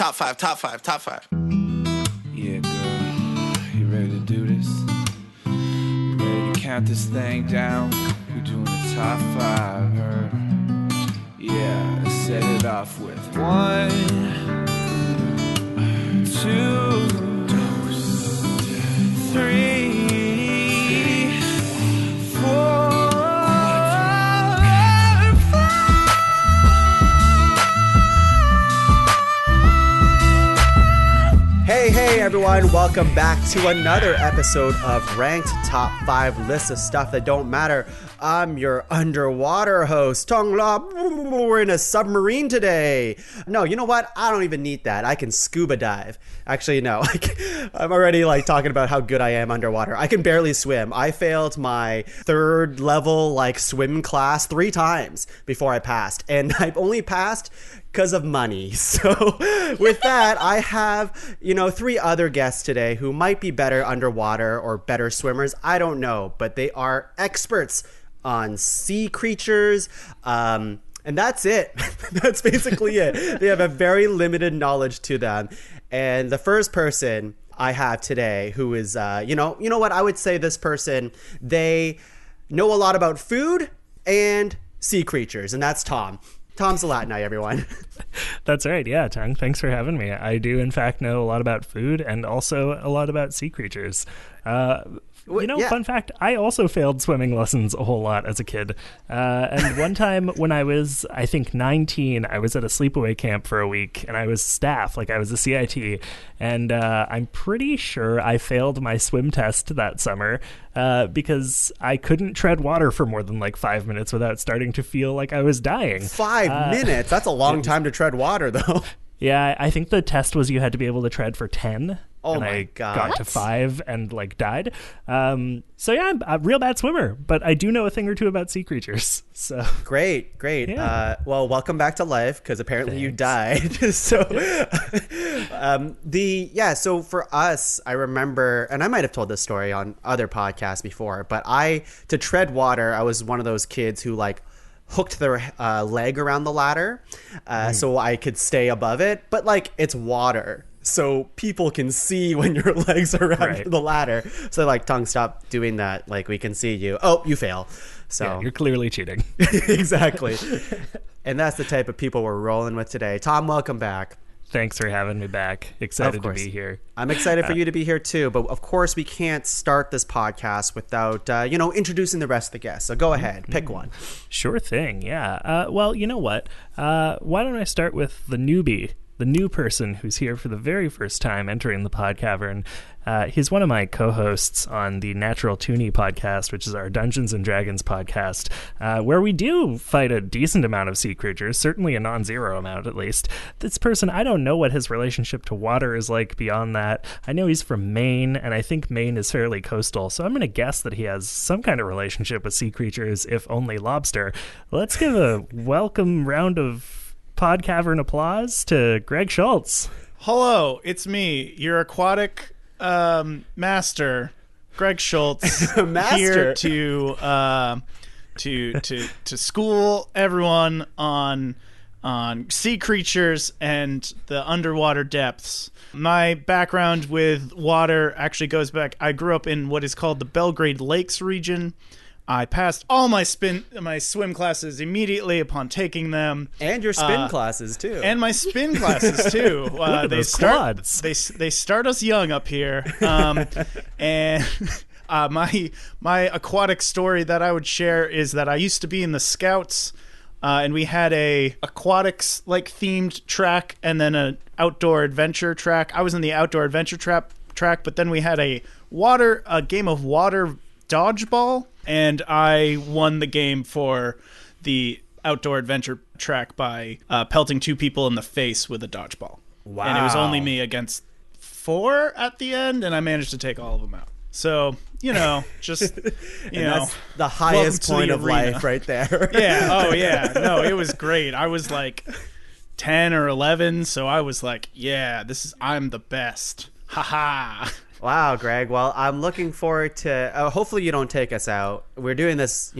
Top five, top five, top five. Yeah, girl, you ready to do this? You ready to count this thing down? We're doing the top five, heard? Yeah, let's set it off with 1, 2, 3, 4. Hey everyone, welcome back to another episode of Ranked Top 5 List of Stuff That Don't Matter. I'm your underwater host, Tuong. We're in a submarine today. No, you know what? I don't even need that. I can scuba dive. Actually, no. I'm already talking about how good I am underwater. I can barely swim. I failed my 3rd level swim class 3 times before I passed. And I only passed because of money. So with that, I have, 3 other guests today who might be better underwater or better swimmers. I don't know, but they are experts on sea creatures. And that's it. That's basically it. They have a very limited knowledge to them. And the first person I have today who is, you know what? I would say this person, they know a lot about food and sea creatures, and that's Tom. Tom Zalatnai, everyone. That's right. Yeah, Tuong, thanks for having me. I do, in fact, know a lot about food and also a lot about sea creatures. Fun fact, I also failed swimming lessons a whole lot as a kid. And one time when I was, I think, 19, I was at a sleepaway camp for a week, and I was staff, I was a CIT, and I'm pretty sure I failed my swim test that summer because I couldn't tread water for more than 5 minutes without starting to feel like I was dying. 5 minutes? That's a long time to tread water, though. Yeah, I think the test was you had to be able to tread for 10. Oh and my I God. got to 5 and died. So yeah, I'm a real bad swimmer, but I do know a thing or two about sea creatures. So great. Yeah. Well, welcome back to life, because apparently you died. So so for us, I remember, and I might have told this story on other podcasts before, but to tread water, I was one of those kids who hooked their leg around the ladder so I could stay above it, but it's water. So people can see when your legs are around the ladder. So Tuong, stop doing that. We can see you. Oh, you fail. So yeah, you're clearly cheating. Exactly. And that's the type of people we're rolling with today. Tom, welcome back. Thanks for having me back. Excited to be here. I'm excited for you to be here too. But of course, we can't start this podcast without, introducing the rest of the guests. So go ahead, pick one. Sure thing. Yeah. Well, you know what? Why don't I start with the newbie? The new person who's here for the very first time entering the pod cavern. He's one of my co-hosts on the Natural Toonie podcast, which is our Dungeons and Dragons podcast, where we do fight a decent amount of sea creatures, certainly a non-zero amount at least. This person, I don't know what his relationship to water is like beyond that. I know he's from Maine, and I think Maine is fairly coastal, so I'm going to guess that he has some kind of relationship with sea creatures, if only lobster. Let's give a welcome round of pod cavern applause to Greg Schulz. Hello, it's me, your aquatic master, Greg Schulz, Master. here to school everyone on sea creatures and the underwater depths. My background with water actually goes back. I grew up in what is called the Belgrade Lakes region. I passed all my swim classes immediately upon taking them, and your spin classes too. And my spin classes too. They start us young up here. And my aquatic story that I would share is that I used to be in the Scouts, and we had a aquatics themed track and then an outdoor adventure track. I was in the outdoor adventure track, but then we had a game of water dodgeball, and I won the game for the outdoor adventure track by pelting 2 people in the face with a dodgeball. Wow. And it was only me against 4 at the end, and I managed to take all of them out. So, just, that's the highest point of life right there. Yeah. Oh, yeah. No, it was great. I was 10 or 11, so I was yeah, I'm the best. Ha ha. Wow, Greg. Well, I'm looking forward to. Hopefully, you don't take us out. We're doing this,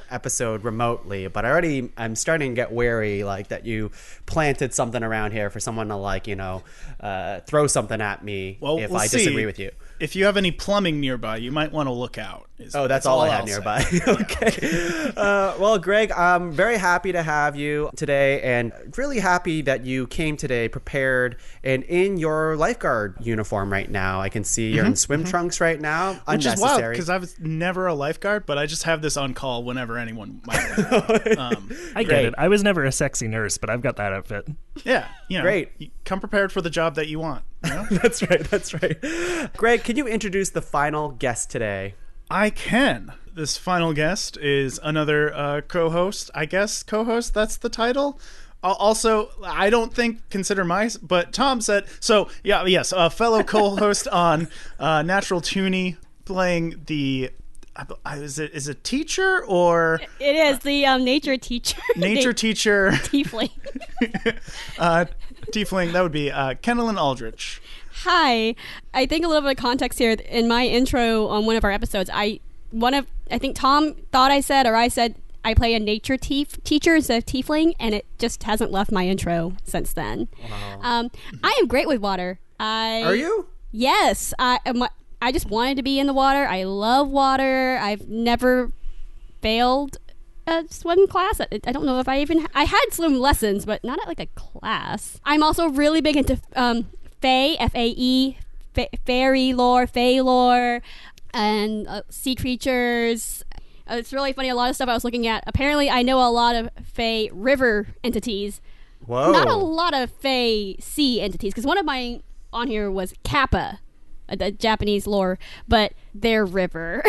episode remotely, but I'm starting to get wary, like that you planted something around here for someone to throw something at me if I disagree with you. If you have any plumbing nearby, you might want to look out. That's all I have nearby. Okay. Well, Greg, I'm very happy to have you today, and really happy that you came today prepared and in your lifeguard uniform right now. I can see you're in swim trunks right now. Which is wild, because I was never a lifeguard, but I just have this on call whenever anyone might. I get it. I was never a sexy nurse, but I've got that outfit. Yeah. Great. You come prepared for the job that you want. That's right. Greg, can you introduce the final guest today? I can. This final guest is another co-host. I guess co-host, that's the title. Also, I don't consider but Tom said, so yeah, yes, a fellow co-host on Natural Toonie, playing the, is it teacher or? It is the nature teacher. Nature teacher. Tiefling. Tiefling, that would be Kendalyn Aldridge. Hi. I think a little bit of context here. In my intro on one of our episodes, I think Tom thought I said I play a nature teacher instead of tiefling, and it just hasn't left my intro since then. Wow. I am great with water. Are you? Yes. I just wanted to be in the water. I love water. I've never failed a swim class. I don't know if I had swim lessons, but not at like a class. I'm also really big into Fae, F-A-E, fairy lore, Fae lore, and sea creatures. It's really funny. A lot of stuff I was looking at. Apparently, I know a lot of Fae river entities. Whoa. Not a lot of Fae sea entities, because one of mine on here was Kappa, the Japanese lore, but they're river.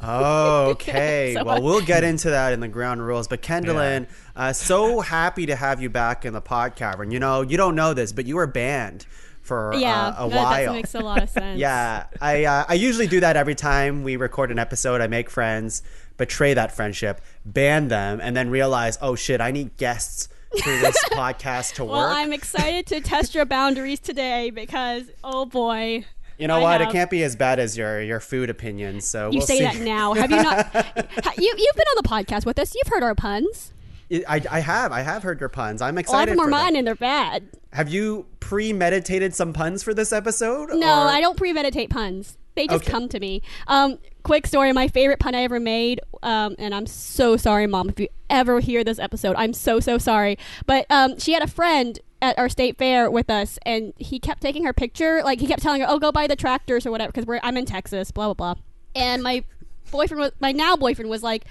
Oh, okay. So, well, we'll get into that in the ground rules. But Kendalyn, so happy to have you back in the pod cavern. You don't know this, but you were banned for a while. That makes a lot of sense. Yeah, I usually do that every time we record an episode. I make friends, betray that friendship, ban them, and then realize, oh shit, I need guests for this podcast to work. Well, I'm excited to test your boundaries today because, oh boy. You know what? It can't be as bad as your food opinions. So you we'll say see. that now. Have you not? You've been on the podcast with us. You've heard our puns. I have heard your puns. I'm A lot excited of them are for mine, them. and they're bad. Have you premeditated some puns for this episode? No, or? I don't premeditate puns. They just come to me. Quick story. My favorite pun I ever made, and I'm so sorry, Mom, if you ever hear this episode. I'm so sorry. But she had a friend at our state fair with us, and he kept taking her picture. Like, he kept telling her, oh, go buy the tractors or whatever, because I'm in Texas, blah, blah, blah. And my now boyfriend was like,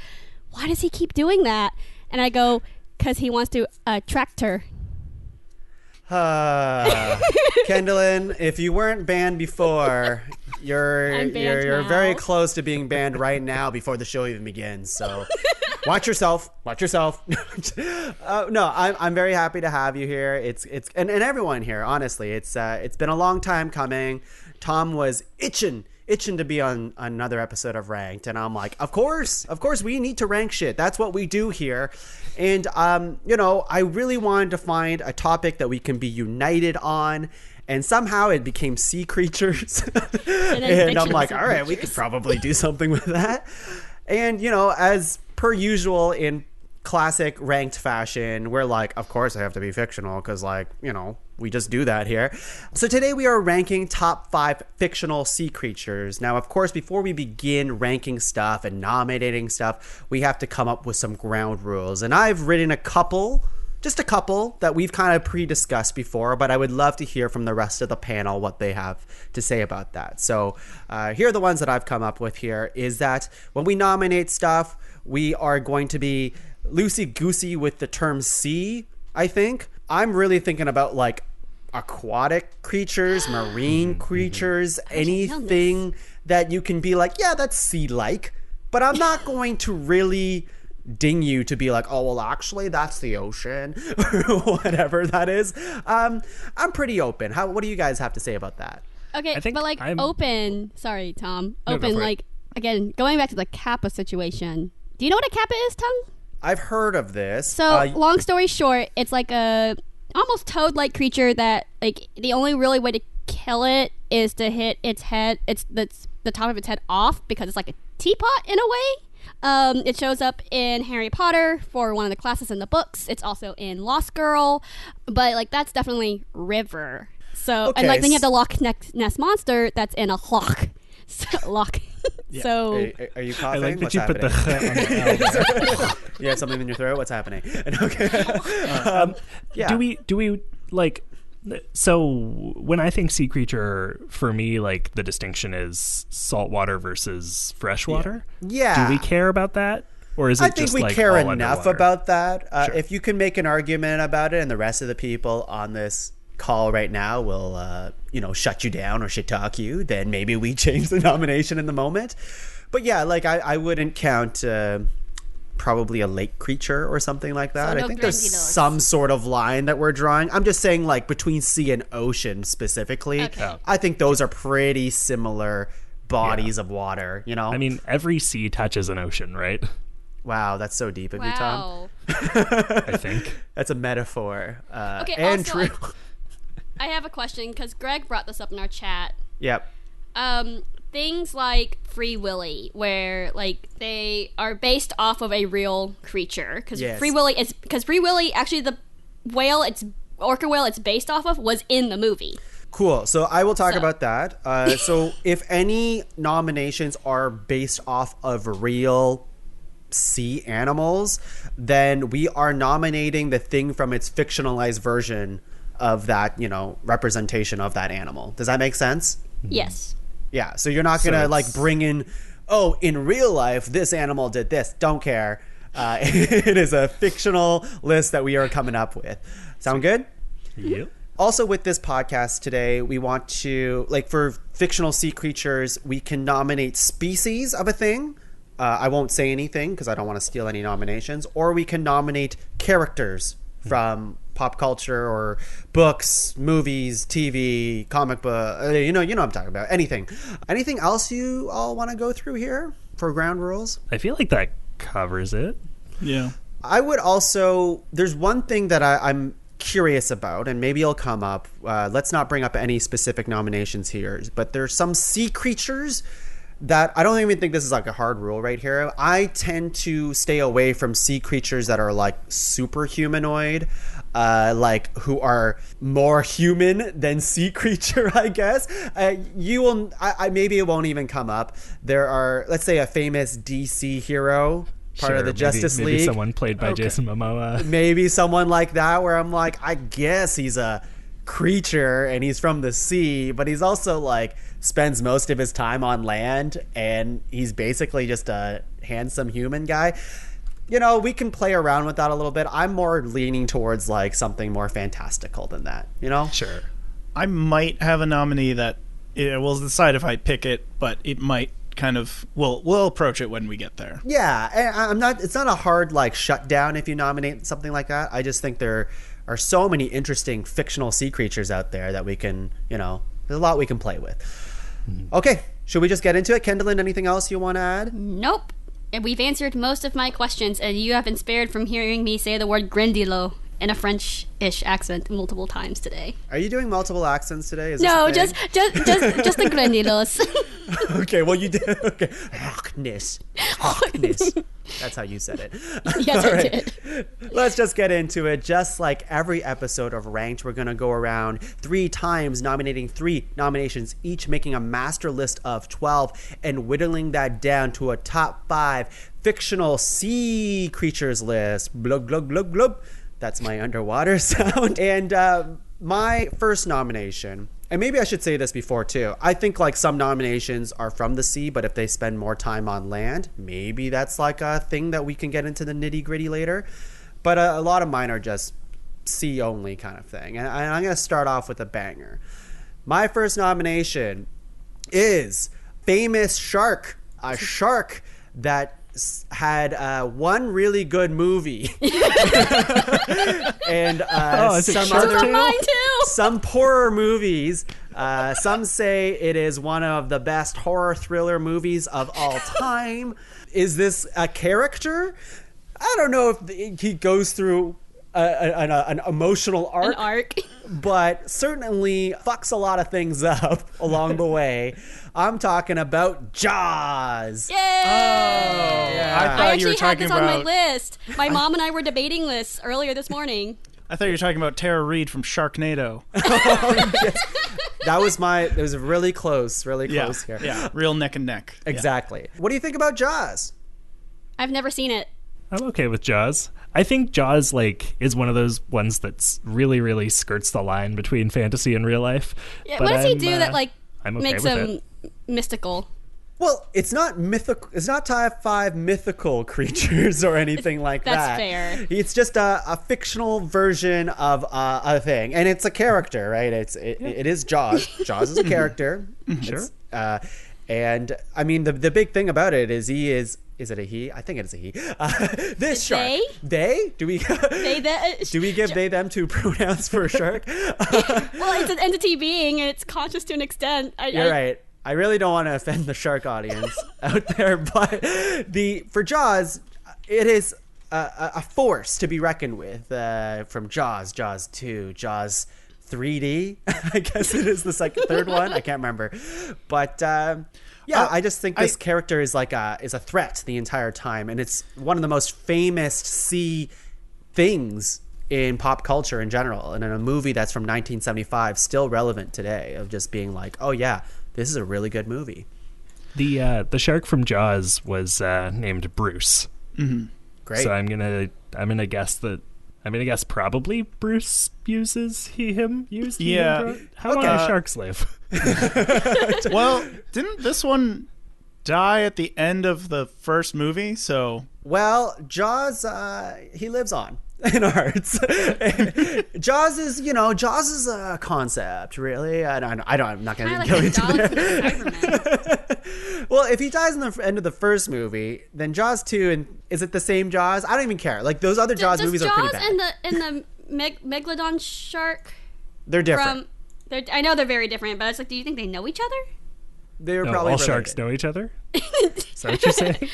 why does he keep doing that? And I go, because he wants to attract her. Kendalyn, if you weren't banned before, you're very close to being banned right now before the show even begins. So watch yourself. No, I'm very happy to have you here. It's and everyone here. Honestly, it's been a long time coming. Tom was itching to be on another episode of Ranked, and I'm like, of course we need to rank shit. That's what we do here. And I really wanted to find a topic that we can be united on, and somehow it became sea creatures. And I'm like, all right, we could probably do something with that. And as per usual in classic Ranked fashion, we're like, of course I have to be fictional, because we just do that here. So today we are ranking top 5 fictional sea creatures. Now, of course, before we begin ranking stuff and nominating stuff, we have to come up with some ground rules. And I've written just a couple that we've kind of pre-discussed before, but I would love to hear from the rest of the panel what they have to say about that. So here are the ones that I've come up with here, is that when we nominate stuff, we are going to be loosey-goosey with the term sea, I think. I'm really thinking about like aquatic creatures, marine creatures, anything that you can be like, yeah, that's sea-like, but I'm not going to really ding you to be like, oh, well, actually, that's the ocean, or whatever that is. I'm pretty open. What do you guys have to say about that? Okay, but like open, sorry, Tom, open, like, again, going back to the Kappa situation. Do you know what a Kappa is, Tom? I've heard of this. So, long story short, it's like a almost toad-like creature that, like, the only really way to kill it is to hit its head. It's the top of its head off because it's like a teapot in a way. It shows up in Harry Potter for one of the classes in the books. It's also in Lost Girl, but like that's definitely river. So Okay, and like then you have the Loch Ness monster that's in a loch. Loch. Yeah. So Are you I coughing? like that What's you put the happening? on the L. You have something in your throat? What's happening? Okay. Yeah. Do we like? So when I think sea creature, for me, like the distinction is saltwater versus freshwater. Yeah. Do we care about that, or is it I think just we like care all enough underwater? about that. Sure. If you can make an argument about it, and the rest of the people on this call right now will, shut you down or shit talk you, then maybe we change the nomination in the moment. But yeah, like I wouldn't count probably a lake creature or something like that. So no I think there's Grandilos. some sort of line that we're drawing. I'm just saying, like between sea and ocean specifically. Okay. Oh. I think those are pretty similar bodies of water. You know. I mean, every sea touches an ocean, right? Wow, that's so deep of you, Tom. wow. I think. That's a metaphor. Okay. And Also, true. I have a question because Greg brought this up in our chat. Yep. Things like Free Willy, where like they are based off of a real creature, because Yes. Free Willy actually the orca whale it's based off of was in the movie. Cool. So I will talk So- about that. So if any nominations are based off of real sea animals, then we are nominating the thing from its fictionalized version of that, representation of that animal. Does that make sense? Yes. Yeah. So you're not going to like bring in, oh, in real life, this animal did this. Don't care. It is a fictional list that we are coming up with. Sound good? Yep. Also, with this podcast today, we want to, like, for fictional sea creatures, we can nominate species of a thing. I won't say anything because I don't want to steal any nominations. Or we can nominate characters from pop culture or books, movies, TV, comic book. You know what I'm talking about. Anything. Anything else you all want to go through here for ground rules? I feel like that covers it. Yeah. I would also, there's one thing that I'm curious about, and maybe it'll come up. Let's not bring up any specific nominations here, but there's some sea creatures that I don't even think this is like a hard rule right here. I tend to stay away from sea creatures that are like super humanoid, like who are more human than sea creature, I guess. Maybe it won't even come up. There are, let's say, a famous DC hero, part of the Justice maybe League. someone played by Jason Momoa. Maybe someone like that, where I'm like, I guess he's a creature and he's from the sea, but he's also like spends most of his time on land, and he's basically just a handsome human guy. We can play around with that a little bit. I'm more leaning towards like something more fantastical than that, Sure. I might have a nominee that we'll decide if I pick it, but it might kind of we'll approach it when we get there. Yeah, and it's not a hard like shutdown if you nominate something like that. I just think there are so many interesting fictional sea creatures out there that we can, there's a lot we can play with. Okay, should we just get into it? Kendalyn, anything else you want to add? Nope. And we've answered most of my questions, and you have been spared from hearing me say the word Grandilo in a French-ish accent multiple times today. Are you doing multiple accents today? Is this No, a thing? just the Grandilos. Okay, well, you did. Okay. Hockness. That's how you said it. Yes, All I right. did. Let's just get into it. Just like every episode of Ranked, we're going to go around 3 times, nominating 3 nominations, each making a master list of 12 and whittling that down to a top 5 fictional sea creatures list. Glug, glug, glug, glug. That's my underwater sound. And my first nomination, and maybe I should say this before too, I think like some nominations are from the sea, but if they spend more time on land, maybe that's like a thing that we can get into the nitty gritty later. But a lot of mine are just sea only kind of thing. And I'm going to start off with a banger. My first nomination is Famous Shark, a shark that had one really good movie and is it some Shark other Tale? Mine too. some poorer movies. Some say it is one of the best horror thriller movies of all time. Is this a character? I don't know if he goes through an emotional arc. An arc. But certainly fucks a lot of things up along the way. I'm talking about Jaws. Yay! Yeah. I I thought you were actually had talking this on my about. list. My mom and I were debating this earlier this morning. I thought you were talking about Tara Reid from Sharknado. That was really close here. Yeah, real neck and neck. Exactly. What do you think about Jaws? I've never seen it. I'm okay with Jaws. I think Jaws is one of those ones that's really, really skirts the line between fantasy and real life. Yeah, But what does he do that I'm okay makes with him it. mystical? Well, it's not mythical. It's not type 5 mythical creatures or anything like That's that. fair. It's just a fictional version of a thing, and it's a character, right? It is Jaws. Jaws is a character. Sure. And I mean, the big thing about it is he is. Is it a he? I think it is a he. This shark. They? Do we? Do we give they them two pronouns for a shark? Well, it's an entity being, and it's conscious to an extent. You're right. I really don't want to offend the shark audience out there, but for Jaws, it is a force to be reckoned with. From Jaws 2, Jaws 3D. I guess it is the third one. I can't remember, but I just think this character is is a threat the entire time, and it's one of the most famous sea things in pop culture in general, and in a movie that's from 1975, still relevant today, of just being like, oh yeah, this is a really good movie. The shark from Jaws was named Bruce. Mm-hmm. Great. So I'm gonna guess probably Bruce uses him used. Yeah. How long do sharks live? Well, didn't this one die at the end of the first movie? So Well, Jaws, he lives on in our hearts. Jaws is a concept, really. I'm not going to go into that. Well, if he dies in the end of the first movie, then Jaws 2, and is it the same Jaws? I don't even care. Those other Jaws movies are pretty bad. And the Megalodon shark, They're different. I know they're very different, but it's do you think they know each other? They're No, probably all related. sharks know each other. Is that what you're saying?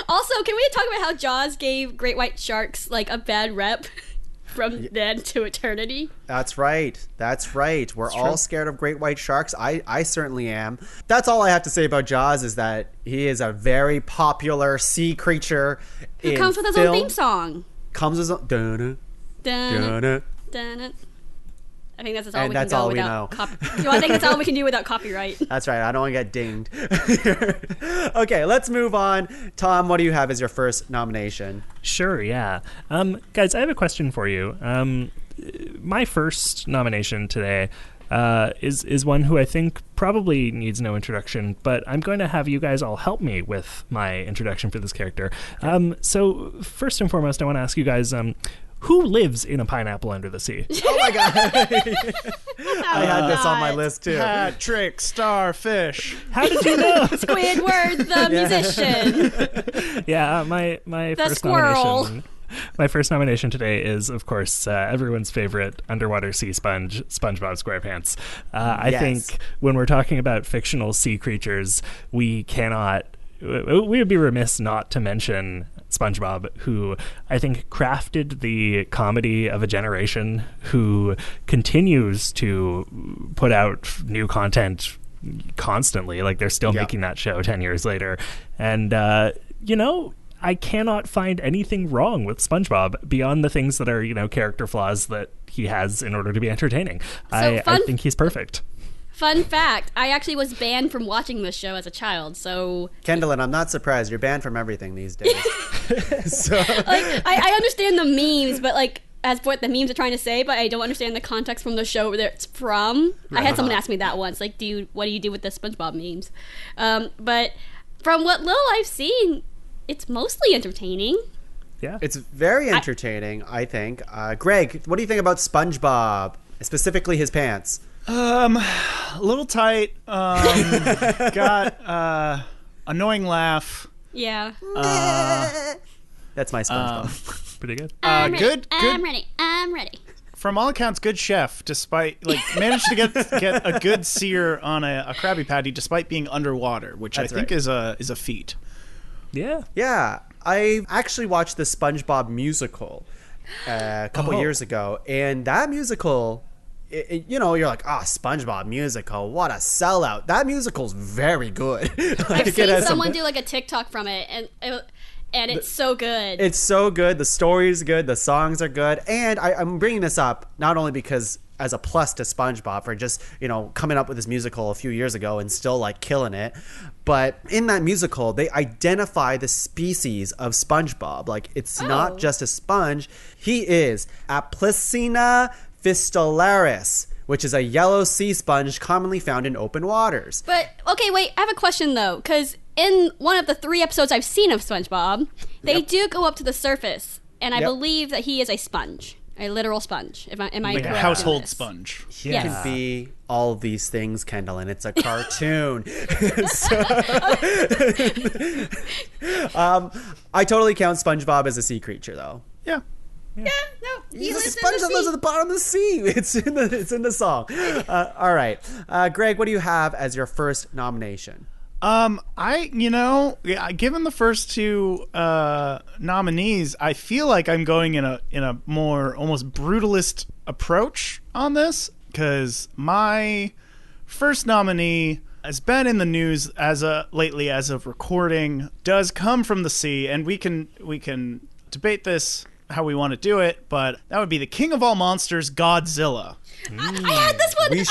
Also, can we talk about how Jaws gave great white sharks a bad rep from then to eternity? That's right. We're all scared of great white sharks. I certainly am. That's all I have to say about Jaws, is that he is a very popular sea creature. Who comes with his own theme song. Comes with his own... Dun-dun, Dun, dun-dun. dun. I think that's all And we that's can go all we without know. I think that's all we can do without copyright. That's right. I don't want to get dinged. Okay, let's move on. Tom, what do you have as your first nomination? Sure, yeah. Guys, I have a question for you. My first nomination today is one who I think probably needs no introduction, but I'm going to have you guys all help me with my introduction for this character. So first and foremost, I want to ask you guys, who lives in a pineapple under the sea? Oh my god. I had this on my list too. Patrick Starfish. How did you know? Squidward the musician. Yeah, my The first squirrel. nomination. My first nomination today is, of course, everyone's favorite underwater sea sponge, SpongeBob SquarePants. I think when we're talking about fictional sea creatures, we would be remiss not to mention SpongeBob, who I think crafted the comedy of a generation, who continues to put out new content constantly. They're still making that show 10 years later. And, I cannot find anything wrong with SpongeBob beyond the things that are, character flaws that he has in order to be entertaining. I think he's perfect. Fun fact, I actually was banned from watching this show as a child, so... Kendalyn, I'm not surprised. You're banned from everything these days. So I understand the memes, but as what the memes are trying to say, but I don't understand the context from the show that it's from. I had someone ask me that once, what do you do with the SpongeBob memes? But from what little I've seen, it's mostly entertaining. Yeah. It's very entertaining, I think. Greg, what do you think about SpongeBob, specifically his pants? A little tight. Got annoying laugh. Yeah. That's my SpongeBob. Pretty good. I'm ready. Good. I'm ready. From all accounts, good chef. Despite managed to get a good sear on a Krabby Patty, despite being underwater, which That's I think is a feat. Yeah. Yeah, I actually watched the SpongeBob musical. a couple years ago, and that musical, you're like, SpongeBob musical, what a sellout. That musical's very good. I've seen someone do like a TikTok from it, and it's so good. It's so good. The story's good. The songs are good. And I'm bringing this up not only because as a plus to SpongeBob for just, coming up with this musical a few years ago and still like killing it. But in that musical, they identify the species of SpongeBob. Like, it's not just a sponge. He is Aplycina fistularis, which is a yellow sea sponge commonly found in open waters. But, okay, wait, I have a question though, because in one of the 3 episodes I've seen of SpongeBob, they do go up to the surface, and I believe that he is a sponge. A literal sponge. Am I like correct? A household sponge. He can be all of these things, Kendalyn. It's a cartoon. I totally count SpongeBob as a sea creature, though. Yeah. No. He's a sponge that lives at the bottom of the sea. It's in the song. All right. Greg, what do you have as your first nomination? Given the first 2 nominees, I feel like I'm going in a more almost brutalist approach on this, because my first nominee has been in the news lately as of recording, does come from the sea, and we can debate this how we want to do it, but that would be the king of all monsters, Godzilla. I had this one. We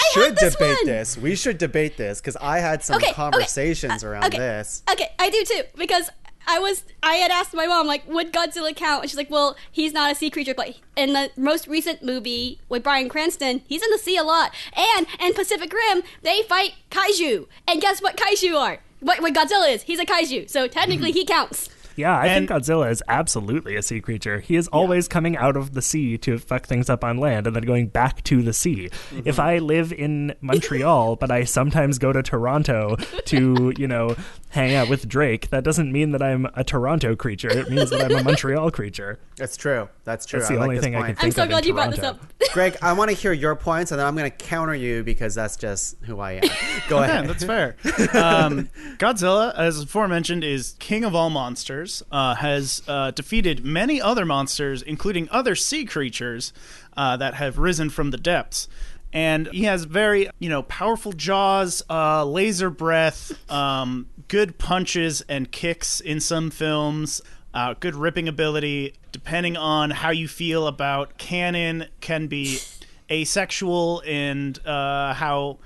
should debate this because I had some conversations around this. Okay, I do too, because I had asked my mom, like, would Godzilla count? And she's like, well, he's not a sea creature, but in the most recent movie with Bryan Cranston, he's in the sea a lot. And in Pacific Rim, they fight kaiju. And guess what kaiju are? What Godzilla is? He's a kaiju. So technically he counts. Yeah, I think Godzilla is absolutely a sea creature. He is always coming out of the sea to fuck things up on land and then going back to the sea. Mm-hmm. If I live in Montreal, but I sometimes go to Toronto to, hang out with Drake, that doesn't mean that I'm a Toronto creature. It means that I'm a Montreal creature. That's true. That's the only thing I can think of. I'm so glad you brought this up. Greg, I want to hear your points, and then I'm going to counter you because that's just who I am. Go ahead. That's fair. Godzilla, as aforementioned, is king of all monsters, has defeated many other monsters, including other sea creatures that have risen from the depths. And he has very, powerful jaws, laser breath, good punches and kicks in some films, good ripping ability. Depending on how you feel about canon, can be asexual and how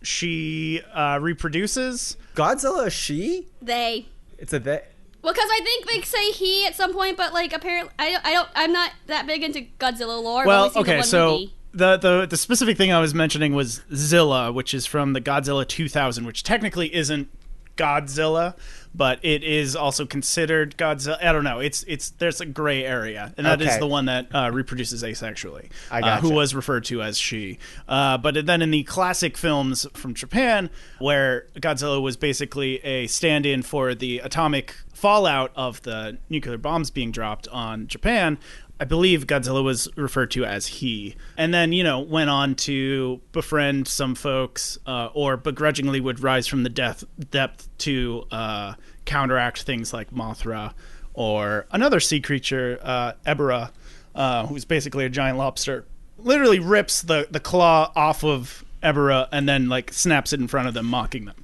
she reproduces. Godzilla, a she? They. It's a they. Well, because I think they say he at some point, but like apparently I'm not that big into Godzilla lore. Well, okay, so the specific thing I was mentioning was Zilla, which is from the Godzilla 2000, which technically isn't Godzilla, but it is also considered Godzilla. I don't know. It's there's a gray area, and that is the one that reproduces asexually. I gotcha. Who was referred to as she. But then in the classic films from Japan, where Godzilla was basically a stand-in for the atomic fallout of the nuclear bombs being dropped on Japan, I believe Godzilla was referred to as he. And then, went on to befriend some folks, or begrudgingly would rise from the depth to counteract things like Mothra, or another sea creature, Ebera, who's basically a giant lobster. Literally rips the claw off of Ebera and then snaps it in front of them, mocking them.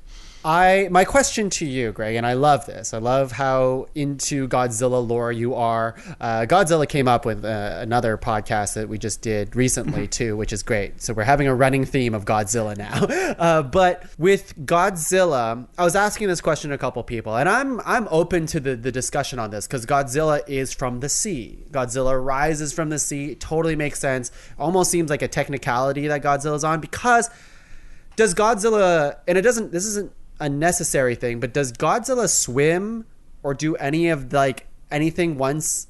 My question to you, Greg, and I love this. I love how into Godzilla lore you are. Godzilla came up with another podcast that we just did recently too, which is great. So we're having a running theme of Godzilla now. But with Godzilla, I was asking this question to a couple people, and I'm open to the discussion on this because Godzilla is from the sea. Godzilla rises from the sea. It totally makes sense. Almost seems like a technicality that Godzilla's on, because does Godzilla, and this isn't a necessary thing, but does Godzilla swim or do any of anything once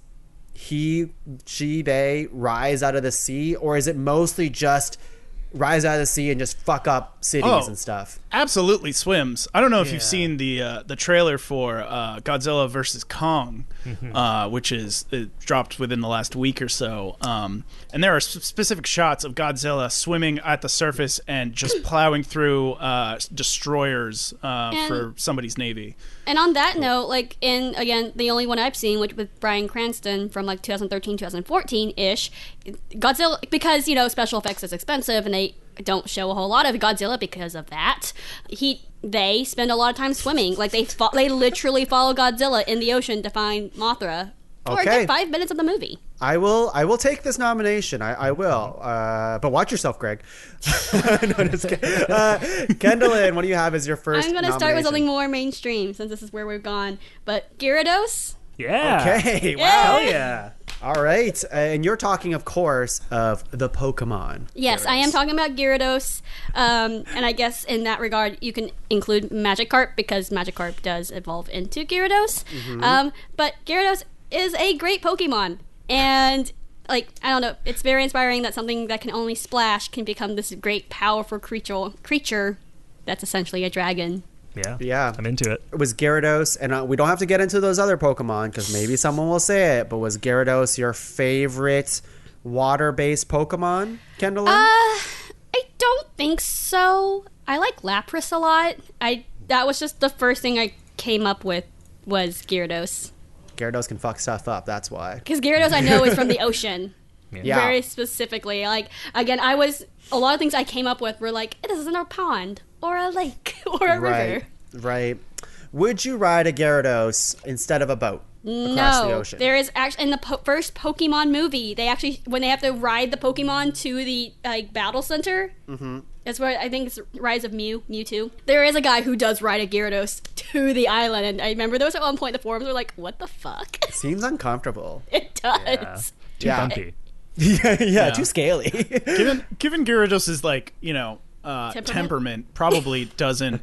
they rise out of the sea, or is it mostly just rise out of the sea and just fuck up cities and stuff. Absolutely swims. I don't know if you've seen the trailer for Godzilla versus Kong, which it dropped within the last week or so. And there are specific shots of Godzilla swimming at the surface and just plowing through destroyers for somebody's navy. And on that note, like again, the only one I've seen, which with Bryan Cranston from like 2013, 2014-ish, Godzilla, because, special effects is expensive and they don't show a whole lot of Godzilla because of that. They spend a lot of time swimming. Like they literally follow Godzilla in the ocean to find Mothra. Or get 5 minutes of the movie. I will take this nomination. I will. But watch yourself, Greg. No, just kidding. Kendalyn, what do you have as your first I'm going to start with something more mainstream since this is where we've gone. But Gyarados? Yeah. Okay. Wow. Hell yeah. All right. And you're talking, of course, of the Pokemon. Yes, Gyarados. I am talking about Gyarados. And I guess in that regard, you can include Magikarp because Magikarp does evolve into Gyarados. But Gyarados is a great Pokemon. And, I don't know, it's very inspiring that something that can only splash can become this great, powerful creature that's essentially a dragon. Yeah. I'm into it. It was Gyarados, and we don't have to get into those other Pokemon because maybe someone will say it, but was Gyarados your favorite water-based Pokemon, Kendalyn? I don't think so. I like Lapras a lot. That was just the first thing I came up with was Gyarados. Gyarados can fuck stuff up, that's why. Because Gyarados I know is from the ocean. Yeah. Very specifically. Again, a lot of things I came up with were like, this isn't a pond, or a lake, or a river. Right. Would you ride a Gyarados instead of a boat across the ocean? There is actually, in the first Pokemon movie, they actually, when they have to ride the Pokemon to the battle center, that's where I think it's Rise of Mewtwo. There is a guy who does ride a Gyarados to the island, and I remember there was at one point the forums were like, what the fuck? It seems uncomfortable. It does. Too bumpy. Yeah, too scaly. Given Gyarados' temperament probably doesn't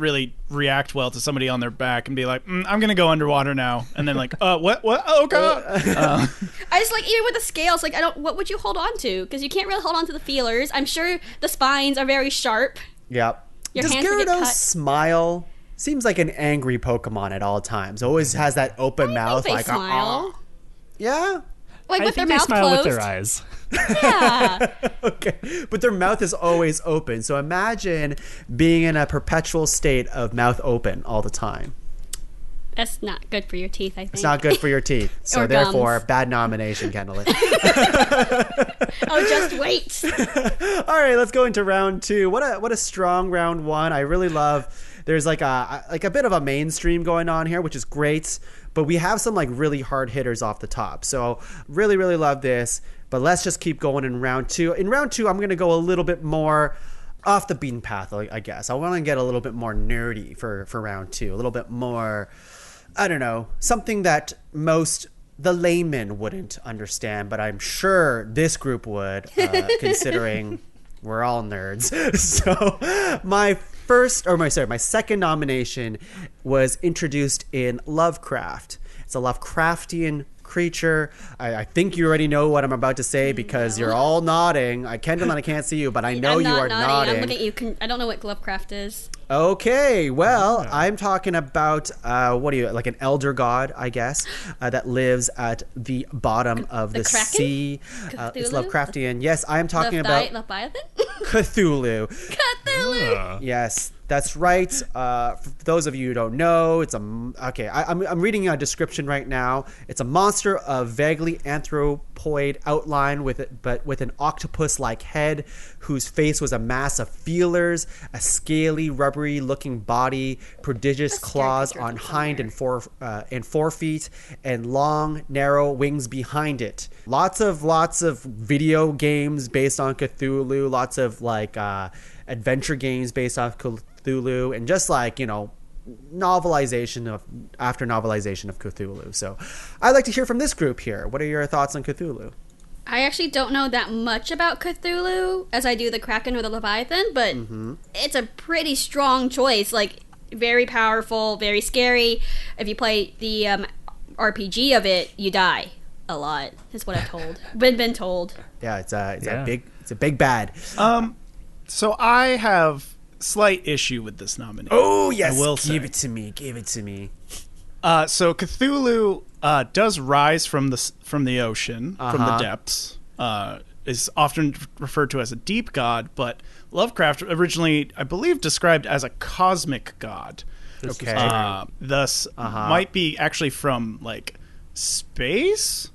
really react well to somebody on their back and be like, I'm gonna go underwater now, and then what oh god. I just even with the scales, what would you hold on to, because you can't really hold on to the feelers. I'm sure the spines are very sharp. Yep. Your Does hands would get Gyarados cut. smile? Seems like an angry Pokemon at all times. Always has that open mouth, They smile. Yeah. With I their think they mouth smile closed. with their eyes. Yeah. Okay, but their mouth is always open. So imagine being in a perpetual state of mouth open all the time. That's not good for your teeth, I think. It's not good for your teeth. So Or therefore, gums. bad nomination, Kendalyn. Oh, just wait. All right, let's go into round two. What a strong round one. I really love. There's a bit of a mainstream going on here, which is great. But we have some really hard hitters off the top. So really, really love this. But let's just keep going in round two. In round two, I'm going to go a little bit more off the beaten path, I guess. I want to get a little bit more nerdy for round two. A little bit more, I don't know, something that the layman wouldn't understand. But I'm sure this group would, considering we're all nerds. So my second nomination was introduced in Lovecraft. It's a Lovecraftian creature. I think you already know what I'm about to say because you're all nodding. Kendalyn, I can't see you, but I know you are nodding. I'm looking at you. I don't know what Lovecraft is. Okay, well, I'm talking about like an elder god, I guess, that lives at the bottom of the sea. It's Lovecraftian. Yes, I'm talking about Leviathan? Cthulhu. Cthulhu. Yes, that's right. For those of you who don't know, I'm reading a description right now. It's a monster of vaguely anthropoid outline with an octopus-like head, whose face was a mass of feelers, a scaly, rubbery-looking body, prodigious claws on hind and forefeet, and long, narrow wings behind it. Lots of video games based on Cthulhu. Lots of adventure games based off Cthulhu, and just novelization of Cthulhu. So I'd like to hear from this group here. What are your thoughts on Cthulhu? I actually don't know that much about Cthulhu as I do the Kraken or the Leviathan, but it's a pretty strong choice. Very powerful, very scary. If you play the RPG of it, you die. a lot, is what I've told. been told. Yeah, it's a big bad. So I have slight issue with this nomination. Oh yes, I will give say. it to me. Give it to me. So Cthulhu does rise from the ocean, from the depths. Is often referred to as a deep god, but Lovecraft originally, I believe, described as a cosmic god. Okay. Thus, might be actually from like space,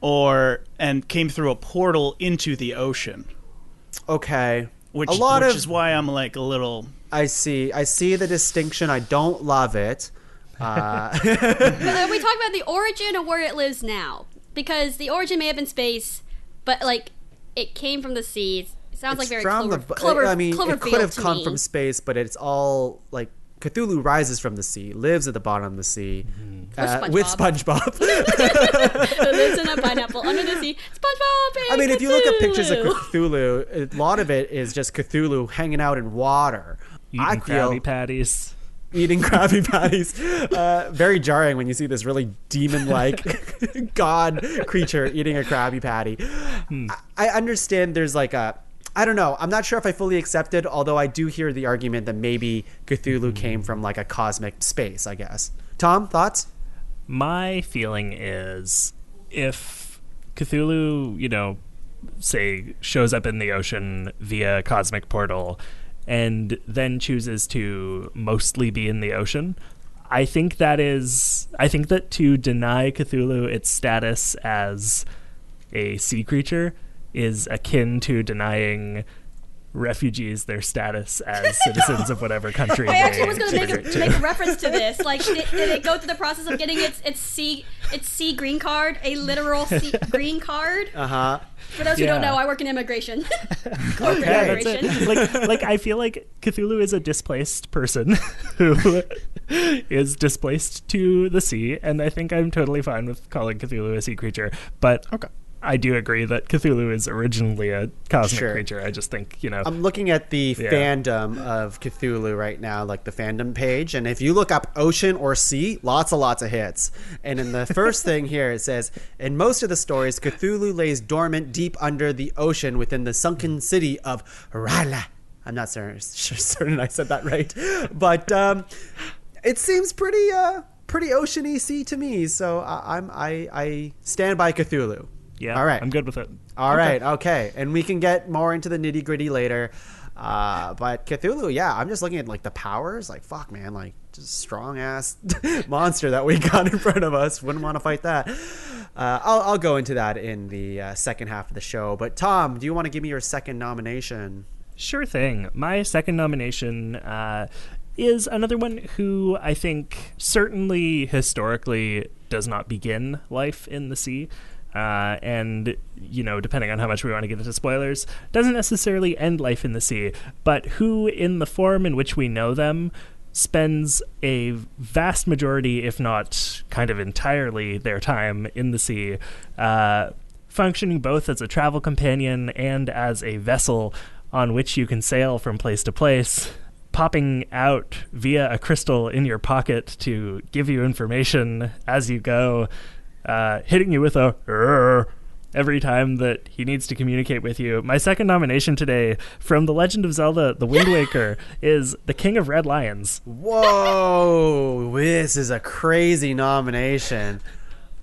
and came through a portal into the ocean. Okay. Which is why I'm like a little. I see the distinction. I don't love it. But are we talking about the origin or where it lives now? Because the origin may have been space, but like it came from the sea. It sounds like very Cloverfield. I mean, it could have come me. from space, but it's all like Cthulhu rises from the sea, lives at the bottom of the sea, with SpongeBob. Lives in a pineapple under the sea. SpongeBob. I mean, if you look at pictures of Cthulhu, a lot of it is just Cthulhu hanging out in water. Eating Krabby Patties. Eating Krabby Patties. Very jarring when you see this really demon-like god creature eating a Krabby Patty. I understand there's like I don't know. I'm not sure if I fully accept it, although I do hear the argument that maybe Cthulhu came from like a cosmic space, I guess. Tom, thoughts? My feeling is if Cthulhu, say, shows up in the ocean via cosmic portal and then chooses to mostly be in the ocean, I think that to deny Cthulhu its status as a sea creature is akin to denying refugees their status as citizens of whatever country. I actually was going to make a reference to this. Like, did it go through the process of getting its sea green card, a literal sea green card? For those who don't know, I work in immigration. Corporate immigration. Like I feel like Cthulhu is a displaced person who is displaced to the sea, and I think I'm totally fine with calling Cthulhu a sea creature. But I do agree that Cthulhu is originally a cosmic creature. I just think, I'm looking at the fandom of Cthulhu right now, like the fandom page. And if you look up ocean or sea, lots of hits. And in the first thing here, it says, in most of the stories, Cthulhu lays dormant deep under the ocean within the sunken city of Rala. I'm not certain I said that right. But it seems pretty oceany sea to me. So I stand by Cthulhu. Yeah, all right. I'm good with it. All right, okay. And we can get more into the nitty-gritty later. But Cthulhu, I'm just looking at, like, the powers. Like, fuck, man. Like, just strong-ass monster that we got in front of us. Wouldn't want to fight that. I'll go into that in the second half of the show. But, Tom, do you want to give me your second nomination? Sure thing. My second nomination is another one who I think certainly historically does not begin life in the sea. And, depending on how much we want to get into spoilers, doesn't necessarily end life in the sea, but who, in the form in which we know them, spends a vast majority, if not kind of entirely, their time in the sea, functioning both as a travel companion and as a vessel on which you can sail from place to place, popping out via a crystal in your pocket to give you information as you go, hitting you with a every time that he needs to communicate with you. My second nomination today from The Legend of Zelda, The Wind Waker, is the King of Red Lions. Whoa, this is a crazy nomination.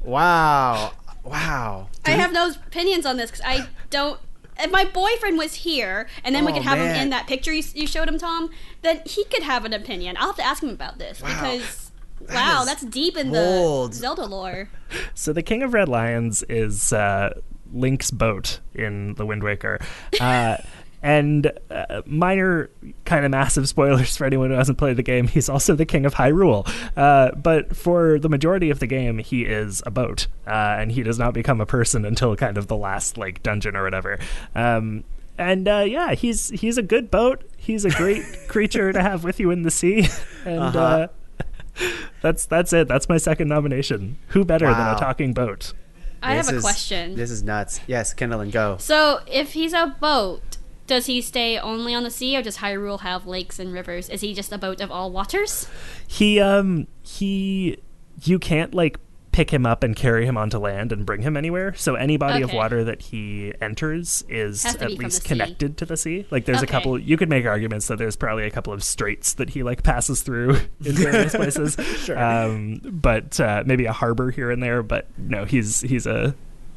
Wow. I have no opinions on this because I don't... If my boyfriend was here, and then we could have him in that picture you showed him, Tom, then he could have an opinion. I'll have to ask him about this because... Wow, that's deep in the Zelda lore. So the King of Red Lions is Link's boat in The Wind Waker. And minor kind of massive spoilers for anyone who hasn't played the game, he's also the King of Hyrule. But for the majority of the game, he is a boat. And he does not become a person until kind of the last dungeon or whatever. He's a good boat. He's a great creature to have with you in the sea. And that's it. That's my second nomination. Who better than a talking boat? I have a question. This is nuts. Yes, Kendalyn, go. So, if he's a boat, does he stay only on the sea, or does Hyrule have lakes and rivers? Is he just a boat of all waters? You can't pick him up and carry him onto land and bring him anywhere. So any body of Okay. water that he enters is Has to at be from least the sea. connected to the sea. Like there's a Okay. couple, you could make arguments that there's probably a couple of straits that he like passes through in various places. Sure. But maybe a harbor here and there. But no, he's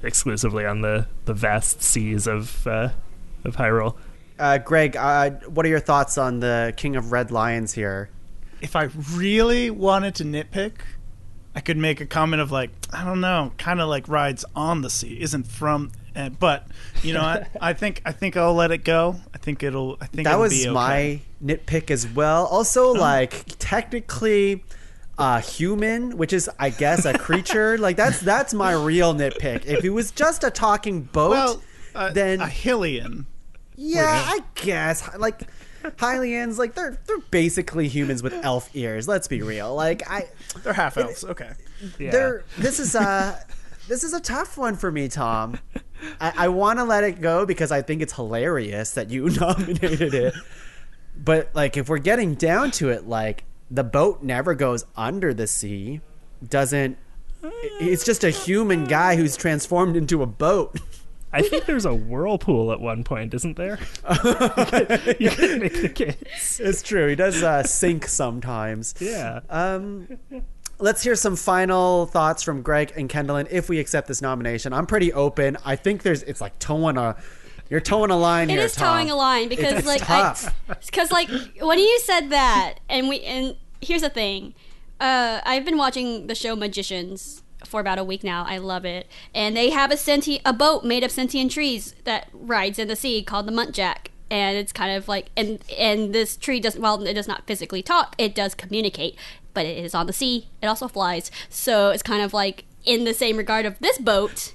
exclusively on the vast seas of Hyrule. Greg, what are your thoughts on the King of Red Lions here? If I really wanted to nitpick, I could make a comment of like, I don't know, kind of like rides on the sea, isn't from, but you know, I think I'll let it go. I think that it'll was be okay. my nitpick as well. Also, like technically, human, which is I guess a creature. Like that's my real nitpick. If it was just a talking boat, Well, then a Hylian. yeah, I guess like. Hylians, like they're basically humans with elf ears. Let's be real. Like They're half elves. Okay. Yeah. this is a tough one for me, Tom. I want to let it go because I think it's hilarious that you nominated it. But like, if we're getting down to it, like the boat never goes under the sea. Doesn't. It's just a human guy who's transformed into a boat. I think there's a whirlpool at one point, isn't there? You could make the case. It's true. He does sink sometimes. Yeah. Let's hear some final thoughts from Greg and Kendalyn if we accept this nomination. I'm pretty open. I think it's like you're towing a line here, It is Tom. towing a line because It's like tough. because like when you said that and here's the thing, I've been watching the show Magicians for about a week now. I love it, and they have a boat made of sentient trees that rides in the sea called the Muntjac, and it's kind of like and this tree doesn't, well, it does not physically talk, it does communicate, but it is on the sea, it also flies, so it's kind of like in the same regard of this boat.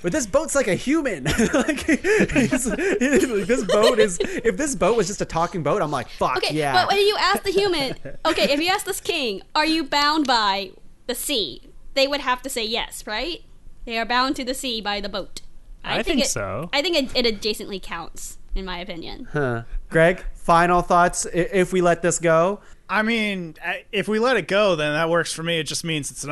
But this boat's like a human. Like, this boat is. If this boat was just a talking boat, I'm like, fuck Okay, yeah. but when you ask the human, okay, if you ask this king, are you bound by the sea? They would have to say yes, right? They are bound to the sea by the boat. I think so. I think it adjacently counts, in my opinion. Huh. Greg, final thoughts if we let this go? I mean, if we let it go, then that works for me. It just means it's an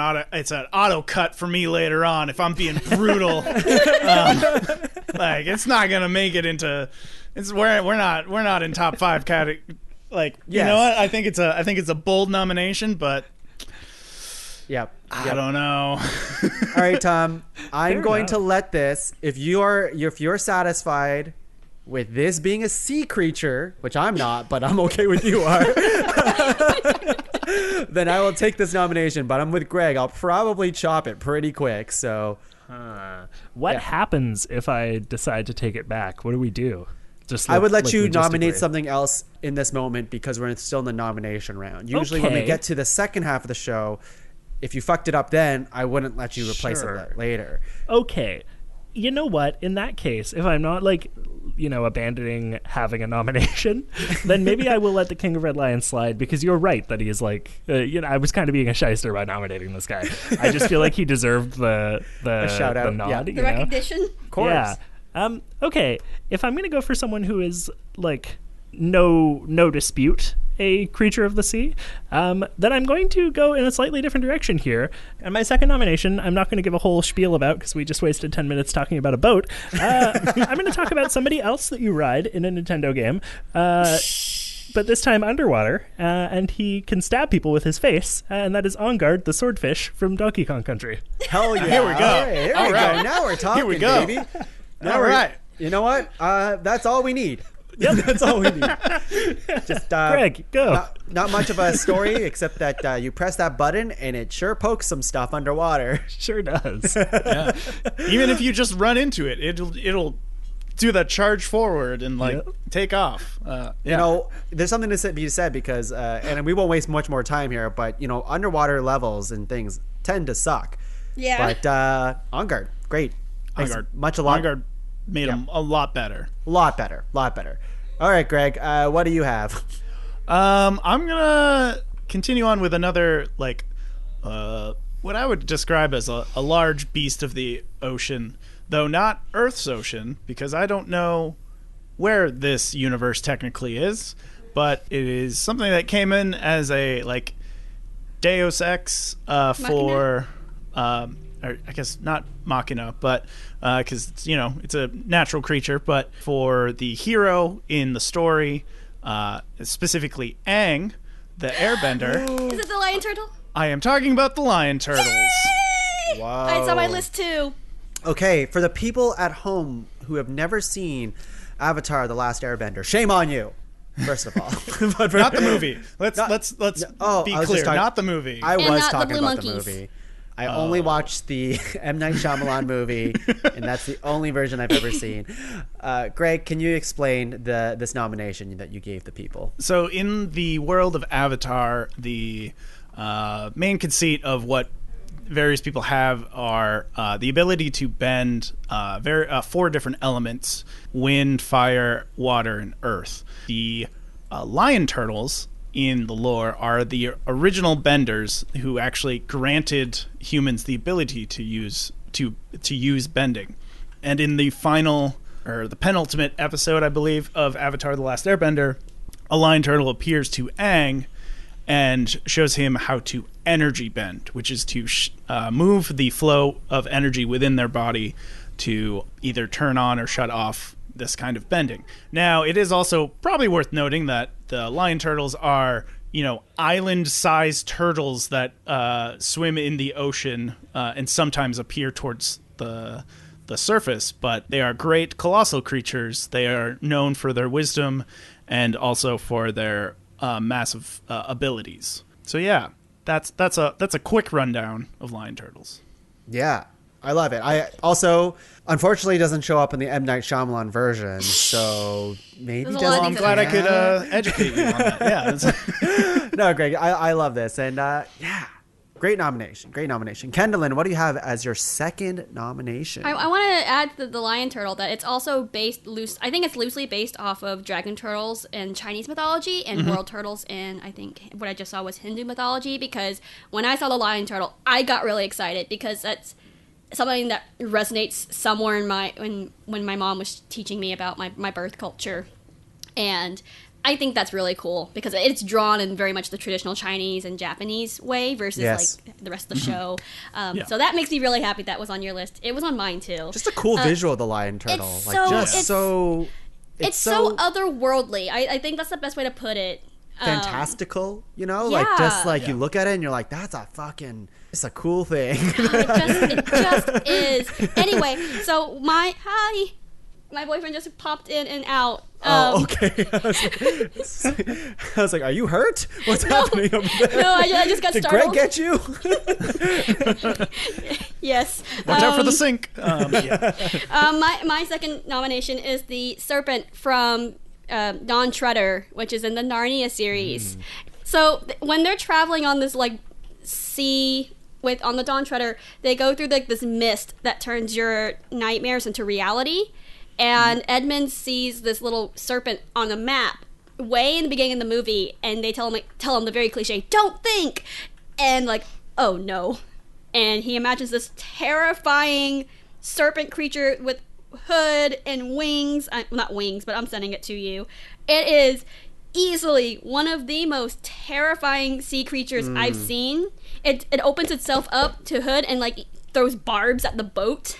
auto cut for me later on if I'm being brutal. Like it's not gonna make it into. We're not in top 5 category. Like you know what? I think it's a bold nomination, but Yep. I don't know. All right, Tom. I'm Fair going enough. to let this. If you're satisfied with this being a sea creature, which I'm not, but I'm okay with you are, then I will take this nomination. But I'm with Greg. I'll probably chop it pretty quick. So, What happens if I decide to take it back? What do we do? Just I would let like you nominate logistically. something else in this moment because we're still in the nomination round. Usually, when we Okay. get to the second half of the show, if you fucked it up then, I wouldn't let you replace Sure. it later. Okay. You know what? In that case, if I'm not abandoning having a nomination, then maybe I will let the King of Red Lions slide because you're right that he is I was kind of being a shyster by nominating this guy. I just feel like he deserved the shout out, the nod. yeah. The recognition? Of course. Yeah. Okay. If I'm gonna go for someone who is like no dispute a creature of the sea, then I'm going to go in a slightly different direction here. And my second nomination, I'm not going to give a whole spiel about because we just wasted 10 minutes talking about a boat. I'm going to talk about somebody else that you ride in a Nintendo game, but this time underwater, and he can stab people with his face, and that is On Guard, the swordfish from Donkey Kong Country. Hell yeah. Here we go. All right, here All we right. go. Now we're talking, Here we go. baby. All right. You know what? That's all we need. Yep. That's all we need. Just Greg, go. Not much of a story except that you press that button and it sure pokes some stuff underwater. Sure does. Yeah. Even if you just run into it, it'll do that charge forward and take off. You know, there's something to be said because, and we won't waste much more time here, but underwater levels and things tend to suck. Yeah. But On Guard, great. On Guard. Much a lot. On Guard made them a lot better. Lot better. All right, Greg, what do you have? I'm gonna continue on with another what I would describe as a large beast of the ocean, though not Earth's ocean, because I don't know where this universe technically is, but it is something that came in as a Deus Ex for, or I guess not Machina, but because it's a natural creature, but for the hero in the story, specifically Aang, the Airbender. Is it the lion turtle? I am talking about the lion turtles. Yay! Wow. It's on my list too. Okay, for the people at home who have never seen Avatar: The Last Airbender, shame on you. First of all, Not the movie. Let's be clear. Not the movie. I was not the talking Blue about Monkeys. the movie. I only watched the M. Night Shyamalan movie, and that's the only version I've ever seen. Greg, can you explain this nomination that you gave the people? So in the world of Avatar, the main conceit of what various people have are the ability to bend 4 different elements: wind, fire, water, and earth. The lion turtles in the lore are the original benders who actually granted humans the ability to use bending. And in the final, or the penultimate episode, I believe, of Avatar: The Last Airbender, a lion turtle appears to Aang and shows him how to energy bend, which is to move the flow of energy within their body to either turn on or shut off this kind of bending. Now, it is also probably worth noting that the lion turtles are, island-sized turtles that swim in the ocean and sometimes appear towards the surface, but they are great colossal creatures. They are known for their wisdom and also for their massive abilities. So yeah, that's a quick rundown of lion turtles. Yeah, I love it. I also, unfortunately, doesn't show up in the M. Night Shyamalan version, so maybe There's a doesn't. lot Well, of I'm things glad I in could educate you on that. Yeah. No, Greg, I love this, and yeah, great nomination. Kendalyn, what do you have as your second nomination? I want to add to the lion turtle that it's also I think it's loosely based off of dragon turtles in Chinese mythology and world turtles in, I think, what I just saw was Hindu mythology, because when I saw the lion turtle, I got really excited because that's something that resonates somewhere in when my mom was teaching me about my birth culture. And I think that's really cool because it's drawn in very much the traditional Chinese and Japanese way versus like the rest of the show. So that makes me really happy that was on your list. It was on mine too. Just a cool visual of the lion turtle. It's so so otherworldly. I think that's the best way to put it. fantastical, yeah. you look at it and you're like, it's a cool thing. It just is. Anyway, so my boyfriend just popped in and out. Okay. I was like, are you hurt? What's happening over there? No, I just got Did startled. Greg get you? Yes. Watch out for the sink. My second nomination is the serpent from Dawn Treader, which is in the Narnia series. So when they're traveling on this sea on the Dawn Treader, they go through this mist that turns your nightmares into reality. And Edmund sees this little serpent on the map way in the beginning of the movie, and they tell him the very cliche, "Don't think," and oh no, and he imagines this terrifying serpent creature with hood and wings. Not wings, but I'm sending it to you. It is easily one of the most terrifying sea creatures I've seen. It opens itself up to hood and throws barbs at the boat.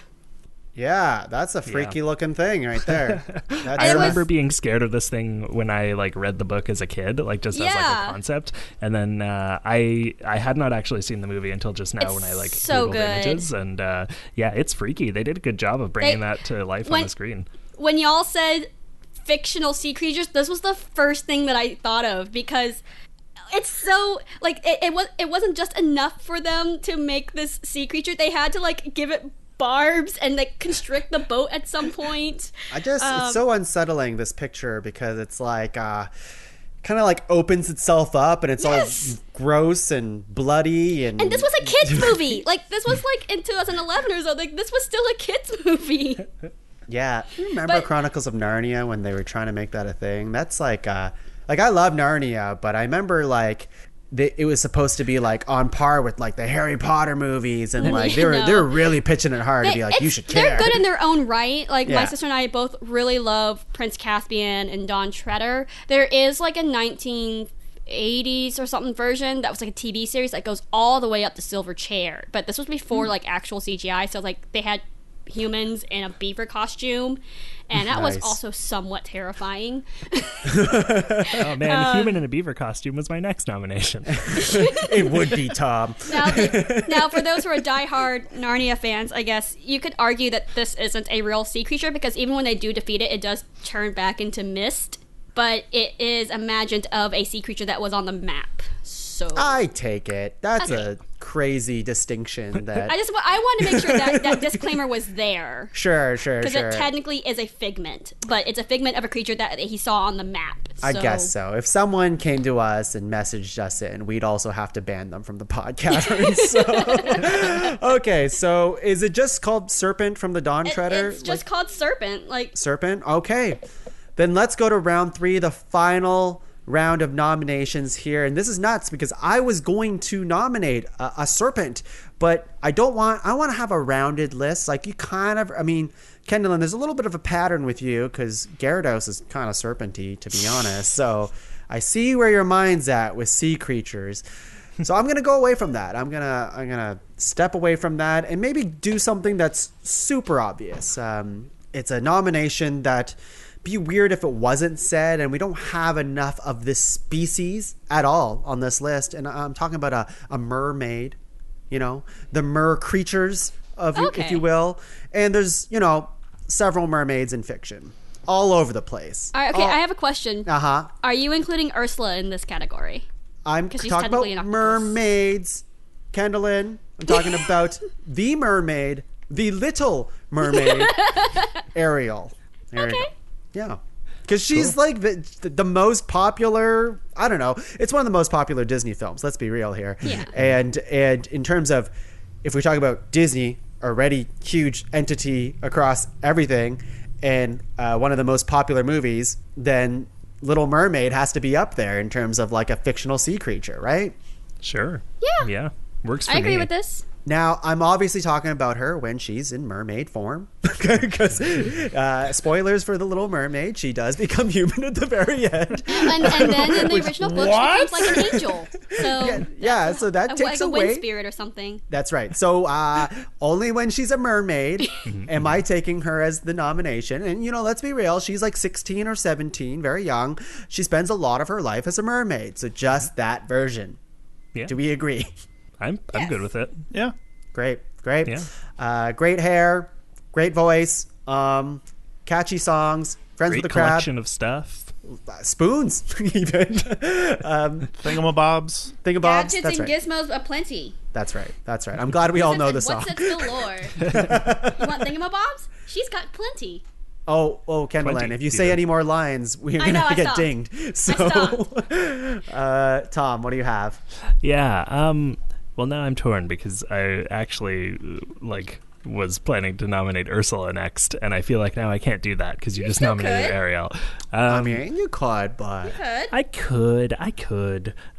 Yeah, that's a freaky looking thing right there. I remember being scared of this thing when I read the book as a kid, just as a concept, and then I had not actually seen the movie until just now when I so Googled good. images, and it's freaky. They did a good job of bringing that to life on the screen. When y'all said fictional sea creatures, this was the first thing that I thought of because it's so it wasn't just enough for them to make this sea creature. They had to give it barbs and constrict the boat at some point. It's so unsettling, this picture, because it's kind of opens itself up and it's all gross and bloody and this was a kids movie. This was in 2011 or so. This was still a kids movie. Yeah, you remember Chronicles of Narnia when they were trying to make that a thing? That's I love Narnia, but I remember it was supposed to be on par with the Harry Potter movies, and they were really pitching it hard to be you should care. They're good in their own right. My sister and I both really love Prince Caspian and Dawn Treader. There is a 80s or something version that was like a TV series that goes all the way up to Silver Chair. But this was before like actual CGI, so like they had humans in a beaver costume, and that was also somewhat terrifying. Oh man, human in a beaver costume was my next nomination. It would be, Tom. Now, for those who are diehard Narnia fans, I guess you could argue that this isn't a real sea creature, because even when they do defeat it, it does turn back into mist. But it is imagined of a sea creature that was on the map. So I take it. That's a crazy distinction. That I want to make sure that disclaimer was there. Sure. Because it technically is a figment, but it's a figment of a creature that he saw on the map. I guess so. If someone came to us and messaged us in, we'd also have to ban them from the podcast. Okay, so is it just called Serpent from the Dawn Treader? It's just called Serpent. Serpent? Okay. Then let's go to round 3, the final round of nominations here. And this is nuts because I was going to nominate a serpent, but I want to have a rounded list. Like Kendalyn, there's a little bit of a pattern with you because Gyarados is kind of serpenty, to be honest. So I see where your mind's at with sea creatures. So I'm going to go away from that. I'm going to step away from that and maybe do something that's super obvious. It's a nomination that be weird if it wasn't said, and we don't have enough of this species at all on this list. And I'm talking about a mermaid, the mer creatures if you will. And there's, several mermaids in fiction all over the place. All right, okay, I have a question. Are you including Ursula in this category? I'm talking about mermaids, Kendalyn. I'm talking about the mermaid, the little mermaid, Ariel. Okay. Yeah, because she's like the most popular. I don't know. It's one of the most popular Disney films. Let's be real here. Yeah. And in terms of, if we talk about Disney, already huge entity across everything, and one of the most popular movies, then Little Mermaid has to be up there in terms of like a fictional sea creature, right? Sure. Yeah. Works for me. I agree with this. Now, I'm obviously talking about her when she's in mermaid form, because spoilers for The Little Mermaid, she does become human at the very end. And then in the original book, she becomes like an angel. So so that takes like away. a wind spirit or something. That's right. So only when she's a mermaid am I taking her as the nomination. And, let's be real, she's like 16 or 17, very young. She spends a lot of her life as a mermaid. So just that version. Yeah. Do we agree? I'm good with it. Yeah. Great. Yeah. Great hair, great voice, catchy songs, friends Great with the crowd. collection of stuff. Spoons, even. Thingamabobs. Gadgets That's and right. gizmos aplenty. That's right. I'm glad we all know the song. What's its galore? You want thingamabobs? She's got plenty. Oh, Kendalyn, if you say any more lines, we're going to have to get dinged. So, Tom, what do you have? Yeah. Well, now I'm torn because I actually was planning to nominate Ursula next, and I feel like now I can't do that because you just nominated Ariel. You could, but I could,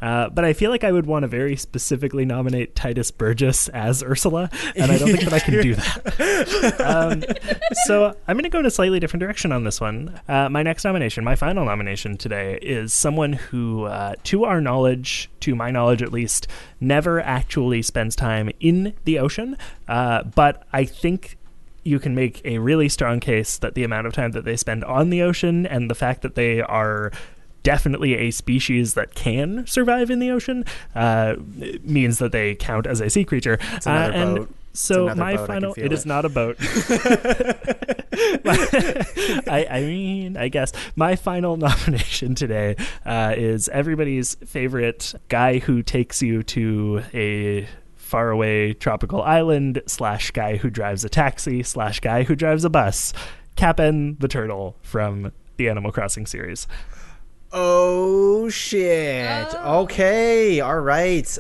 but I feel like I would want to very specifically nominate Titus Burgess as Ursula, and I don't think that I can do that. So I'm going to go in a slightly different direction on this one. My next nomination, my final nomination today, is someone who, to my knowledge at least, never actually spends time in the ocean, but I think you can make a really strong case that the amount of time that they spend on the ocean and the fact that they are definitely a species that can survive in the ocean means that they count as a sea creature. It's another boat. So my final, it is not a boat. I guess my final nomination today is everybody's favorite guy who takes you to a faraway tropical island / guy who drives a taxi / guy who drives a bus, Cap'n the Turtle from the Animal Crossing series. Oh shit. Okay, all right.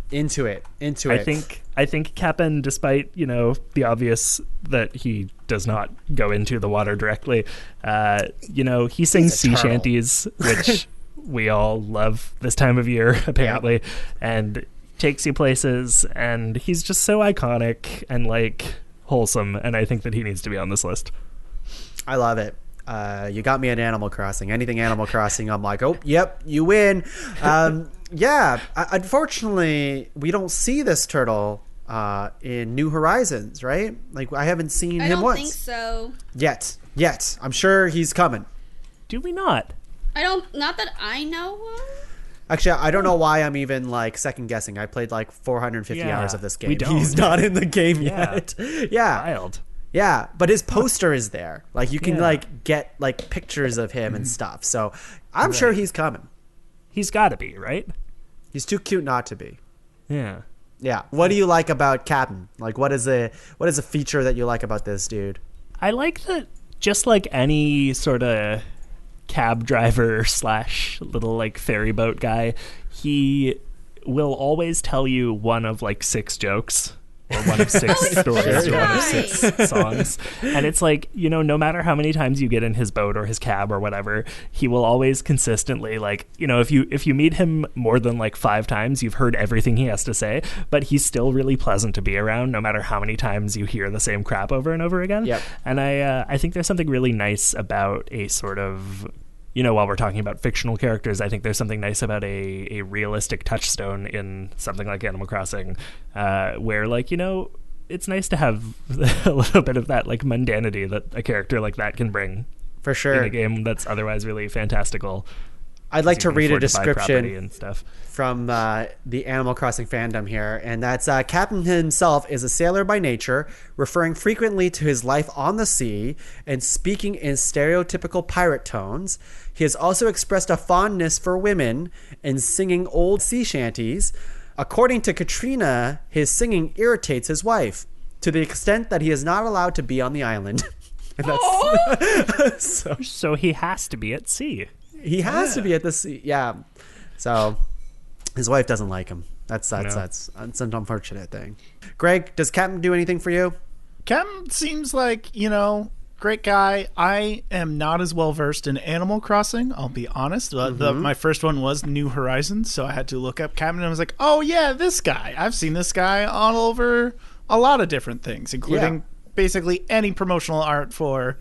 Into it. I think Cap'n, despite, the obvious that he does not go into the water directly, he sings sea shanties, which we all love this time of year, apparently, and takes you places, and he's just so iconic and wholesome, and I think that he needs to be on this list. I love it. You got me at Animal Crossing. Anything Animal Crossing, I'm like, oh, yep, you win. Unfortunately, we don't see this turtle in New Horizons, right? Like, I haven't seen him once. I don't think so. Yet. I'm sure he's coming. Do we not? Not that I know of. Actually, I don't know why I'm even like second guessing. I played like 450 hours of this game. We don't. He's not in the game yet. Yeah. Wild. Yeah, but his poster is there. Like, you can like get like pictures of him and stuff. So I'm sure he's coming. He's got to be, right? He's too cute not to be. Yeah. Yeah. What do you like about Captain? Like, what is a feature that you like about this dude? I like that, just like any sort of cab driver / little like ferry boat guy, he will always tell you one of like 6 jokes or one of 6 stories or one of 6 songs. And it's like, no matter how many times you get in his boat or his cab or whatever, he will always consistently, like, if you meet him more than like 5 times, you've heard everything he has to say, but he's still really pleasant to be around no matter how many times you hear the same crap over and over again. Yep. And I think there's something really nice about a sort of, while we're talking about fictional characters, I think there's something nice about a realistic touchstone in something like Animal Crossing, where, like, it's nice to have a little bit of that, like, mundanity that a character like that can bring. For sure. In a game that's otherwise really fantastical. I'd like to read a description and stuff from the Animal Crossing fandom here, and that's Captain himself is a sailor by nature, referring frequently to his life on the sea and speaking in stereotypical pirate tones. He has also expressed a fondness for women and singing old sea shanties. According to Katrina, his singing irritates his wife to the extent that he is not allowed to be on the island. And that's so he has to be at sea. He has to be at the sea. Yeah. So his wife doesn't like him. That's an unfortunate thing. Greg, does Captain do anything for you? Captain seems like, great guy. I am not as well versed in Animal Crossing, I'll be honest. My first one was New Horizons, so I had to look up Captain and I was like, oh yeah, this guy. I've seen this guy all over a lot of different things, including basically any promotional art for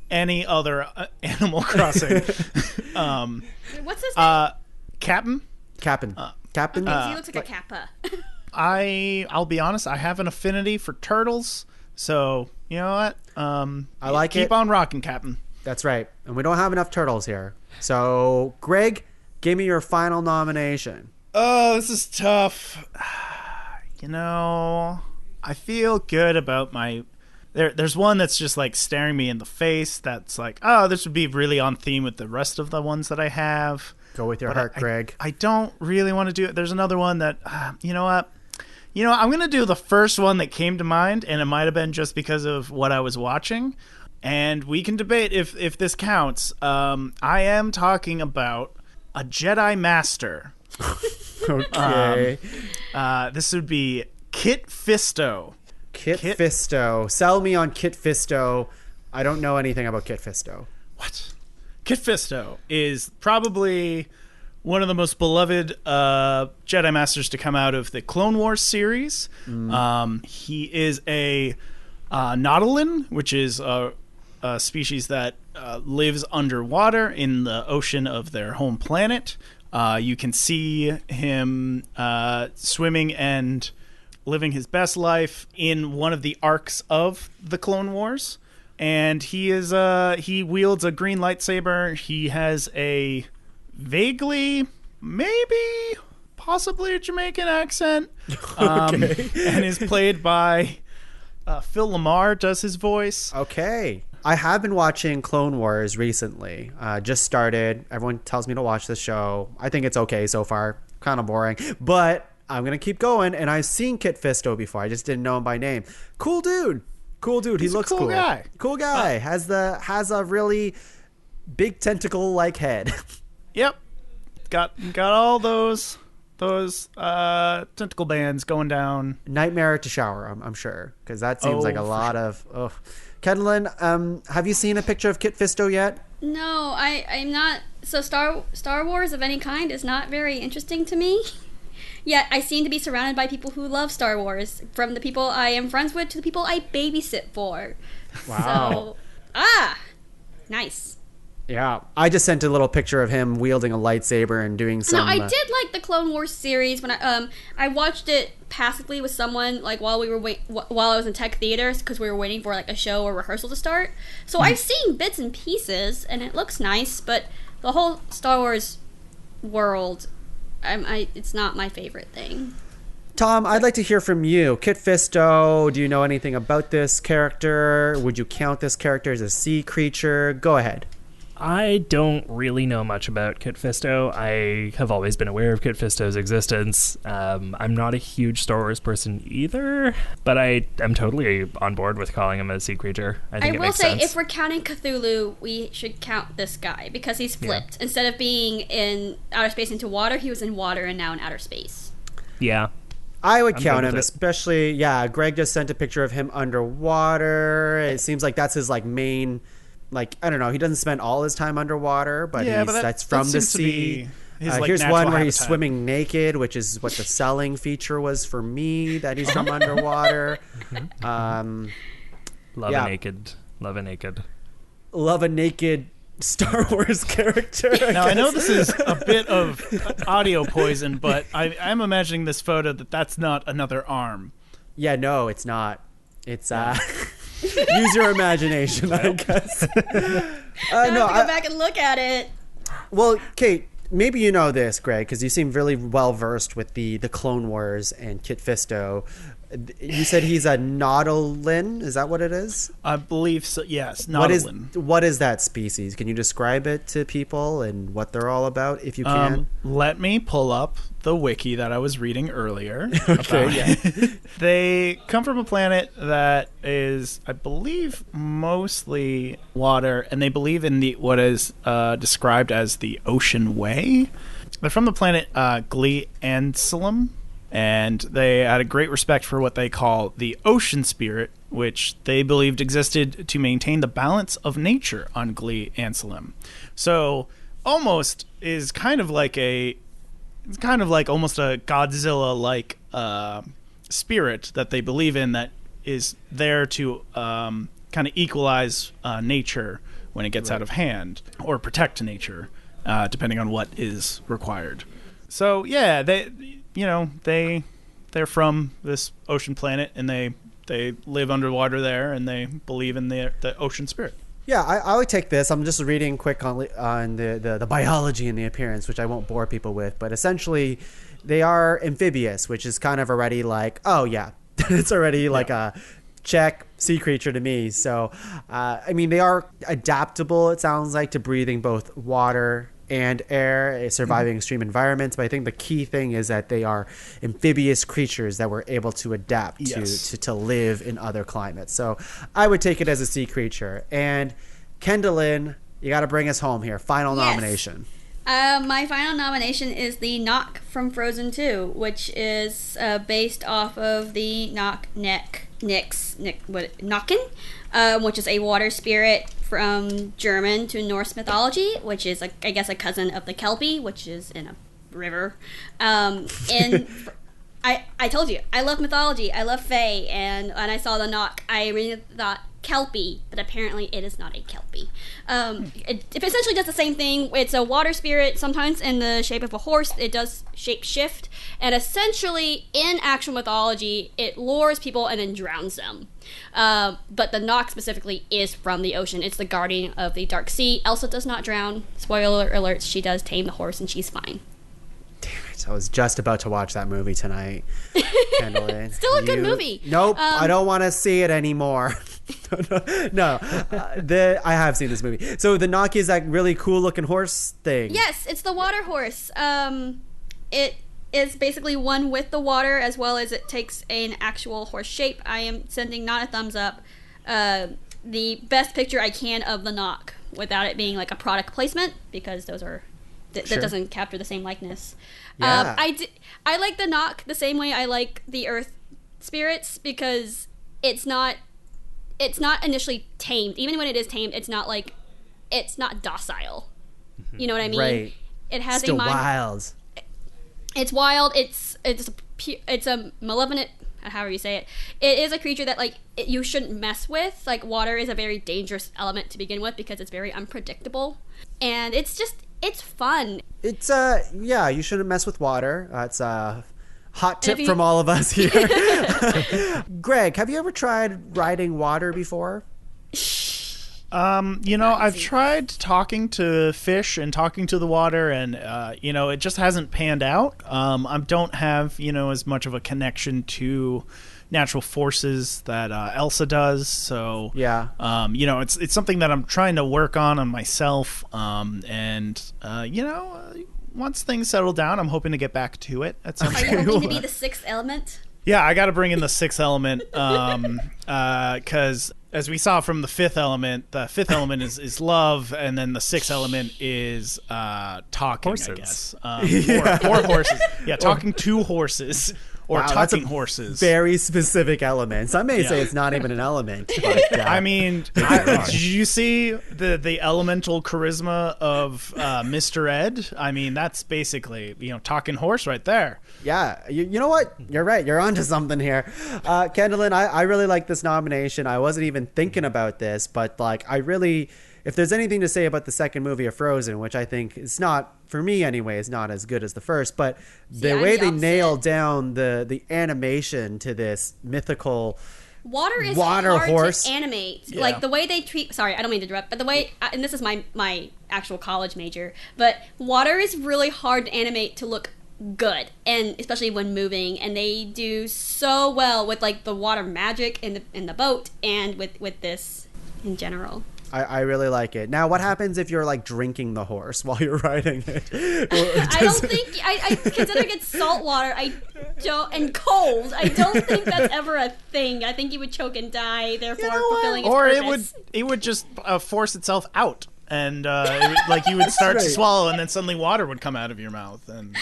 any other Animal Crossing. What's his name? Captain. Captain. He looks like a kappa. I'll be honest, I have an affinity for turtles, so you know what? I like keep it. on rocking, Captain. That's right. And we don't have enough turtles here. So, Greg, give me your final nomination. Oh, this is tough. I feel good about my... There's one that's just like staring me in the face that's like, oh, this would be really on theme with the rest of the ones that I have. Go with your heart, Greg. I don't really want to do it. There's another one that, you know what? I'm going to do the first one that came to mind, and it might have been just because of what I was watching. And we can debate if this counts. I am talking about a Jedi Master. Okay. This would be Kit Fisto. Kit Fisto. Sell me on Kit Fisto. I don't know anything about Kit Fisto. What? Kit Fisto is probably one of the most beloved Jedi Masters to come out of the Clone Wars series. He is a Nautilin, which is a species that lives underwater in the ocean of their home planet. You can see him swimming and living his best life in one of the arcs of the Clone Wars. And he wields a green lightsaber. He has a vaguely, maybe, possibly a Jamaican accent. Okay. And is played by Phil Lamar does his voice. Okay. I have been watching Clone Wars recently. Just started. Everyone tells me to watch the show. I think it's okay so far. Kind of boring. But I'm going to keep going. And I've seen Kit Fisto before. I just didn't know him by name. Cool dude. He looks cool. Cool guy. Has a really big tentacle-like head. Yep. Got all those tentacle bands going down. Nightmare to shower, I'm sure. Because that seems like a lot of... Oh. Kendalyn, have you seen a picture of Kit Fisto yet? No, I'm not. So Star Wars of any kind is not very interesting to me. Yet I seem to be surrounded by people who love Star Wars, from the people I am friends with to the people I babysit for. Wow. So, nice. Yeah, I just sent a little picture of him wielding a lightsaber and doing some. No, I did like the Clone Wars series when I watched it passively with someone like while I was in tech theaters because we were waiting for like a show or rehearsal to start. So I've seen bits and pieces and it looks nice, but the whole Star Wars world, it's not my favorite thing. Tom, I'd like to hear from you. Kit Fisto, do you know anything about this character? Would you count this character as a sea creature? Go ahead. I don't really know much about Kit Fisto. I have always been aware of Kit Fisto's existence. I'm not a huge Star Wars person either, but I am totally on board with calling him a sea creature. I think it will makes say, sense. if we're counting Cthulhu, we should count this guy because he's flipped. Yeah. Instead of being in outer space into water, he was in water and now in outer space. Yeah. I would count him, especially, Greg just sent a picture of him underwater. It seems like that's his like main... Like, I don't know, he doesn't spend all his time underwater, but that's from the sea. Here's one where he's swimming naked, which is what the selling feature was for me, that he's from underwater. Love a naked. Love a naked Star Wars character. Now, I know this is a bit of audio poison, but I'm imagining this photo that's not another arm. Yeah, no, it's not. It's... Use your imagination, I guess. I have to go back and look at it. Well, Kate, maybe you know this, Greg, because you seem really well versed with the Clone Wars and Kit Fisto. You said he's a Nautolan. Is that what it is? I believe so. Yes, Nautolan. What is that species? Can you describe it to people and what they're all about, if you can? Let me pull up the wiki that I was reading earlier. Okay. They come from a planet that is, I believe, mostly water, and they believe in what is described as the Ocean Way. They're from the planet Gliansalem. And they had a great respect for what they call the ocean spirit, which they believed existed to maintain the balance of nature on Gliansalem. So almost is kind of like almost a Godzilla-like spirit that they believe in that is there to kind of equalize nature when it gets out of hand, or protect nature, depending on what is required. So yeah, they're from this ocean planet, and they live underwater there, and they believe in the ocean spirit. Yeah, I would take this. I'm just reading quick on the biology and the appearance, which I won't bore people with, but essentially they are amphibious, which is kind of already like, oh yeah, it's already like a check sea creature to me. So, I mean, they are adaptable, it sounds like, to breathing both water and air, surviving extreme environments. But I think the key thing is that they are amphibious creatures that were able to adapt to live in other climates. So I would take it as a sea creature. And Kendalyn, you got to bring us home here. Final nomination. My final nomination is the Knock from Frozen 2, which is based off of the Nakken, which is a water spirit from German to Norse mythology, which is, I guess, a cousin of the Kelpie, which is in a river. I told you, I love mythology, I love Fae, and when I saw the Knock, I really thought Kelpie, but apparently it is not a Kelpie. It essentially does the same thing. It's a water spirit, sometimes in the shape of a horse. It does shape shift, and essentially in actual mythology, it lures people and then drowns them. But the Knock specifically is from the ocean. It's the guardian of the Dark Sea. Elsa does not drown. Spoiler alert, she does tame the horse and she's fine. Damn it, I was just about to watch that movie tonight. Kendalyn. Still a good movie. Nope, I don't want to see it anymore. No, I have seen this movie. So the Knock is that really cool looking horse thing. Yes, it's the water horse. It is basically one with the water, as well as it takes an actual horse shape. I am sending not a thumbs up. The best picture I can of the Knock, without it being like a product placement, because those are that doesn't capture the same likeness. Yeah. I like the Knock the same way I like the Earth spirits, because it's not initially tamed. Even when it is tamed, it's not docile. You know what I mean? Right. It has still a mind. Wild. It's wild. It's a malevolent however you say it. It is a creature that you shouldn't mess with. Like, water is a very dangerous element to begin with because it's very unpredictable, and it's fun. It's yeah, you shouldn't mess with water. It's a hot tip from all of us here. Greg, have you ever tried riding water before? I've tried talking to fish and talking to the water, and it just hasn't panned out. I don't have as much of a connection to natural forces that Elsa does. So yeah, it's something that I'm trying to work on myself. Once things settle down, I'm hoping to get back to it at some point. Are you hoping to be the sixth element? Yeah, I got to bring in the sixth element because as we saw from the fifth element is love, and then the sixth element is talking, horses. I guess. Or horses. Yeah, talking to horses. Or talking horses. Very specific element. Some may say it's not even an element. But, I mean, did you see the elemental charisma of Mr. Ed? I mean, that's basically, talking horse right there. Yeah, you know what? You're right. You're onto something here. Kendalyn, I really like this nomination. I wasn't even thinking about this, but if there's anything to say about the second movie of Frozen, which I think is not, for me anyway, is not as good as the first, but the way they nail down the animation to this mythical water hard horse to animate. Yeah. Like the way they treat, sorry, I don't mean to interrupt, but the way, and this is my actual college major, but water is really hard to animate to look good, and especially when moving, and they do so well with the water magic in the boat and with this in general. I really like it. Now, what happens if you're drinking the horse while you're riding it? I don't think I considering it's salt water. And cold. I don't think that's ever a thing. I think you would choke and die. Therefore, fulfilling its purpose. it would just force itself out, and you would start to swallow, and then suddenly water would come out of your mouth, and.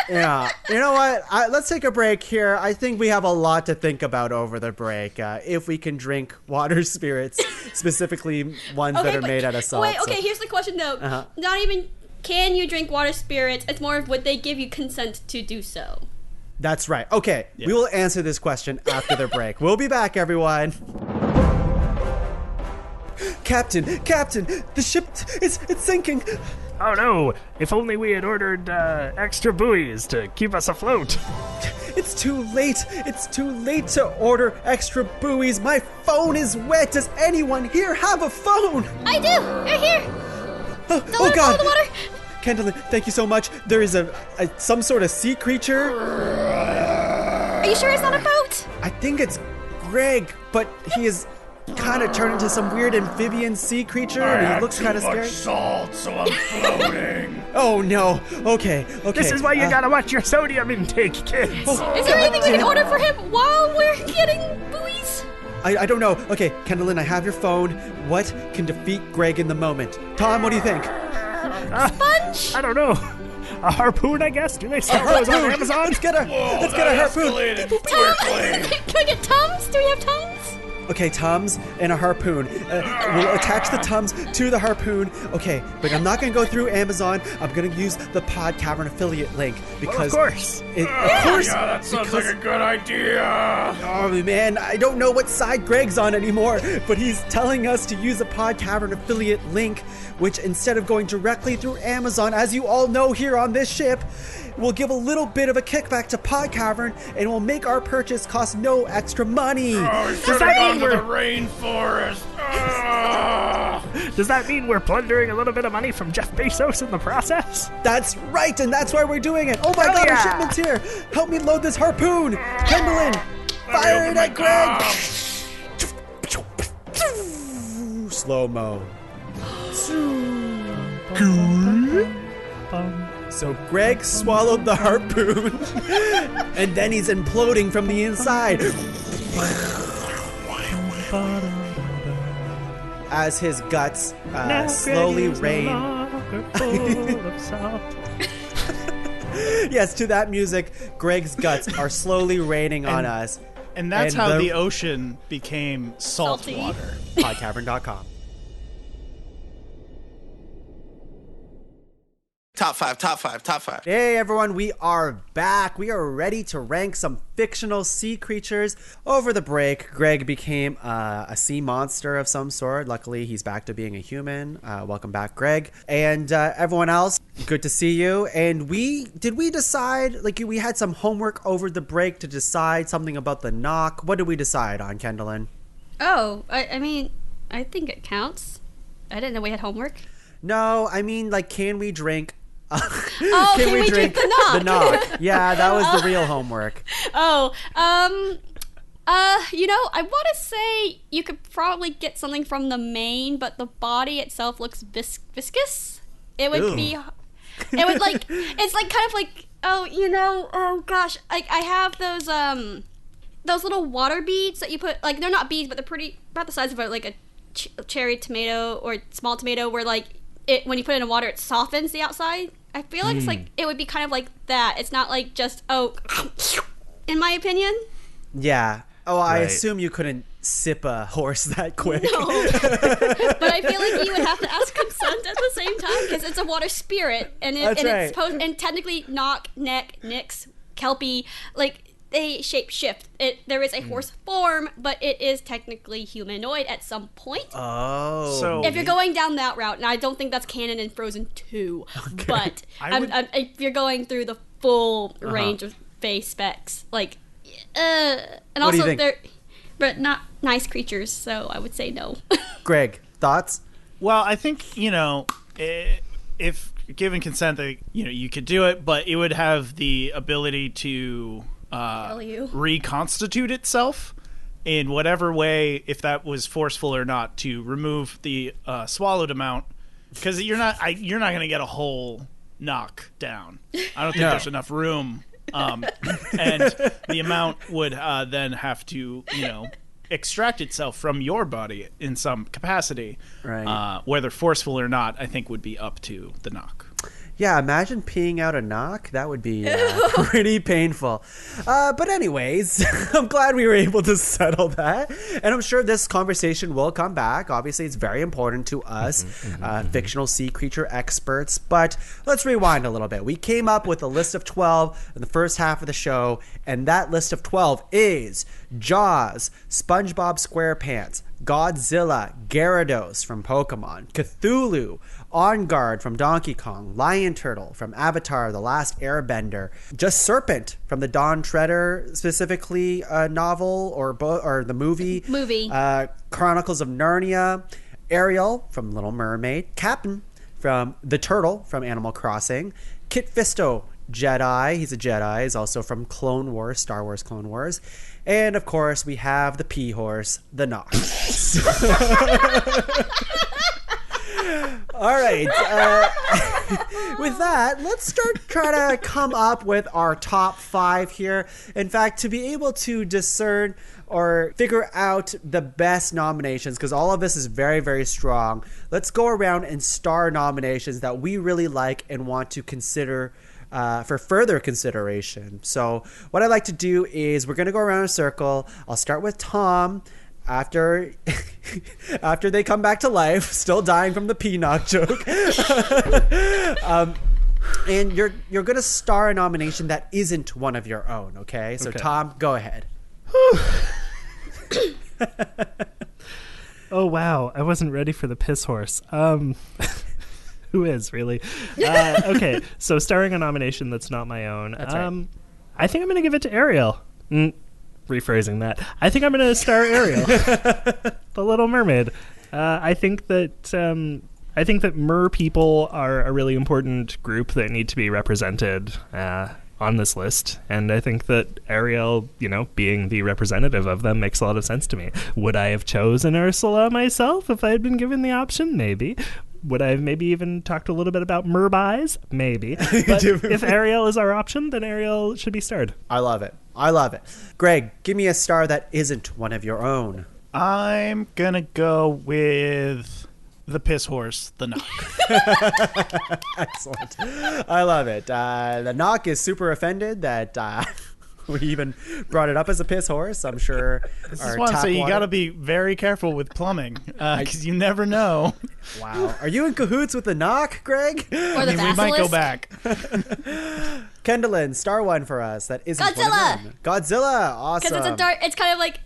Yeah. You know what? Let's take a break here. I think we have a lot to think about over the break. If we can drink water spirits, specifically ones that are made out of salt. Wait, okay, here's the question, though. Not even can you drink water spirits. It's more of would they give you consent to do so? That's right. Okay, we will answer this question after the break. We'll be back, everyone. Captain, the ship, it's sinking. Oh no, if only we had ordered extra buoys to keep us afloat. It's too late to order extra buoys. My phone is wet. Does anyone here have a phone? I do, right here. Oh God. The water. Kendalyn, thank you so much. There is some sort of sea creature. Are you sure it's not a boat? I think it's Greg, but he is kind of turned into some weird amphibian sea creature, and he looks kind of scary. I have too much salt, so I'm floating. Oh no. Okay. This is why you gotta watch your sodium intake, kids. Is there anything we can order for him while we're getting buoys? I don't know. Okay, Kendalyn, I have your phone. What can defeat Greg in the moment? Tom, what do you think? Sponge? I don't know. A harpoon, I guess? Do they sell those on Amazon? Let's get a harpoon. Can we get Tums? Do we have Tums? Okay, Tums and a harpoon. We'll attach the Tums to the harpoon. Okay, but I'm not going to go through Amazon. I'm going to use the Pod Cavern affiliate link because... Well, of course. That sounds like a good idea. Oh, man, I don't know what side Greg's on anymore, but he's telling us to use a Pod Cavern affiliate link, which instead of going directly through Amazon, as you all know here on this ship, will give a little bit of a kickback to Pod Cavern and will make our purchase cost no extra money. Does that mean we're the rainforest? Does that mean we're plundering a little bit of money from Jeff Bezos in the process? That's right, and that's why we're doing it. Oh my God, our shipment's here. Help me load this harpoon. Kendalyn, fire it at Greg. Slow-mo. So Greg swallowed the harpoon, and then he's imploding from the inside. As his guts slowly rain. Yes, to that music, Greg's guts are slowly raining on us. And that's how the ocean became salt water. Podcavern.com. Top five, top five, top five. Hey everyone, we are back. We are ready to rank some fictional sea creatures. Over the break, Greg became a sea monster of some sort. Luckily, he's back to being a human. Welcome back, Greg. And everyone else, good to see you. And we decide, like, we had some homework over the break to decide something about the knock. What did we decide on, Kendalyn? Oh, I mean, I think it counts. I didn't know we had homework. No, I mean, like, can we drink... can we drink the knock? The knock. Yeah, that was the real homework. I want to say you could probably get something from the mane, but the body itself looks viscous. It would be... It would, like... It's, like, kind of like... Oh gosh. Like, I have those little water beads that you put... Like, they're not beads, but they're pretty... About the size of, a cherry tomato or small tomato where, like... when you put it in water, it softens the outside. I feel like it's like it would be kind of like that. It's not like just in my opinion. Yeah. Oh, I assume you couldn't sip a horse that quick. No. But I feel like you would have to ask consent at the same time because it's a water spirit, it's supposed, and technically knock, neck, nix, kelpie, like they shape shift. There is a horse form, but it is technically humanoid at some point. Oh. So if you're going down that route, and I don't think that's canon in Frozen 2, but if you're going through the full range of face specs, like, and what also do you think? they're, but not nice creatures, so I would say no. Greg, thoughts? Well, I think, if given consent, that you could do it, but it would have the ability to reconstitute itself in whatever way, if that was forceful or not, to remove the swallowed amount, because you're not going to get a whole knock down. I don't think there's enough room, and the amount would then have to extract itself from your body in some capacity, right? Whether forceful or not, I think would be up to the knock. Yeah, imagine peeing out a knock. That would be pretty painful. But anyways, I'm glad we were able to settle that. And I'm sure this conversation will come back. Obviously, it's very important to us, fictional sea creature experts. But let's rewind a little bit. We came up with a list of 12 in the first half of the show. And that list of 12 is Jaws, SpongeBob SquarePants, Godzilla, Gyarados from Pokemon, Cthulhu, On Guard from Donkey Kong, Lion Turtle from Avatar: The Last Airbender, Just Serpent from the Don Treader, specifically novel or the movie, Chronicles of Narnia, Ariel from Little Mermaid, Captain from The Turtle from Animal Crossing, Kit Fisto, Jedi. He's a Jedi. He's also from Clone Wars, Star Wars Clone Wars. And, of course, we have the pea horse, the Knock. All right. With that, let's try to come up with our top 5 here. In fact, to be able to discern or figure out the best nominations, because all of this is very, very strong, let's go around and star nominations that we really like and want to consider for further consideration. So what I'd like to do is we're going to go around in a circle. I'll start with Tom. After they come back to life, still dying from the pea knock joke. And you're going to star a nomination that isn't one of your own, okay? So okay. Tom, go ahead. Oh, wow. I wasn't ready for the piss horse. Who is, really? Okay, so starring a nomination that's not my own. That's right. I think I'm going to give it to Ariel. Rephrasing that. I think I'm going to star Ariel, the Little Mermaid. I think that mer people are a really important group that need to be represented on this list, and I think that Ariel, being the representative of them makes a lot of sense to me. Would I have chosen Ursula myself if I had been given the option? Maybe. Would I have maybe even talked a little bit about Merbuys? Maybe. But if Ariel is our option, then Ariel should be starred. I love it. Greg, give me a star that isn't one of your own. I'm going to go with the piss horse, the Knock. Excellent. I love it. The Knock is super offended that We even brought it up as a piss horse. I'm sure. This is one, so you got to be very careful with plumbing because you never know. Wow. Are you in cahoots with the knock, Greg? Or the We might go back. Kendalyn, star one for us. That isn't Godzilla! Godzilla. Awesome. Because it's kind of like,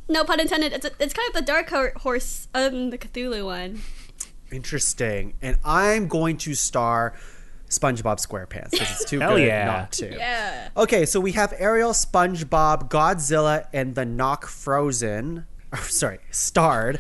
no pun intended, it's kind of the dark horse of the Cthulhu one. Interesting. And I'm going to star SpongeBob SquarePants because it's too Hell good yeah. not to. Yeah. Okay, so we have Ariel, SpongeBob, Godzilla, and the Knock Frozen. Starred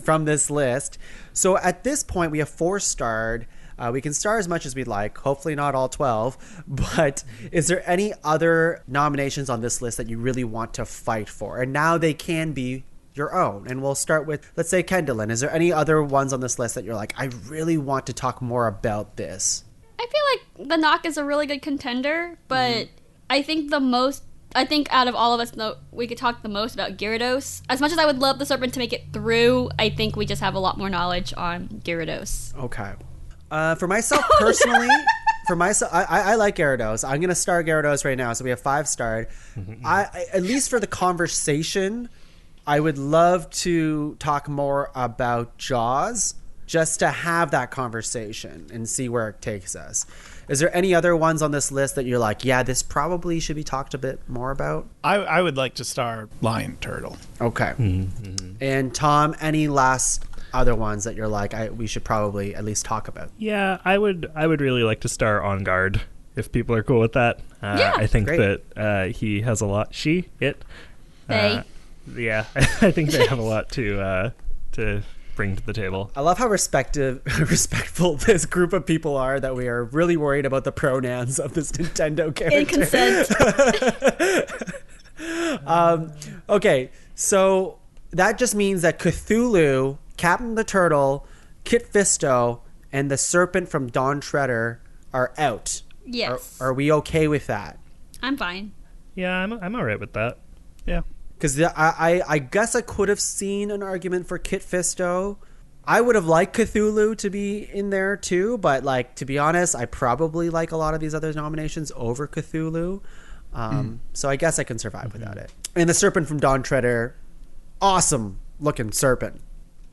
from this list. So at this point, we have 4 starred. We can star as much as we'd like. Hopefully not all 12. But is there any other nominations on this list that you really want to fight for? And now they can be your own. And we'll start with, let's say, Kendalyn. Is there any other ones on this list that you're like, I really want to talk more about this? I feel like the Knock is a really good contender, but I think out of all of us, we could talk the most about Gyarados. As much as I would love the Serpent to make it through, I think we just have a lot more knowledge on Gyarados. Okay. For myself personally, I like Gyarados. I'm going to star Gyarados right now. So we have 5 starred. I at least for the conversation, I would love to talk more about Jaws just to have that conversation and see where it takes us. Is there any other ones on this list that you're like, yeah, this probably should be talked a bit more about? I would like to star Lion Turtle. Okay. And Tom, any last other ones that you're like, we should probably at least talk about? Yeah, I would really like to star On Guard, if people are cool with that. Yeah. I think Great. that he has a lot. They. Yeah, I think they have a lot to bring to the table. I love how respectful this group of people are, that we are really worried about the pronouns of this Nintendo character. In consent. Okay, so that just means that Cthulhu, Captain the Turtle, Kit Fisto, and the Serpent from Dawn Treader are out. Yes. Are we okay with that? I'm fine. Yeah, I'm all right with that. Yeah. Because I guess I could have seen an argument for Kit Fisto. I would have liked Cthulhu to be in there too, but like, to be honest, I probably like a lot of these other nominations over Cthulhu. So I guess I can survive without it. And the Serpent from Dawn Treader, awesome looking serpent,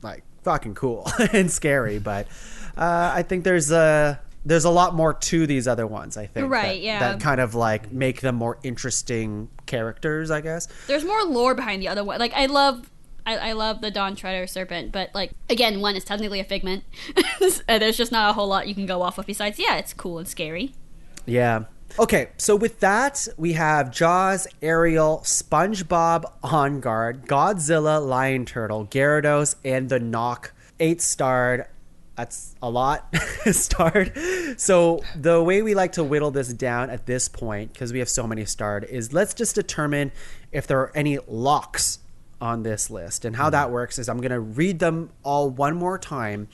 like fucking cool and scary. But I think there's a lot more to these other ones, I think. Right, yeah. That kind of like make them more interesting characters, I guess. There's more lore behind the other one. Like, I love the Dawn Treader Serpent, but like, again, one is technically a figment. There's just not a whole lot you can go off of besides, yeah, it's cool and scary. Yeah. Okay, so with that, we have Jaws, Ariel, SpongeBob, On Guard, Godzilla, Lion Turtle, Gyarados, and the Knock. 8 starred. That's a lot starred. So the way we like to whittle this down at this point, because we have so many starred, is let's just determine if there are any locks on this list. And how that works is I'm going to read them all one more time,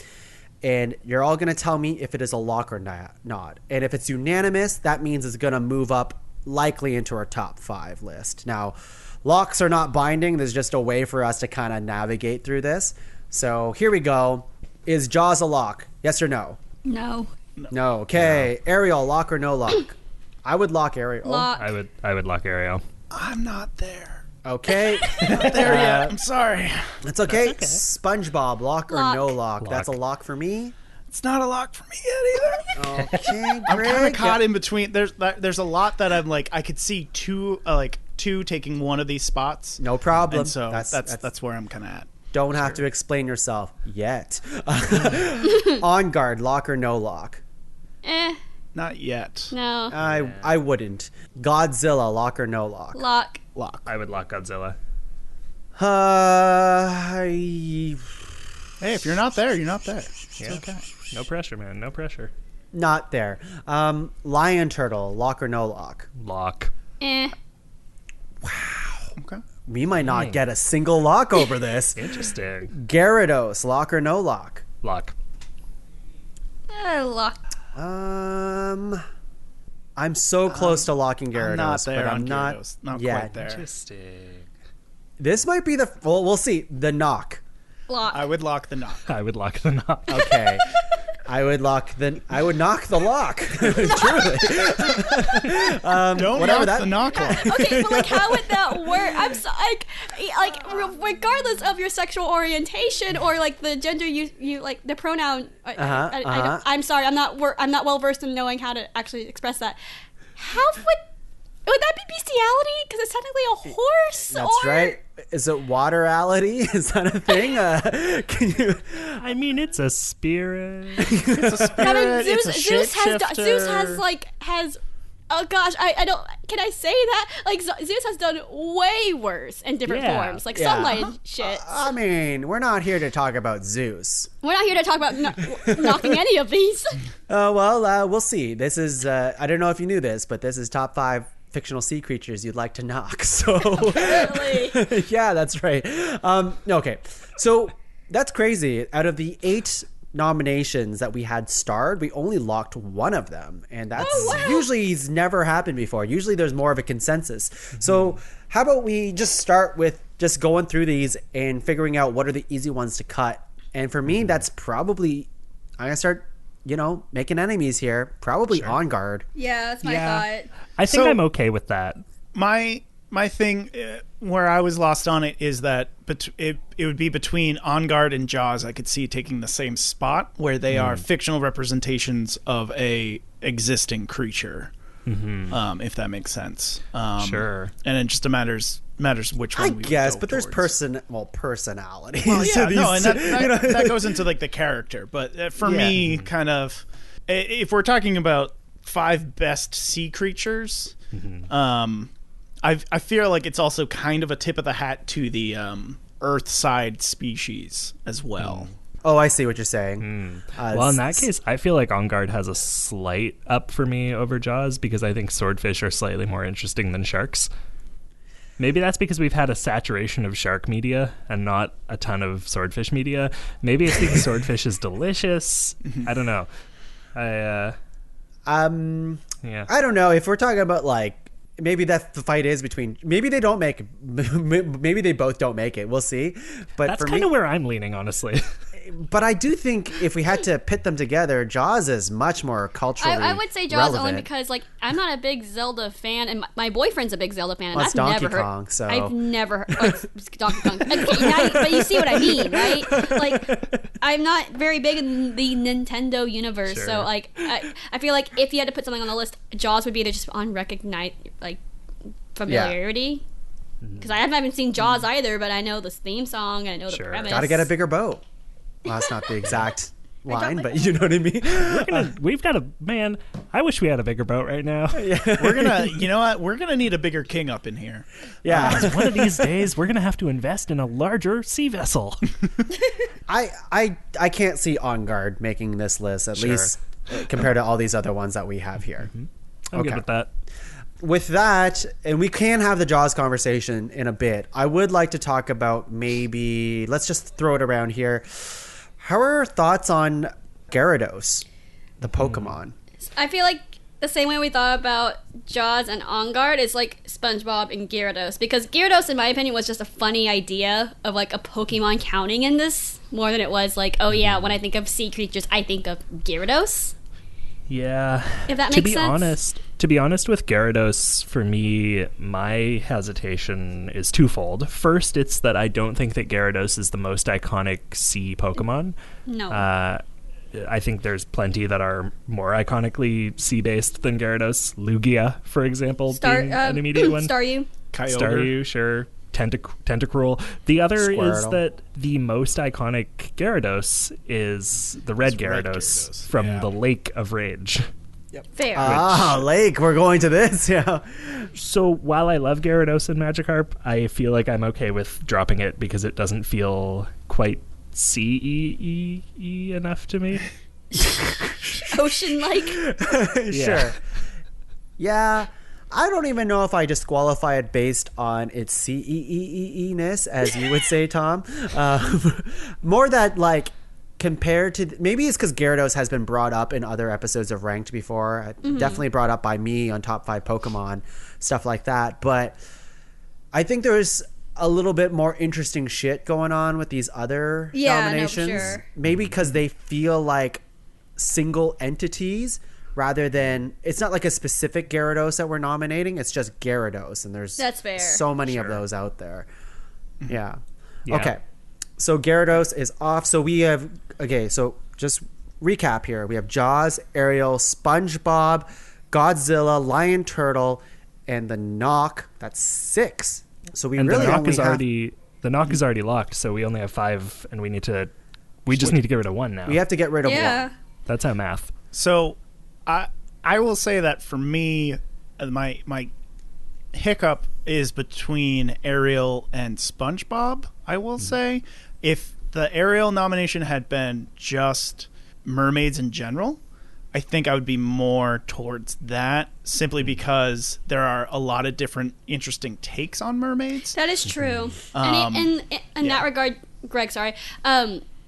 and you're all going to tell me if it is a lock or not. And if it's unanimous, that means it's going to move up likely into our top 5 list. Now, locks are not binding. There's just a way for us to kind of navigate through this. So here we go. Is Jaws a lock? Yes or no? No. No. Okay. No. Ariel, lock or no lock? I would lock Ariel. Lock. I would lock Ariel. I'm not there. Okay. Not there yet. I'm sorry. It's okay. SpongeBob, lock or no lock? That's a lock for me. It's not a lock for me yet either. Okay, Greg. I'm kind of caught in between. There's a lot that I'm like, I could see two taking one of these spots. No problem. And so that's where I'm kind of at. Don't have to explain yourself yet. On Guard, lock or no lock? Not yet. No. I wouldn't. Godzilla, lock or no lock? Lock. Lock. I would lock Godzilla. Hey, if you're not there, you're not there. It's okay. No pressure, man. No pressure. Not there. Lion Turtle, lock or no lock? Lock. Wow. Okay. We might not get a single lock over this. Interesting. Gyarados, lock or no lock? Lock. Lock. I'm so close to locking Gyarados, I'm not there but I'm on not Gyarados. Not yet. quite there. Interesting. This might be we'll see. The Knock. Lock. I would lock the knock. I would lock the knock. Okay. I would knock the lock. Truly. Don't whatever knock the knock lock. Okay, but like, how would that work? I'm so, regardless of your sexual orientation or like the gender you like the pronoun. I'm sorry, I'm not well versed in knowing how to actually express that. How would that be bestiality? Because it's technically a horse. That's right. Is it waterality? Is that a thing? Can you? I mean, it's a spirit. It's a spirit. I mean, Zeus has. Oh gosh, I don't. Can I say that? Like Zeus has done way worse in different forms, like sunlight and shit. I mean, we're not here to talk about Zeus. We're not here to talk about knocking any of these. We'll see. This is. I don't know if you knew this, but this is top 5 fictional sea creatures you'd like to knock. So Apparently. yeah, that's right. Okay, so that's crazy. Out of the 8 nominations that we had starred, we only locked one of them, and that's usually it's never happened before. Usually there's more of a consensus. So how about we just start with just going through these and figuring out what are the easy ones to cut. And for me, that's probably I'm gonna start making enemies here. Probably On Guard. Yeah, that's my thought. I think I'm okay with that. My thing where I was lost on it is that it would be between On Guard and Jaws. I could see taking the same spot where they are fictional representations of a existing creature, if that makes sense. Sure. And it just matters which one. I guess, but there's personality. Well, yeah, and that goes into like the character. But for me, kind of, if we're talking about 5 best sea creatures, I feel like it's also kind of a tip of the hat to the Earth-side species as well. Oh, I see what you're saying. Well, in that case, I feel like On Guard has a slight up for me over Jaws because I think swordfish are slightly more interesting than sharks. Maybe that's because we've had a saturation of shark media and not a ton of swordfish media. Maybe it's because swordfish is delicious. I don't know. I don't know. If we're talking about like, maybe that's the fight is between. Maybe they don't make. Maybe they both don't make it. We'll see. But that's for kind me, of where I'm leaning, honestly. But I do think if we had to pit them together, Jaws is much more culturally I would say Jaws relevant. only because like I'm not a big Zelda fan, and my boyfriend's a big Zelda fan, and Well, it's I've Donkey never Kong, heard. so I've never heard. Oh, it's Donkey Kong. Okay, but you see what I mean, right? Like I'm not very big in the Nintendo universe, Sure. so like I feel like if you had to put something on the list, Jaws would be just unrecognized like familiarity. Because I haven't seen Jaws either, but I know the theme song and I know the premise. Gotta get a bigger boat. Well, that's not the exact line, but you know what I mean. We've got a man. I wish we had a bigger boat right now. We're gonna, you know what? We're gonna need a bigger king up in here. Yeah, One of these days, we're gonna have to invest in a larger sea vessel. I can't see On Guard making this list, at least compared to all these other ones that we have here. I'm good with that. With that, and we can have the Jaws conversation in a bit, I would like to talk about maybe, let's just throw it around here. How are your thoughts on Gyarados, the Pokemon? I feel like the same way we thought about Jaws and On Guard is like SpongeBob and Gyarados, because Gyarados, in my opinion, was just a funny idea of like a Pokemon counting in this more than it was like, oh yeah, when I think of sea creatures, I think of Gyarados. Yeah. If that makes sense. To be honest with Gyarados, for me, my hesitation is twofold. First, it's that I don't think that Gyarados is the most iconic sea Pokemon. No. I think there's plenty that are more iconically sea-based than Gyarados. Lugia, for example, being an immediate one. Staryu. Kyogre. Staryu, sure. Tentacruel. The other is Squirtle. that the most iconic Gyarados is the red Gyarados from the Lake of Rage. Fair. Lake, we're going to this, yeah. So while I love Gyarados and Magikarp, I feel like I'm okay with dropping it because it doesn't feel quite C-E-E enough to me. Ocean-like. Sure. Yeah, I don't even know if I disqualify it based on its C-E-E-E-ness, as you would say, Tom. More that, like, compared to... Maybe it's because Gyarados has been brought up in other episodes of Ranked before. Definitely brought up by me on Top 5 Pokemon, stuff like that. But I think there's a little bit more interesting shit going on with these other nominations. No, for sure. Maybe because they feel like single entities rather than, it's not like a specific Gyarados that we're nominating. It's just Gyarados, and there's That's fair. so many of those out there. Yeah. Yeah. Okay. So Gyarados is off. So we have, okay, so just recap here. We have Jaws, Ariel, SpongeBob, Godzilla, Lion Turtle, and the Knock. That's 6. So we And really the knock only is have, already locked, so we only have 5, and we just need to get rid of 1 now. we have to get rid of Yeah. one. That's how math. So, I will say that for me, my hiccup is between Ariel and SpongeBob. I will say, if the Ariel nomination had been just mermaids in general, I think I would be more towards that, simply because there are a lot of different interesting takes on mermaids. That is true. And in that regard, Greg, sorry.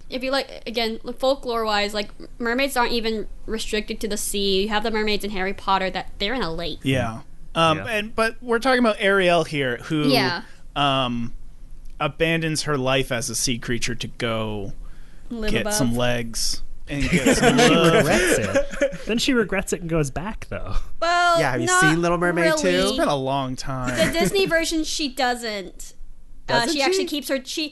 If you like, again, folklore-wise, like mermaids aren't even restricted to the sea. You have the mermaids in Harry Potter that they're in a lake. Yeah. Yeah. But we're talking about Ariel here, who Yeah. abandons her life as a sea creature to go Live get above. some legs and get some She love. regrets it. Then she regrets it and goes back, though. Well, Yeah, have you not seen Little Mermaid really. too? It's been a long The time. Disney version, she doesn't. Doesn't She she? actually keeps her. She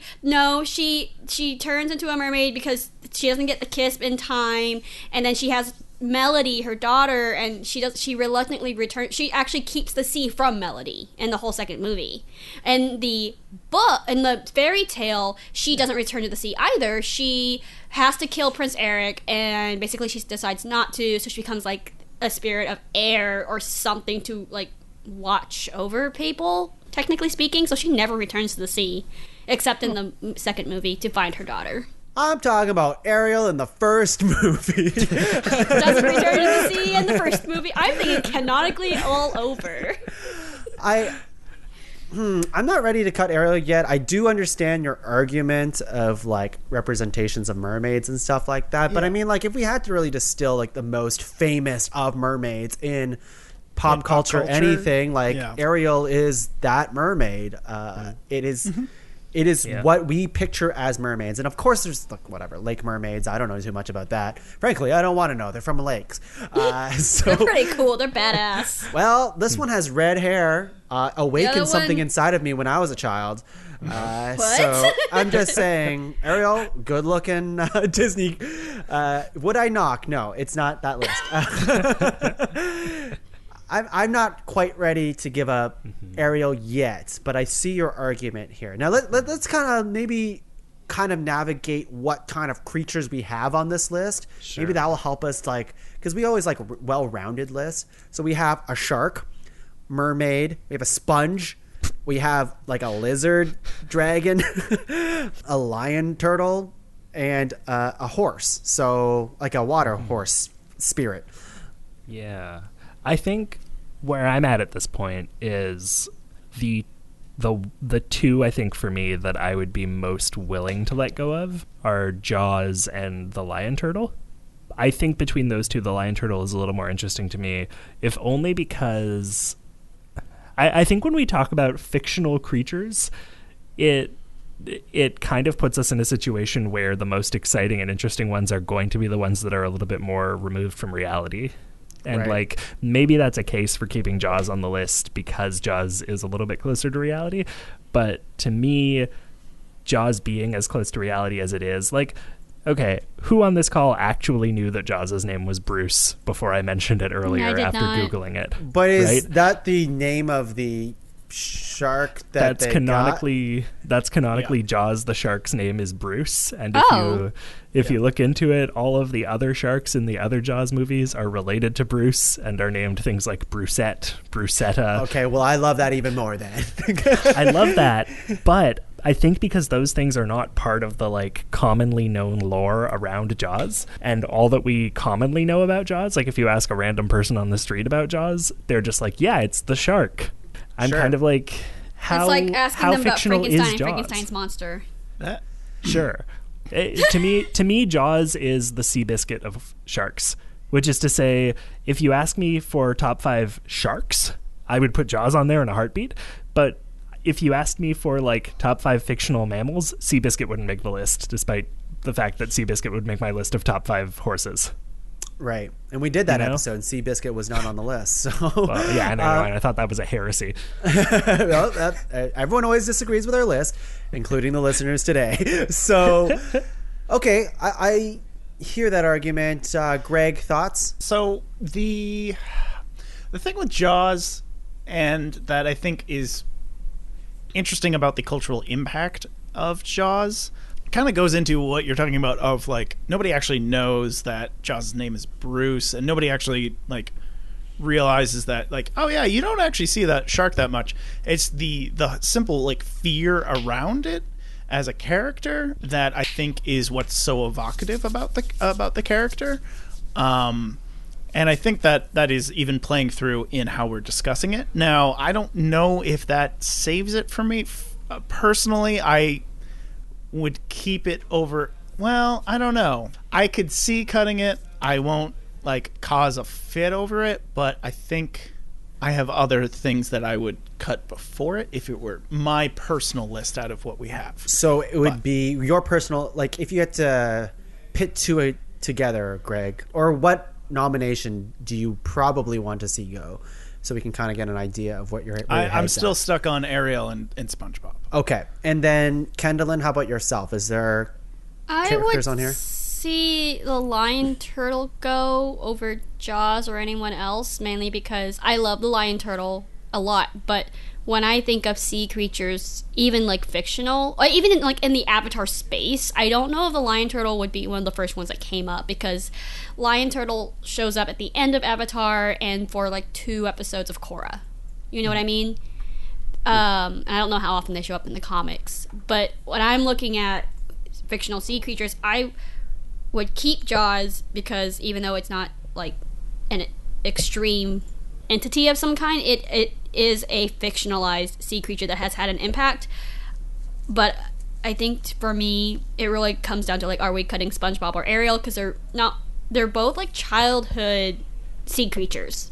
turns into a mermaid because she doesn't get the kiss in time, and then she has Melody, her daughter, and she reluctantly returns. She actually keeps the sea from Melody in the whole second movie. And the book, in the fairy tale, she doesn't return to the sea either. She has to kill Prince Eric, and basically she decides not to, so she becomes like a spirit of air or something to like watch over people, technically speaking. So she never returns to the sea, except in the second movie to find her daughter. I'm talking about Ariel in the first movie. Doesn't return to the sea in the first movie. I'm thinking canonically all over. I'm not ready to cut Ariel yet. I do understand your argument of like representations of mermaids and stuff like that. But I mean, like, if we had to really distill like the most famous of mermaids in pop culture, anything, like Ariel is that mermaid. It is. It is what we picture as mermaids. And of course there's like whatever, lake mermaids. I don't know too much about that. Frankly, I don't want to know. They're from lakes. They're pretty cool. They're badass. Well, this one has red hair. Awakened other something one- inside of me when I was a child. So I'm just saying, Ariel, good looking Disney. Would I knock? No, it's not that list. I'm not quite ready to give up Ariel yet, but I see your argument here. Now let's kind of navigate what kind of creatures we have on this list. Sure. Maybe that will help us, like, because we always like well-rounded lists. So we have a shark, mermaid, we have a sponge, we have like a lizard dragon, a lion turtle, and a horse. So like a water horse spirit. Yeah. I think where I'm at this point is the two, I think, for me that I would be most willing to let go of are Jaws and the lion turtle. I think between those two, the lion turtle is a little more interesting to me, if only because I think when we talk about fictional creatures, it kind of puts us in a situation where the most exciting and interesting ones are going to be the ones that are a little bit more removed from reality. And Right. like maybe that's a case for keeping Jaws on the list because Jaws is a little bit closer to reality. But to me, Jaws being as close to reality as it is, like, okay, who on this call actually knew that Jaws' name was Bruce before I mentioned it earlier I did after not. Googling it? But is right? that the name of the shark that That's they canonically Jaws the shark's name is Bruce, and Oh. if you look into it, all of the other sharks in the other Jaws movies are related to Bruce and are named things like Brucette, Brucetta. got? Okay, well, I love that even more then. I love that, but I think because those things are not part of the like commonly known lore around Jaws, and all that we commonly know about Jaws, like if you ask a random person on the street about Jaws, they're just like, yeah, it's the shark. I'm Sure. kind of like, how It's like asking how them about fictional is Frankenstein, Jaws? Frankenstein's monster. Sure. To me, Jaws is the Seabiscuit of sharks, which is to say, if you ask me for top 5 sharks, I would put Jaws on there in a heartbeat. But if you asked me for like top 5 fictional mammals, Seabiscuit wouldn't make the list, despite the fact that Seabiscuit would make my list of top 5 horses. Right. And we did that You know? episode, and Seabiscuit was not on the list. So, Well, yeah, I know. I thought that was a heresy. well, everyone always disagrees with our list, including the listeners today. So, okay, I hear that argument. Greg, thoughts? So the thing with Jaws, and that I think is interesting about the cultural impact of Jaws, kind of goes into what you're talking about of like nobody actually knows that Jaws' name is Bruce, and nobody actually like realizes that like, oh yeah, you don't actually see that shark that much. It's the simple like fear around it as a character that I think is what's so evocative about the character. And I think that is even playing through in how we're discussing it. Now, I don't know if that saves it for me. Personally, I would keep it over. Well, I don't know. I could see cutting it. I won't like cause a fit over it, but I think I have other things that I would cut before it if it were my personal list out of what we have. So it would be your personal, like if you had to pit two together, Greg, or what nomination do you probably want to see go? So we can kind of get an idea of what I'm still stuck on Ariel and SpongeBob. Okay. And then, Kendalyn, how about yourself? Is there characters on here? I would see the lion turtle go over Jaws or anyone else, mainly because I love the lion turtle a lot. But when I think of sea creatures, even like fictional, or even in the Avatar space, I don't know if the lion turtle would be one of the first ones that came up, because lion turtle shows up at the end of Avatar and for like 2 episodes of Korra. You know what I mean? I don't know how often they show up in the comics, but when I'm looking at fictional sea creatures, I would keep Jaws, because even though it's not like an extreme entity of some kind, it is a fictionalized sea creature that has had an impact. But I think for me, it really comes down to like, are we cutting SpongeBob or Ariel? Because they're both like childhood sea creatures,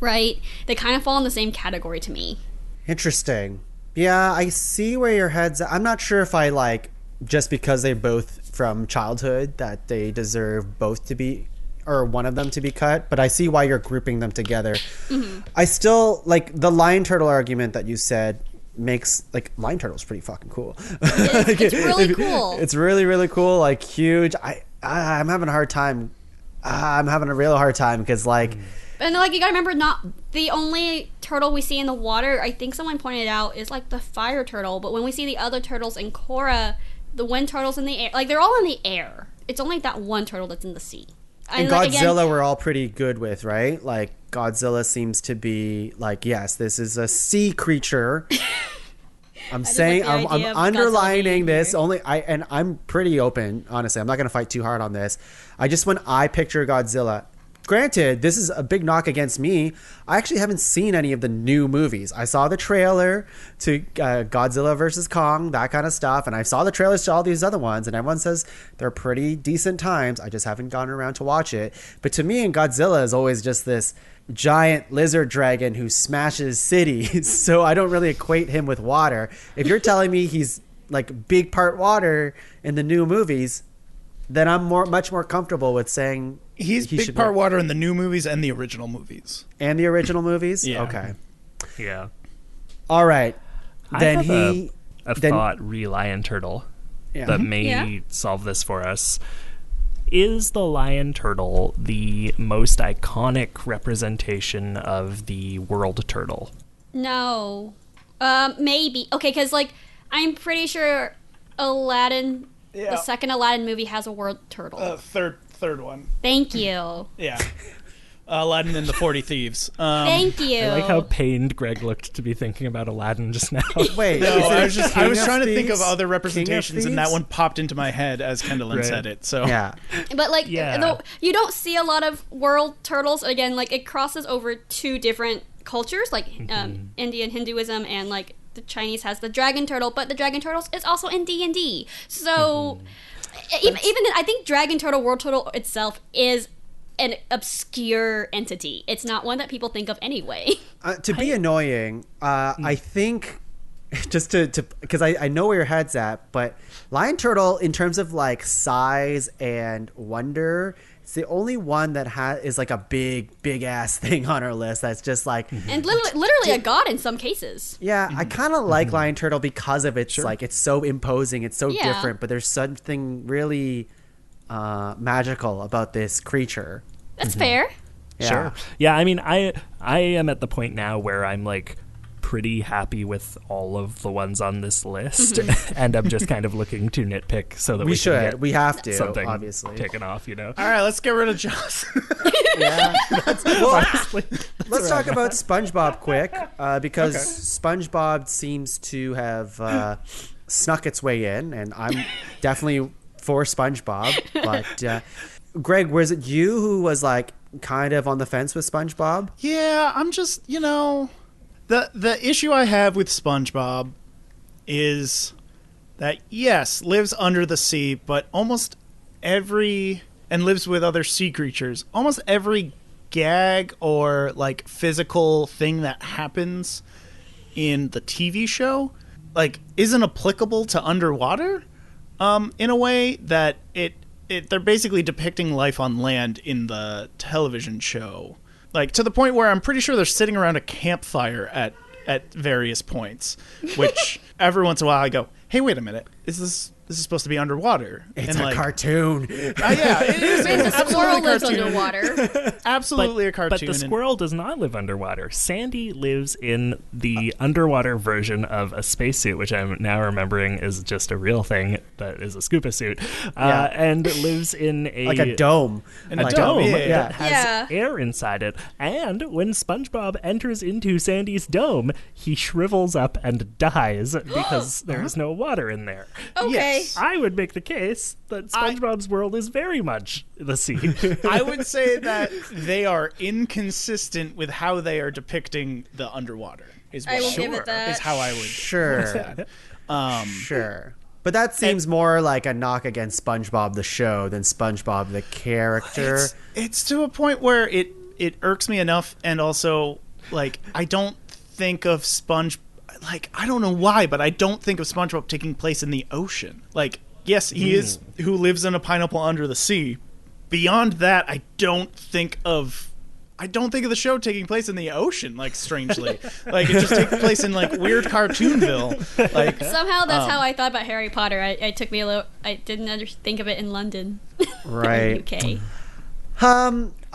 right? They kind of fall in the same category to me. Interesting. Yeah, I see where your head's at. I'm not sure if I like, just because they're both from childhood, that they deserve both to be, or one of them to be cut, but I see why you're grouping them together. Mm-hmm. I still like the lion turtle argument that you said makes, like, lion turtle's pretty fucking cool. It's really cool. It's really, really cool, like huge. I'm having a hard time. I'm having a real hard time because like. And like, you gotta remember, not the only turtle we see in the water, I think someone pointed out, is like the fire turtle. But when we see the other turtles in Korra, the wind turtles in the air, like they're all in the air. It's only that one turtle that's in the sea. And like, Godzilla, again, we're all pretty good with, right? Like Godzilla seems to be like, yes, this is a sea creature. I'm saying, I'm underlining this only. I'm pretty open, honestly. I'm not gonna fight too hard on this. When I picture Godzilla. Granted, this is a big knock against me. I actually haven't seen any of the new movies. I saw the trailer to Godzilla vs. Kong, that kind of stuff, and I saw the trailers to all these other ones, and everyone says they're pretty decent times. I just haven't gotten around to watch it. But to me, Godzilla is always just this giant lizard dragon who smashes cities, so I don't really equate him with water. If you're telling me he's like big part water in the new movies, then I'm much more comfortable with saying he's big part water in the new movies and the original movies. And the original movies? Yeah. Okay. Yeah. All right. Then I have a thought, lion turtle, that may Yeah. solve this for us. Is the lion turtle the most iconic representation of the world turtle? No. Maybe. Okay, because like, I'm pretty sure Aladdin... Yeah. The second Aladdin movie has a world turtle. Third one. Thank you. Yeah. Aladdin and the 40 Thieves. Thank you. I like how pained Greg looked to be thinking about Aladdin just now. Wait, No, I was of trying to think Thieves? of other representations, King and of that one popped into my head as Kendalyn said it. So yeah. But like, Yeah. you don't see a lot of world turtles. Again, like it crosses over 2 different cultures, like Indian Hinduism, and like the Chinese has the dragon turtle, but the dragon turtles is also in D&D. So even I think dragon turtle, world turtle itself is an obscure entity. It's not one that people think of anyway. To be annoying, I think just to because I know where your head's at, but lion turtle in terms of like size and wonder It's the only one that is like a big ass thing on our list. That's just like, and literally a god in some cases. Yeah, I kind of like lion turtle because of its like it's so imposing, it's so different, but there's something really magical about this creature. That's fair. Yeah. Sure. Yeah, I mean, I am at the point now where I'm like pretty happy with all of the ones on this list, and I'm just kind of looking to nitpick so that we have to something obviously taken off. All right, let's get rid of Jaws. Let's talk about SpongeBob quick, because SpongeBob seems to have snuck its way in, and I'm definitely for SpongeBob. But Greg, was it you who was like kind of on the fence with SpongeBob? Yeah, I'm just, the issue I have with SpongeBob is that, yes, lives under the sea, but and lives with other sea creatures. Almost every gag or like physical thing that happens in the TV show like isn't applicable to underwater in a way that they're basically depicting life on land in the television show. Like, to the point where I'm pretty sure they're sitting around a campfire at various points, which every once in a while I go, hey, wait a minute, this is supposed to be underwater. It's a cartoon. Yeah, it is. The squirrel lives underwater. Absolutely a cartoon. But the squirrel does not live underwater. Sandy lives in the underwater version of a spacesuit, which I'm now remembering is just a real thing that is a scuba suit, and lives in like a dome. That has air inside it. And when SpongeBob enters into Sandy's dome, he shrivels up and dies because there is no water in there. Okay. Yes. I would make the case that SpongeBob's world is very much the sea. I would say that they are inconsistent with how they are depicting the underwater. I will give it that. Is how I would. Sure. Sure. But that seems more like a knock against SpongeBob the show than SpongeBob the character. It's to a point where it irks me enough, and also like I don't think of like, I don't know why, but I don't think of SpongeBob taking place in the ocean. Like, yes, he is who lives in a pineapple under the sea. Beyond that, I don't think of the show taking place in the ocean, like, strangely. Like, it just takes place in, like, weird Cartoonville. Like, somehow that's how I thought about Harry Potter. I didn't think of it in London. Right. UK.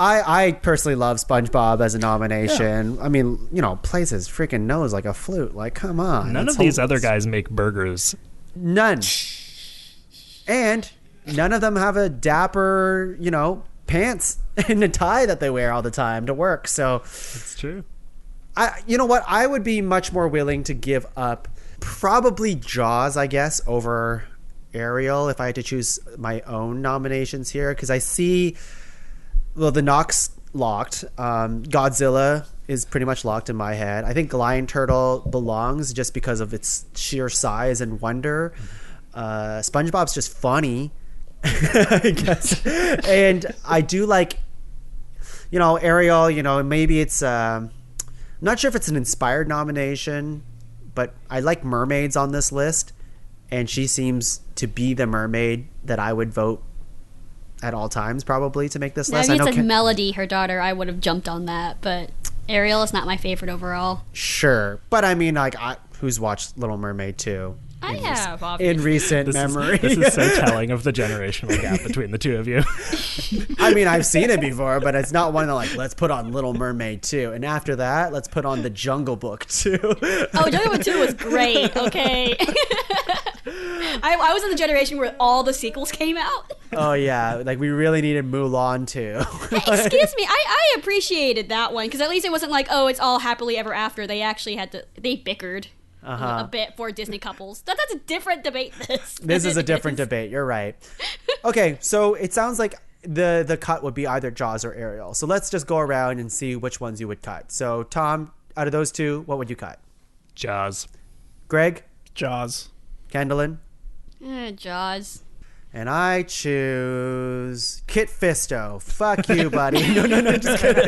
I personally love SpongeBob as a nomination. Yeah. I mean, plays his freaking nose like a flute. Like, come on. None of these other guys make burgers. None. And none of them have a dapper, pants and a tie that they wear all the time to work. So it's true. You know what? I would be much more willing to give up probably Jaws, I guess, over Ariel if I had to choose my own nominations here, because I see... Well, the knock's locked. Godzilla is pretty much locked in my head. I think Lion Turtle belongs just because of its sheer size and wonder. SpongeBob's just funny, I guess. And I do like, Ariel, maybe it's... I'm not sure if it's an inspired nomination, but I like mermaids on this list. And she seems to be the mermaid that I would vote at all times, probably, to make this list. Maybe it's like Melody, her daughter. I would have jumped on that, but Ariel is not my favorite overall. Sure, but I mean, like, who's watched Little Mermaid 2? I have, obviously. In recent memory. This is so telling of the generational gap between the two of you. I mean, I've seen it before, but it's not one that, like, let's put on Little Mermaid 2. And after that, let's put on The Jungle Book 2. Oh, Jungle Book 2 was great, okay. I was in the generation where all the sequels came out. Oh, yeah. Like, we really needed Mulan, too. Excuse me. I appreciated that one, because at least it wasn't like, oh, it's all happily ever after. They actually they bickered a bit for Disney couples. That's a different debate. This is a different debate. You're right. Okay, so it sounds like the cut would be either Jaws or Ariel. So let's just go around and see which ones you would cut. So, Tom, out of those two, what would you cut? Jaws. Greg? Jaws. Kendalyn? Jaws. And I choose Kit Fisto. Fuck you, buddy. No, just kidding.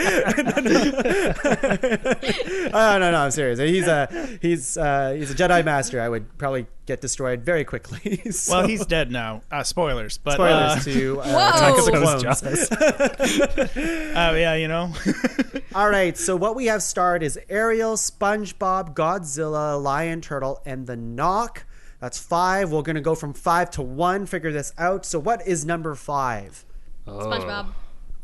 Oh, no, I'm serious. He's a Jedi Master. I would probably get destroyed very quickly. So. Well, he's dead now. Spoilers. But, spoilers to Attack of the Clones. Yeah, you know. All right, so what we have starred is Ariel, SpongeBob, Godzilla, Lion Turtle, and the Knock. That's 5. We're going to go from 5 to 1, figure this out. So what is number 5? SpongeBob.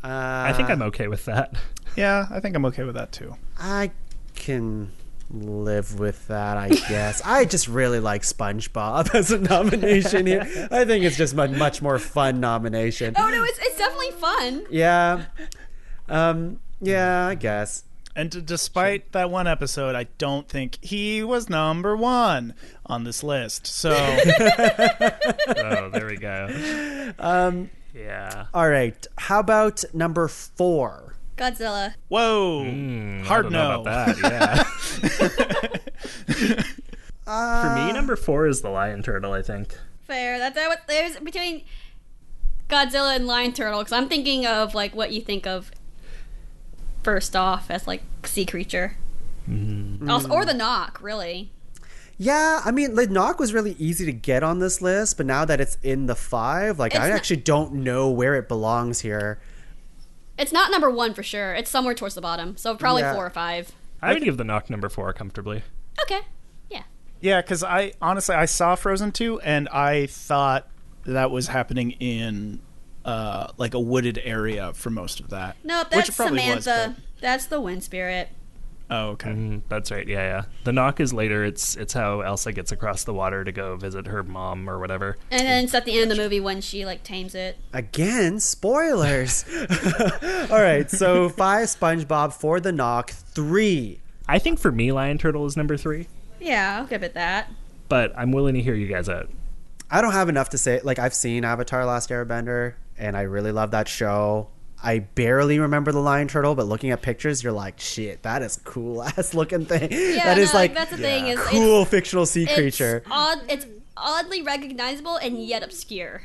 I think I'm okay with that. Yeah, I think I'm okay with that too. I can live with that, I guess. I just really like SpongeBob as a nomination here. I think it's just a much more fun nomination. Oh, no, it's definitely fun. Yeah. Yeah, I guess. And despite that one episode, I don't think he was number 1 on this list. So, Oh, there we go. Yeah. All right. How about number 4? Godzilla. whoa, hard I don't no. know about that. Yeah. For me, number 4 is the Lion Turtle. I think. Fair. There's between Godzilla and Lion Turtle, because I'm thinking of like what you think of first off as like sea creature. Also, or the Knock, really. Yeah, I mean, the Knock was really easy to get on this list, but now that it's in the 5, like I actually don't know where it belongs here. It's not number 1 for sure. It's somewhere towards the bottom, so probably 4 or 5. I would give the Knock number 4 comfortably. Okay. Yeah. Yeah, because I saw Frozen 2, and I thought that was happening in like a wooded area for most of that. No, Which that's it probably Samantha. was, That's the wind spirit. Oh, okay. That's right. Yeah. The Knock is later. It's how Elsa gets across the water to go visit her mom or whatever. And then it's at the end of the movie when she like tames it. Again, spoilers. All right, so 5 SpongeBob, 4 the Knock, 3. I think for me, Lion Turtle is number 3, Yeah, I'll give it that. but I'm willing to hear you guys out. I don't have enough to say. Like, I've seen Avatar: Last Airbender, and I really love that show. I barely remember the Lion Turtle, but looking at pictures, you're like, shit, that is a cool ass looking thing. Yeah, that is like that's the thing is cool fictional sea creature. It's oddly recognizable and yet obscure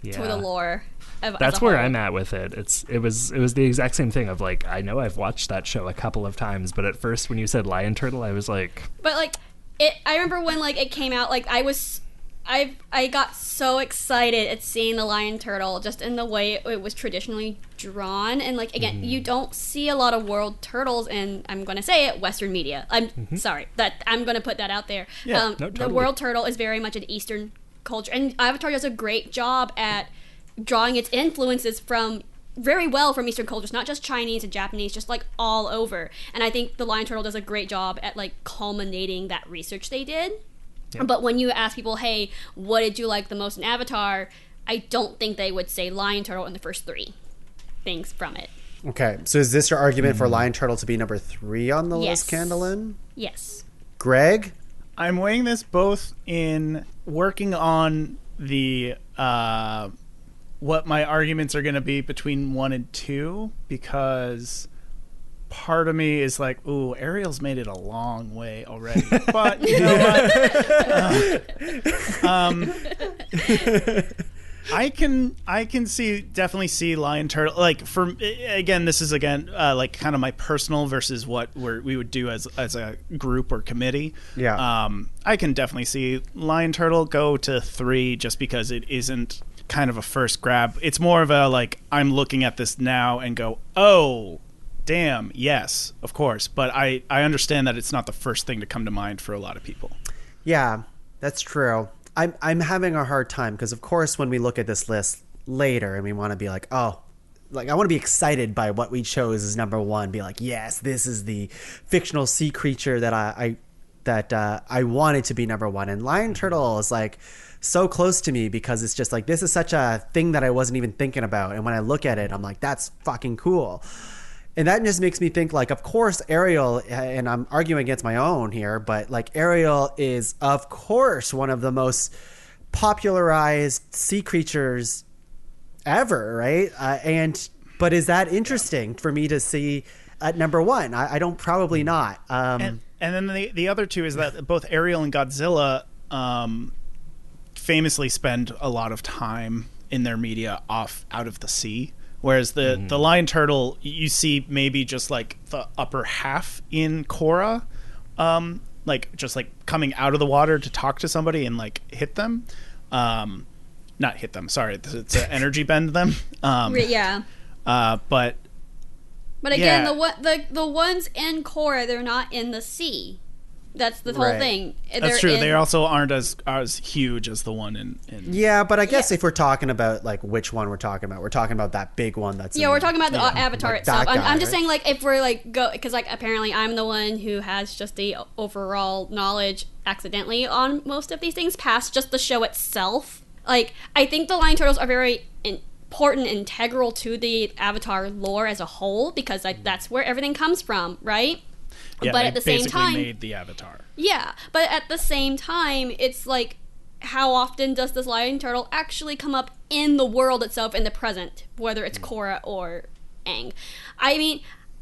to the lore. That's where I'm at with it. It was the exact same thing of like, I know I've watched that show a couple of times, but at first when you said Lion Turtle, I was like, but like I remember when like it came out, like I got so excited at seeing the Lion Turtle just in the way it was traditionally drawn, and like again, you don't see a lot of world turtles in, I'm going to say it, Western media. I'm sorry that I'm going to put that out there. Yeah, no, totally. The world turtle is very much an Eastern culture, and Avatar does a great job at drawing its influences from Eastern cultures, not just Chinese and Japanese, just like all over. And I think the Lion Turtle does a great job at like culminating that research they did. Yeah. But when you ask people, hey, what did you like the most in Avatar? I don't think they would say Lion Turtle in the first 3 things from it. Okay, so is this your argument for Lion Turtle to be number 3 on the Yes. list, Kendalyn? Yes. Greg? I'm weighing this both in working on the what my arguments are going to be between 1 and 2, because part of me is like, ooh, Ariel's made it a long way already. But you know what? I can definitely see Lion Turtle. Like, for again, this is like kind of my personal versus what we would do as a group or committee. Yeah. I can definitely see Lion Turtle go to 3 just because it isn't kind of a first grab. It's more of a like, I'm looking at this now and go, oh, damn, yes, of course. But I understand that it's not the first thing to come to mind for a lot of people. Yeah, that's true. I'm having a hard time because, of course, when we look at this list later and we want to be like, oh, like I want to be excited by what we chose as number 1. Be like, yes, this is the fictional sea creature that I wanted to be number 1. And Lion Turtle is like so close to me because it's just like, this is such a thing that I wasn't even thinking about. And when I look at it, I'm like, that's fucking cool. And that just makes me think, like, of course, Ariel, and I'm arguing against my own here, but, like, Ariel is, of course, one of the most popularized sea creatures ever, right? But is that interesting for me to see at number 1? I don't, probably not. And then the other 2 is that both Ariel and Godzilla famously spend a lot of time in their media out of the sea, whereas the lion turtle, you see maybe just like the upper half in Korra, like just like coming out of the water to talk to somebody and like hit them, not hit them, sorry, it's energy bend them, but again, the ones in Korra, they're not in the sea. That's the whole thing. That's true. They also aren't as huge as the one in Yeah, but I guess if we're talking about like which one we're talking about that big one that's we're talking about the Avatar like itself. I'm just right? saying, like, if we're like because like apparently I'm the one who has just the overall knowledge accidentally on most of these things past just the show itself. Like, I think the lion turtles are very important, integral to the Avatar lore as a whole, because that's where everything comes from, right? Yeah, but at the same time, made the Avatar. Yeah, but at the same time, it's like, how often does this lion turtle actually come up in the world itself in the present, whether it's Korra or Aang? I mean,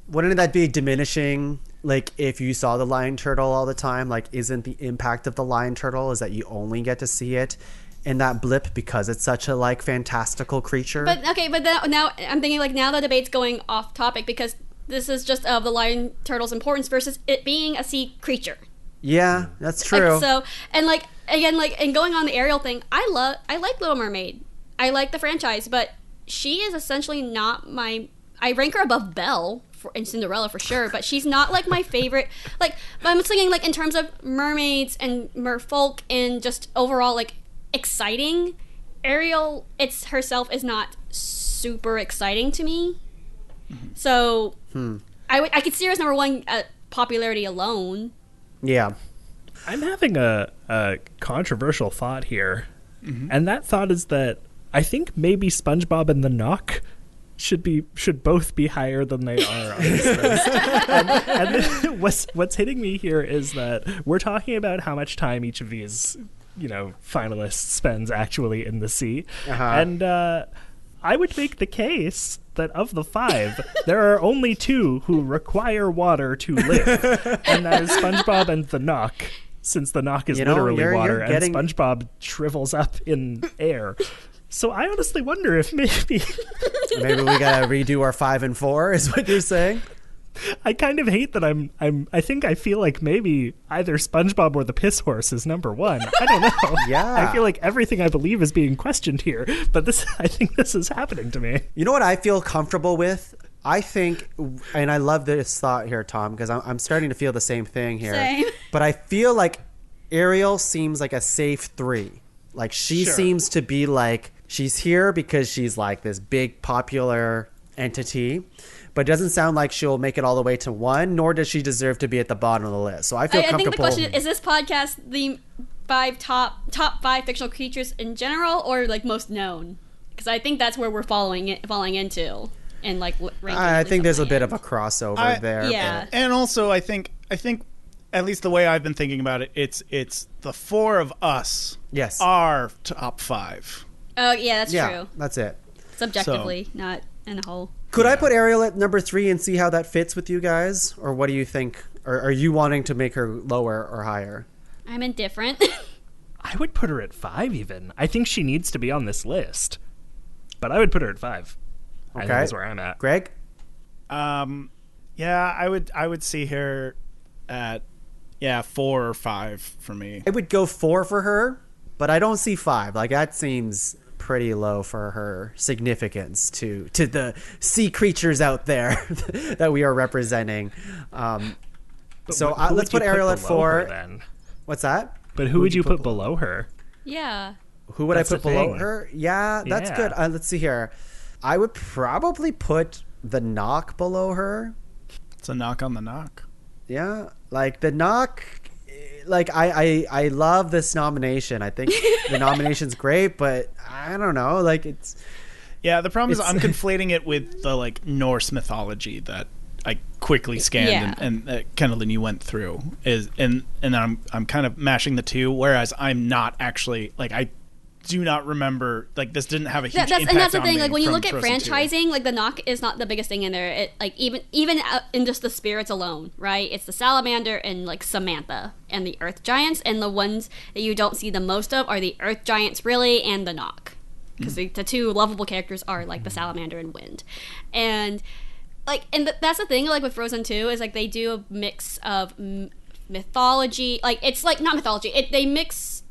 wouldn't that be diminishing? Like, if you saw the lion turtle all the time, like, isn't the impact of the lion turtle is that you only get to see it in that blip because it's such a like fantastical creature? But now I'm thinking, like, now the debate's going off topic because this is just of the lion turtle's importance versus it being a sea creature. Yeah, that's true. Like, so, and like, again, like, and going on the Ariel thing, I like Little Mermaid. I like the franchise, but she is essentially not I rank her above Belle and Cinderella for sure, but she's not like my favorite. Like, but I'm thinking, like, in terms of mermaids and merfolk and just overall, like, exciting, Ariel herself is not super exciting to me. So I could see her as number one popularity alone. Yeah. I'm having a controversial thought here, and that thought is that I think maybe SpongeBob and the Knock should both be higher than they are on this list. and what's hitting me here is that we're talking about how much time each of these finalists spends actually in the sea, and I would make the case that of the 5, there are only 2 who require water to live, and that is SpongeBob and the Knock, since the Knock is literally water, and SpongeBob shrivels up in air. So I honestly wonder if maybe we gotta redo our 5 and 4, is what you're saying? I kind of hate that I feel like maybe either SpongeBob or the Piss Horse is number 1. I don't know. Yeah. I feel like everything I believe is being questioned here, but I think this is happening to me. You know what I feel comfortable with? I think, and I love this thought here, Tom, because I'm starting to feel the same thing here. Same. But I feel like Ariel seems like a safe 3. Like, she seems to be like, she's here because she's like this big popular entity, but it doesn't sound like she'll make it all the way to 1, nor does she deserve to be at the bottom of the list. So I feel comfortable. I think the question is this podcast the 5 top 5 fictional creatures in general, or like most known? Because I think that's where we're falling into, and like ranking. I think there's a bit of a crossover there. Yeah, and also I think at least the way I've been thinking about it, it's the 4 of us. Yes, are top 5. Oh yeah, that's true. That's it. Subjectively, not in a whole. Could I put Ariel at number 3 and see how that fits with you guys? Or what do you think? Or are you wanting to make her lower or higher? I'm indifferent. I would put her at 5 even. I think she needs to be on this list. But I would put her at 5. Okay. I think that's where I'm at. Greg? Yeah, I would see her at 4 or 5 for me. I would go 4 for her, but I don't see 5. Like, that seems pretty low for her significance to the sea creatures out there that we are representing. So let's put Ariel at 4. Then? What's that? But who would you put below her? Yeah. Who would I put below her? Yeah, that's good. Let's see here. I would probably put the Knock below her. It's a knock on the knock. Yeah, like the Knock. Like I love this nomination. I think the nomination's great, but I don't know. Like it's. Yeah, the problem is I'm conflating it with the like Norse mythology that I quickly scanned and Kendalyn you went through and I'm kind of mashing the two. Whereas I'm not actually like do not remember, like, this didn't have a huge impact and that's the on thing. me Like, when you from look at Frozen 2. franchising, like, the knock is not the biggest thing in there. It, like, even in just the spirits alone, right? It's the salamander and, like, Samantha and the earth giants, and the ones that you don't see the most of are the earth giants, really, and the knock. Because the two lovable characters are, like, the salamander and wind. And, like, that's the thing, like, with Frozen 2, is, like, they do a mix of mythology. Like, it's, like, not mythology. They mix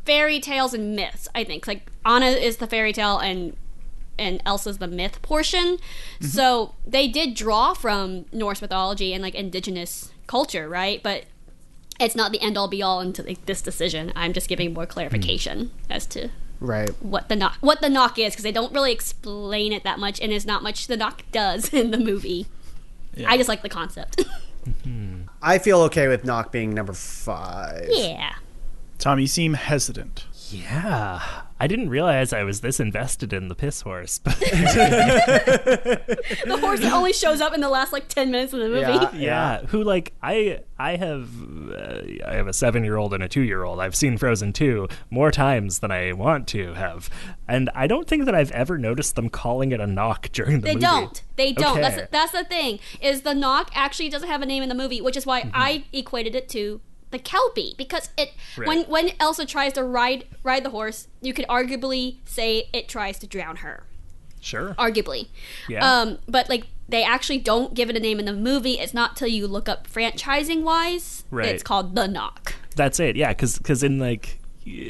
fairy tales and myths, I think. Like, Anna is the fairy tale and Elsa's the myth portion. So they did draw from Norse mythology and, like, indigenous culture, right? But it's not the end-all be-all into, like, this decision. I'm just giving more clarification as to what the knock is, because they don't really explain it that much, and there's not much the knock does in the movie. I just like the concept. I feel okay with knock being number 5. Yeah. Tom, you seem hesitant. Yeah. I didn't realize I was this invested in the piss horse. But The horse that only shows up in the last, like, 10 minutes of the movie. yeah. Who, like, I have a 7-year-old and a 2-year-old. I've seen Frozen 2 more times than I want to have. And I don't think that I've ever noticed them calling it a knock during the movie. They don't. Okay. That's the thing, is the knock actually doesn't have a name in the movie, which is why I equated it to the Kelpie, because when Elsa tries to ride the horse, you could arguably say it tries to drown her. Sure. Arguably. Yeah. But, like, they actually don't give it a name in the movie. It's not till you look up franchising wise. Right. It's called The Knock. That's it. Yeah, because in, like,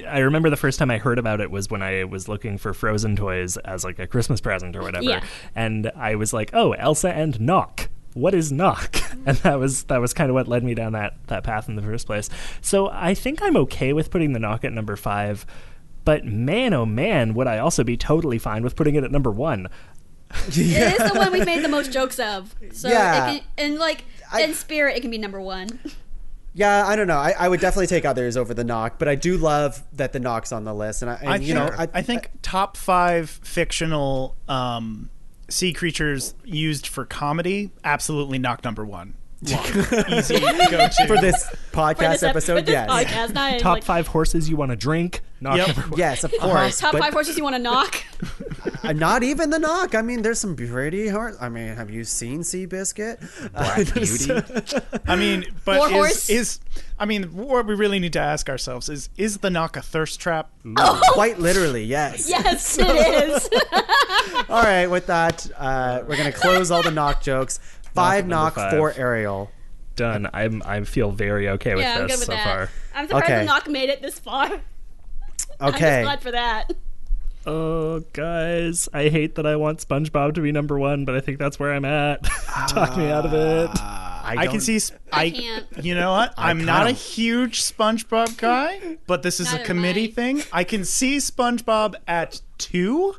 I remember the first time I heard about it was when I was looking for Frozen toys as, like, a Christmas present or whatever. Yeah. And I was like, oh, Elsa and Knock. What is knock? And that was kind of what led me down that path in the first place. So I think I'm okay with putting the knock at number 5, but man, oh man, would I also be totally fine with putting it at number 1. It is the one we've made the most jokes of. So Yeah. it can, and, like, in spirit, it can be number 1. Yeah, I don't know. I would definitely take others over the knock, but I do love that the knock's on the list. And I think top 5 fictional sea creatures used for comedy, absolutely knock number 1. Easy go-to. for this podcast episode, yes. Podcast, not Top like, 5 horses you want to drink, knock number 1. Yes, of course. top but 5 horses you want to knock. not even the knock. I mean, there's some pretty hard. I mean, have you seen Seabiscuit? Black Beauty. I mean, but Warhorse? what we really need to ask ourselves is the knock a thirst trap? Quite literally, yes. Yes, it is. All right, with that, we're going to close all the knock jokes. 5 knock, 5. 4 Ariel. Done. I feel very okay with I'm this good with so that. far. I'm surprised Okay. the knock made it this far. I'm just Okay. glad for that. Oh, guys, I hate that I want SpongeBob to be number 1, but I think that's where I'm at. Talk me out of it. I can see. I can't. You know what? I'm not a kinda- huge SpongeBob guy, but this is Neither a am committee I. thing. I can see SpongeBob at 2.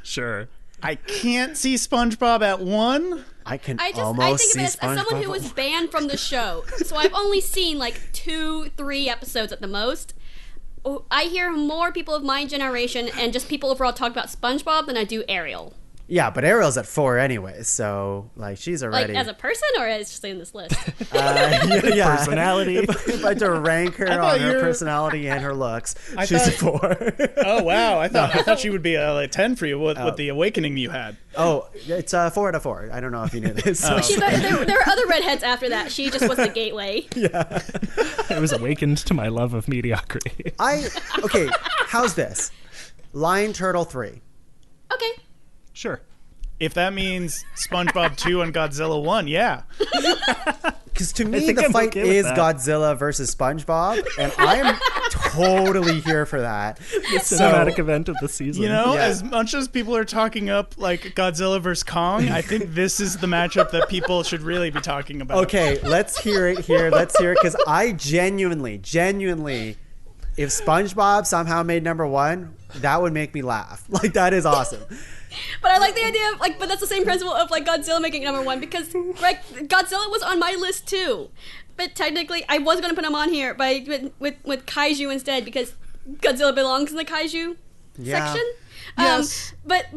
Sure. I can't see SpongeBob at 1. I can I almost think of see it as someone SpongeBob. who was banned from the show. So I've only seen like 2-3 episodes at the most. I hear more people of my generation and just people overall talk about SpongeBob than I do Ariel. Yeah, but Ariel's at 4 anyways, so like she's already. Like as a person or as just in this list? yeah. Personality. If I had to rank her thought on her you were- personality and her looks, she's a 4. Oh wow! I thought she would be a 10 for you with the awakening you had. Oh, it's 4 out of 4. I don't know if you knew this. Oh. There were other redheads after that. She just was the gateway. I was awakened to my love of mediocrity. Okay, how's this? Lion Turtle 3. Okay. Sure. If that means SpongeBob 2 and Godzilla 1, yeah. Because to me, think the I'm fight okay with is that. Godzilla versus SpongeBob, and I am totally here for that. Cinematic event of the season. You know, Yeah. as much as people are talking up like Godzilla versus Kong, I think this is the matchup that people should really be talking about. Okay, let's hear it here. Let's hear it, because I genuinely, if SpongeBob somehow made number 1, that would make me laugh. Like, that is awesome. But I like the idea of but that's the same principle of like Godzilla making number 1 because Godzilla was on my list too. But technically, I was going to put him on here, but with Kaiju instead because Godzilla belongs in the Kaiju section. Yes. But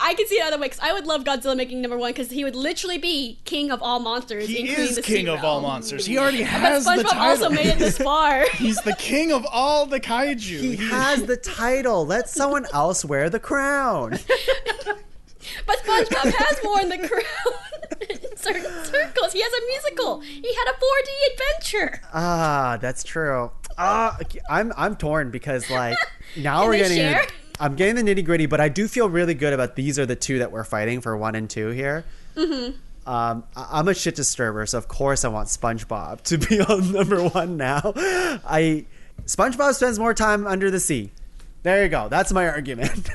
I can see it either way, 'cause I would love Godzilla making number one, because he would literally be king of all monsters. He including is the king sea of all realm. monsters. He already But has the SpongeBob title. also made it this far. He's the king of all the kaiju. He has the title. Let someone else wear the crown. But SpongeBob has worn the crown in certain circles. He has a musical. He had a 4D adventure. Ah, that's true. I'm torn because like now Can we're they getting. share? I'm getting the nitty gritty, but I do feel really good about these are the two that we're fighting for 1 and 2 here. Mm-hmm. I'm a shit disturber, so of course I want SpongeBob to be on number 1 now. SpongeBob spends more time under the sea. There you go. That's my argument.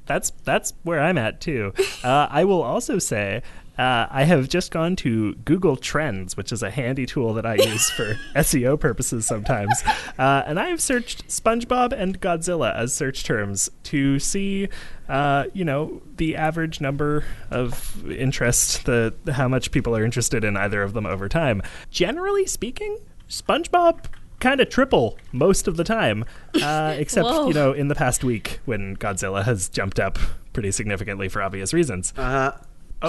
That's where I'm at too. I will also say I have just gone to Google Trends, which is a handy tool that I use for SEO purposes sometimes, and I have searched SpongeBob and Godzilla as search terms to see, the average number of interest, how much people are interested in either of them over time. Generally speaking, SpongeBob kind of triple most of the time, except Whoa. in the past week when Godzilla has jumped up pretty significantly for obvious reasons.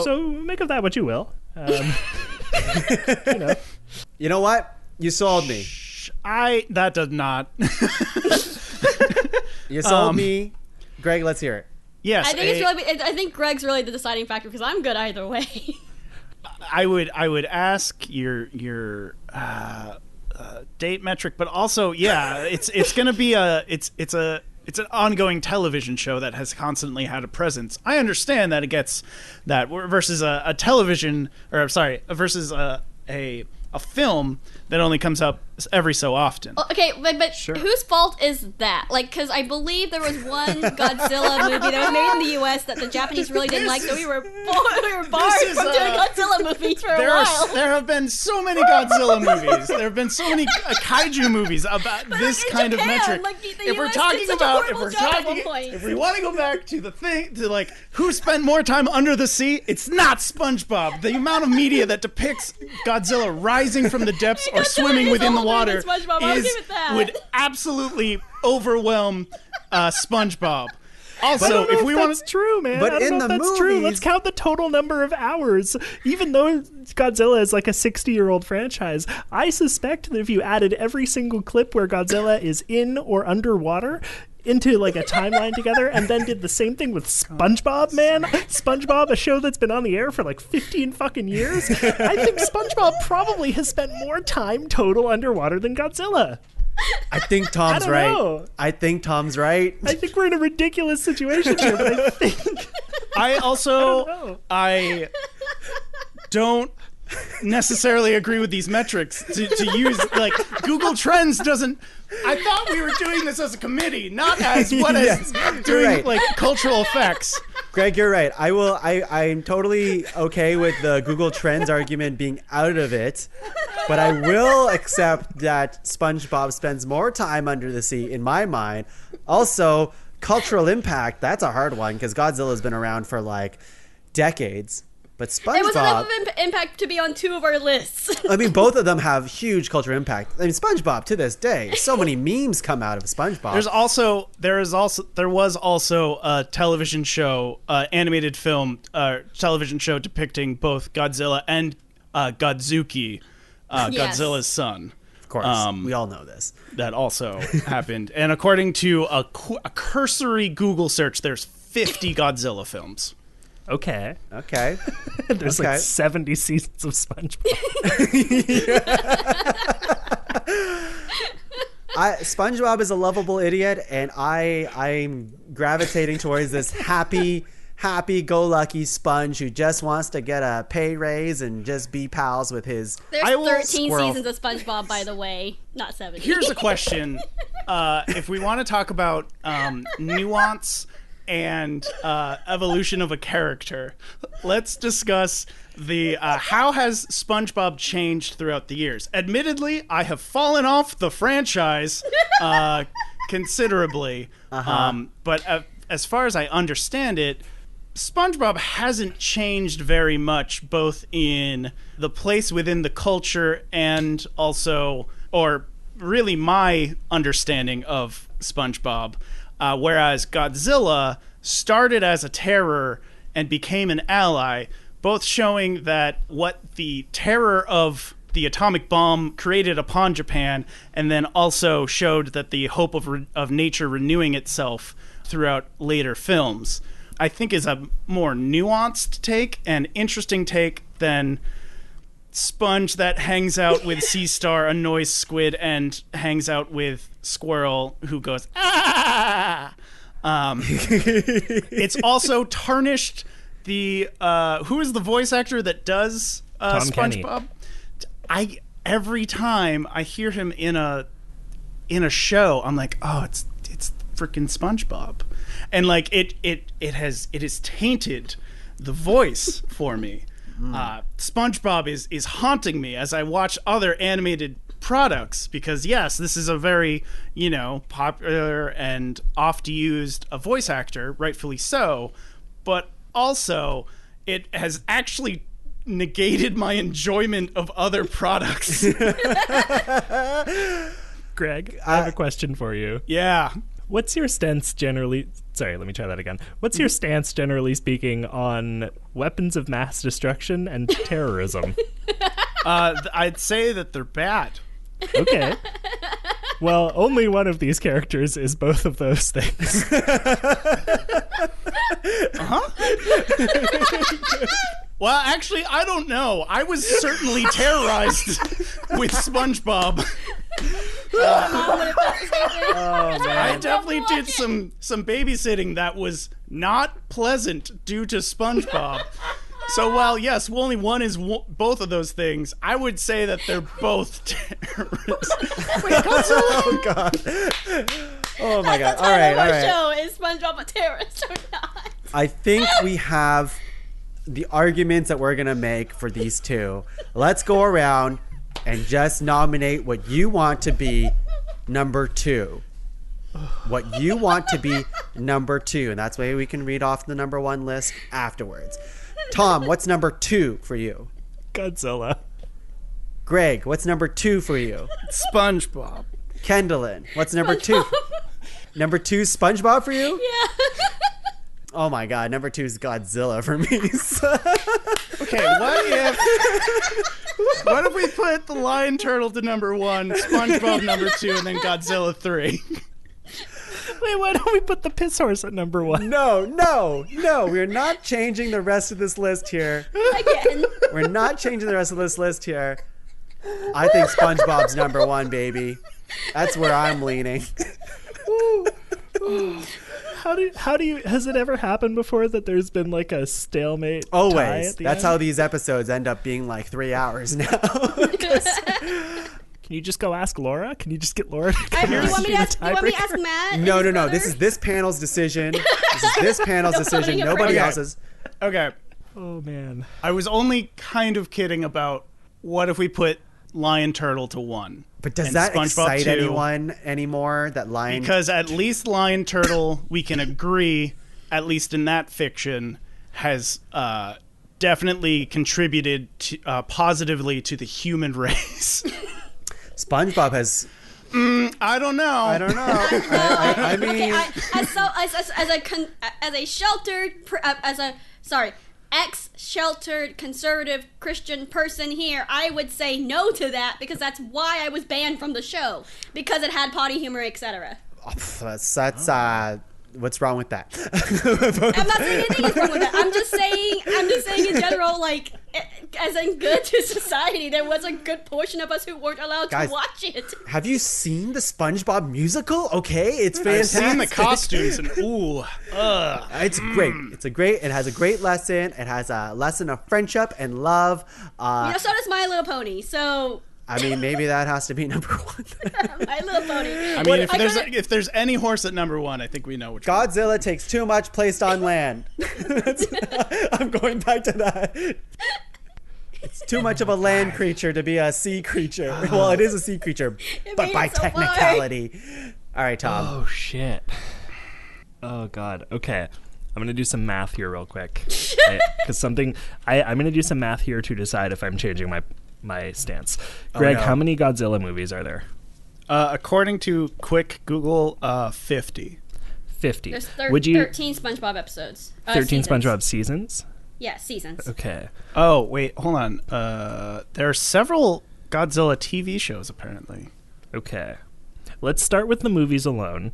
So make of that what you will. You know what? You sold me. That does not. You sold me. Greg, let's hear it. Yes, I think Greg's really the deciding factor, because I'm good either way. I would ask your date metric, but also it's going to be it's an ongoing television show that has constantly had a presence. I understand that it gets that versus a television, or sorry, versus a film that only comes up every so often. Okay, but Sure. whose fault is that? Like, because I believe there was one Godzilla movie that was made in the U.S. that the Japanese really didn't like, so we were barred from doing Godzilla movies for a while. There have been so many Godzilla movies. There have been so many kaiju movies about this in kind Japan, of metric. like, the If we're US talking did such a about, horrible job at one point. if we want to go back to the thing, to like who spent more time under the sea, it's not SpongeBob. The amount of media that depicts Godzilla rising from the depths or Godzilla swimming is within the older water than SpongeBob, I'll give it that. would absolutely overwhelm SpongeBob. I Also, don't know if if we that's want to, true, man. But I don't in know if the that's true. movies- Let's count the total number of hours. Even though Godzilla is like a 60-year-old franchise, I suspect that if you added every single clip where Godzilla is in or underwater into like a timeline together and then did the same thing with SpongeBob, man. SpongeBob, a show that's been on the air for like 15 fucking years. I think SpongeBob probably has spent more time total underwater than Godzilla. I think Tom's I don't right. know. I think Tom's right. I think we're in a ridiculous situation here, but I think I also know. I don't necessarily agree with these metrics to use. Like, Google Trends doesn't. I thought we were doing this as a committee, not as what Yes, is you're doing right. like cultural effects. Greg, you're right. I'm totally okay with the Google Trends argument being out of it, but I will accept that SpongeBob spends more time under the sea in my mind. Also, cultural impact, that's a hard one because Godzilla's been around for like decades. But SpongeBob, It was enough of an impact to be on 2 of our lists. I mean, both of them have huge cultural impact. I mean, SpongeBob to this day, so many memes come out of SpongeBob. There was also a television show, animated film, television show depicting both Godzilla and Godzuki, Yes. Godzilla's son. Of course, we all know this. That also happened. And according to a cursory Google search, there's 50 Godzilla films. okay. Okay. There's Okay. like 70 seasons of SpongeBob. SpongeBob is a lovable idiot, and I'm gravitating towards this happy-go-lucky sponge who just wants to get a pay raise and just be pals with his. There's I will 13 squirrel- seasons of SpongeBob, by the way, not 7. Here's a question. If we want to talk about nuance and evolution of a character, let's discuss the how has SpongeBob changed throughout the years. Admittedly, I have fallen off the franchise considerably, but as far as I understand it, SpongeBob hasn't changed very much, both in the place within the culture and also, or really my understanding of SpongeBob, whereas Godzilla started as a terror and became an ally, both showing that what the terror of the atomic bomb created upon Japan, and then also showed that the hope of nature renewing itself throughout later films, I think is a more nuanced take and interesting take than Sponge that hangs out with Sea Star, annoys Squid, and hangs out with Squirrel, who goes, ah! It's also tarnished the who is the voice actor that does SpongeBob? Every time I hear him in a show, I'm like, oh, it's freaking SpongeBob, and like it has tainted the voice for me. SpongeBob is haunting me as I watch other animated products, because yes, this is a very, popular and oft used a voice actor, rightfully so, but also it has actually negated my enjoyment of other products. Greg, I have a question for you. Yeah. What's your stance generally... Sorry, let me try that again. What's your stance, generally speaking, on weapons of mass destruction and terrorism? I'd say that they're bad. Okay. Well, only one of these characters is both of those things. Well, actually, I don't know. I was certainly terrorized with SpongeBob. I definitely did some babysitting that was not pleasant due to SpongeBob. So while, yes, only one is both of those things, I would say that they're both terrorists. Oh, God. Oh, my God. All right, all right. Show is SpongeBob a terrorist or not? I think we have the arguments that we're going to make for these two. Let's go around and just nominate what you want to be number 2. What you want to be number 2. And that's why we can read off the number 1 list afterwards. Tom, what's number 2 for you? Godzilla. Greg, what's number 2 for you? SpongeBob. Kendalyn, what's number 2? Number 2 SpongeBob for you? Yeah. Oh my God, number 2 is Godzilla for me. Okay, what if we put the lion turtle to number 1, SpongeBob number 2, and then Godzilla 3? Wait, why don't we put the piss horse at number 1? No. We're not changing the rest of this list here. Again. We're not changing the rest of this list here. I think SpongeBob's number 1, baby. That's where I'm leaning. How do you, has it ever happened before that there's been like a stalemate? Always. Tie That's end? how these episodes end up being like 3 hours now. Can you just go ask Laura? Can you just get Laura to come You here want me and to do ask, the you want me to ask tiebreaker? Matt? No. This is this panel's decision. This is this panel's decision. voting Nobody for- else's. Okay, Oh, man. I was only kind of kidding about what if we put lion turtle to 1. But does and that SpongeBob excite 2, anyone anymore? That line? Because at least lion turtle, we can agree, at least in that fiction, has definitely contributed to, positively to the human race. SpongeBob has. I don't know. I mean, ex-sheltered conservative Christian person here, I would say no to that, because that's why I was banned from the show, because it had potty humor, etc. that's what's wrong with that? I'm not saying anything is wrong with that. I'm just saying in general, like, as in good to society, there was a good portion of us who weren't allowed Guys, to watch it. Have you seen the SpongeBob musical? Okay, it's fantastic. I've seen the costumes and It's great. It has a great lesson. It has a lesson of friendship and love. So does My Little Pony. So I mean, maybe that has to be number 1. My Little Pony. I mean, if there's any horse at number 1, I think we know which one. Godzilla takes too much placed on land. I'm going back to that. It's too much of a land creature to be a sea creature. Well, it is a sea creature, but by technicality. All right, Tom. Oh, shit. Oh, God. Okay. I'm going to do some math here real quick. Because I'm going to do some math here to decide if I'm changing my stance. Greg, how many Godzilla movies are there? According to quick Google, 50. 50. There's 13 SpongeBob episodes. 13 seasons. SpongeBob seasons? Yeah, seasons. Okay. Oh, wait, hold on. There are several Godzilla TV shows, apparently. Okay. Let's start with the movies alone.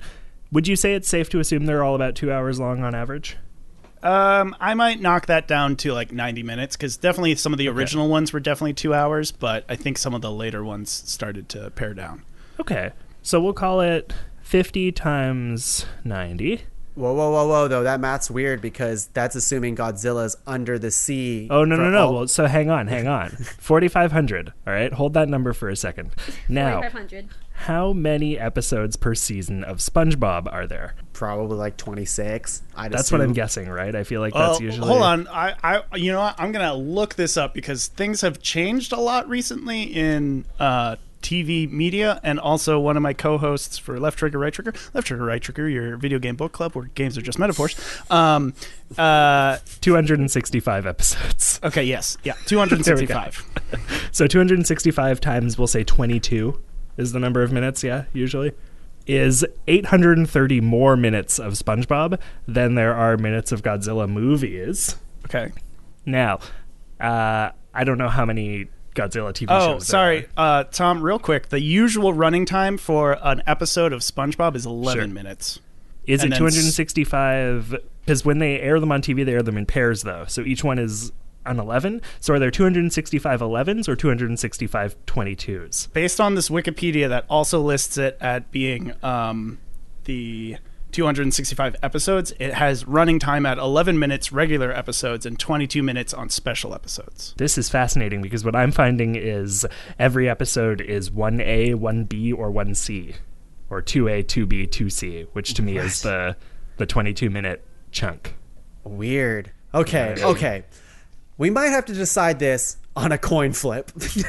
Would you say it's safe to assume they're all about 2 hours long on average? I might knock that down to like 90 minutes, because definitely some of the original ones were definitely 2 hours, but I think some of the later ones started to pare down. Okay. So we'll call it 50 times 90. Whoa, though. That math's weird because that's assuming Godzilla's under the sea. Oh, no. Well, so hang on. 4,500. All right. Hold that number for a second. Now, 4,500. how many episodes per season of SpongeBob are there? Probably like 26. That's what I'm guessing, right? I feel like that's usually... Hold on. I you know what? I'm going to look this up because things have changed a lot recently in TV media, and also one of my co-hosts for Left Trigger, Right Trigger, your video game book club where games are just metaphors. 265 episodes. Okay, yes. Yeah, 265. So 265 times, we'll say 22 is the number of minutes, yeah, usually, is 830 more minutes of SpongeBob than there are minutes of Godzilla movies. Okay. Now, I don't know how many Godzilla TV shows. Oh, sorry. Tom, real quick. The usual running time for an episode of SpongeBob is 11 minutes. Is it 265? Because when they air them on TV, they air them in pairs, though. So each one is an 11. So are there 265 11s or 265 22s? Based on this Wikipedia that also lists it at being the 265 episodes, it has running time at 11 minutes regular episodes and 22 minutes on special episodes. This is fascinating because what I'm finding is every episode is 1A, 1B, or 1C, or 2A, 2B, 2C, which to me is the 22-minute chunk. Weird. Okay. We might have to decide this on a coin flip. We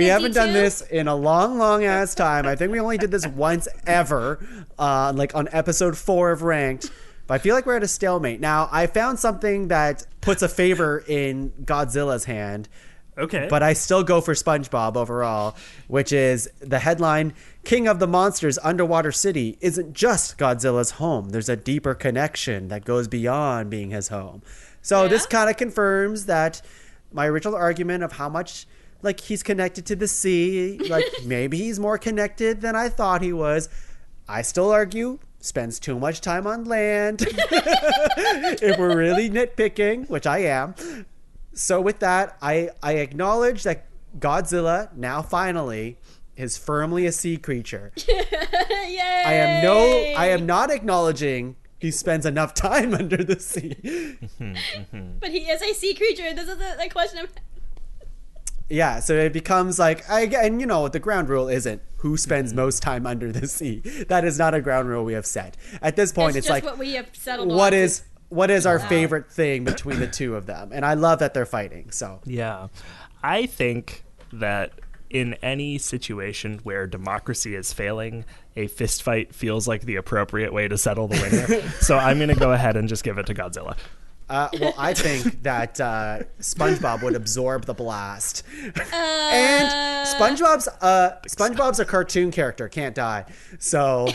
haven't done this in a long ass time. I think we only did this once ever, like on episode 4 of Ranked. But I feel like we're at a stalemate. Now, I found something that puts a favor in Godzilla's hand. Okay. But I still go for SpongeBob overall, which is the headline, King of the Monsters Underwater City isn't just Godzilla's home. There's a deeper connection that goes beyond being his home. So this kind of confirms that my original argument of how much like he's connected to the sea, like maybe he's more connected than I thought he was. I still argue spends too much time on land. If we're really nitpicking, which I am. So with that, I acknowledge that Godzilla now finally is firmly a sea creature. Yay! I am not acknowledging he spends enough time under the sea. But he is a sea creature. This is a question of... Yeah, so it becomes like, and you know, the ground rule isn't who spends most time under the sea. That is not a ground rule we have set. At this point, it's like, what we have settled on. what is our favorite thing between the two of them? And I love that they're fighting, so. Yeah. I think that in any situation where democracy is failing, a fist fight feels like the appropriate way to settle the winner. So I'm going to go ahead and just give it to Godzilla. Well, I think that SpongeBob would absorb the blast. And SpongeBob's a cartoon character, can't die. So...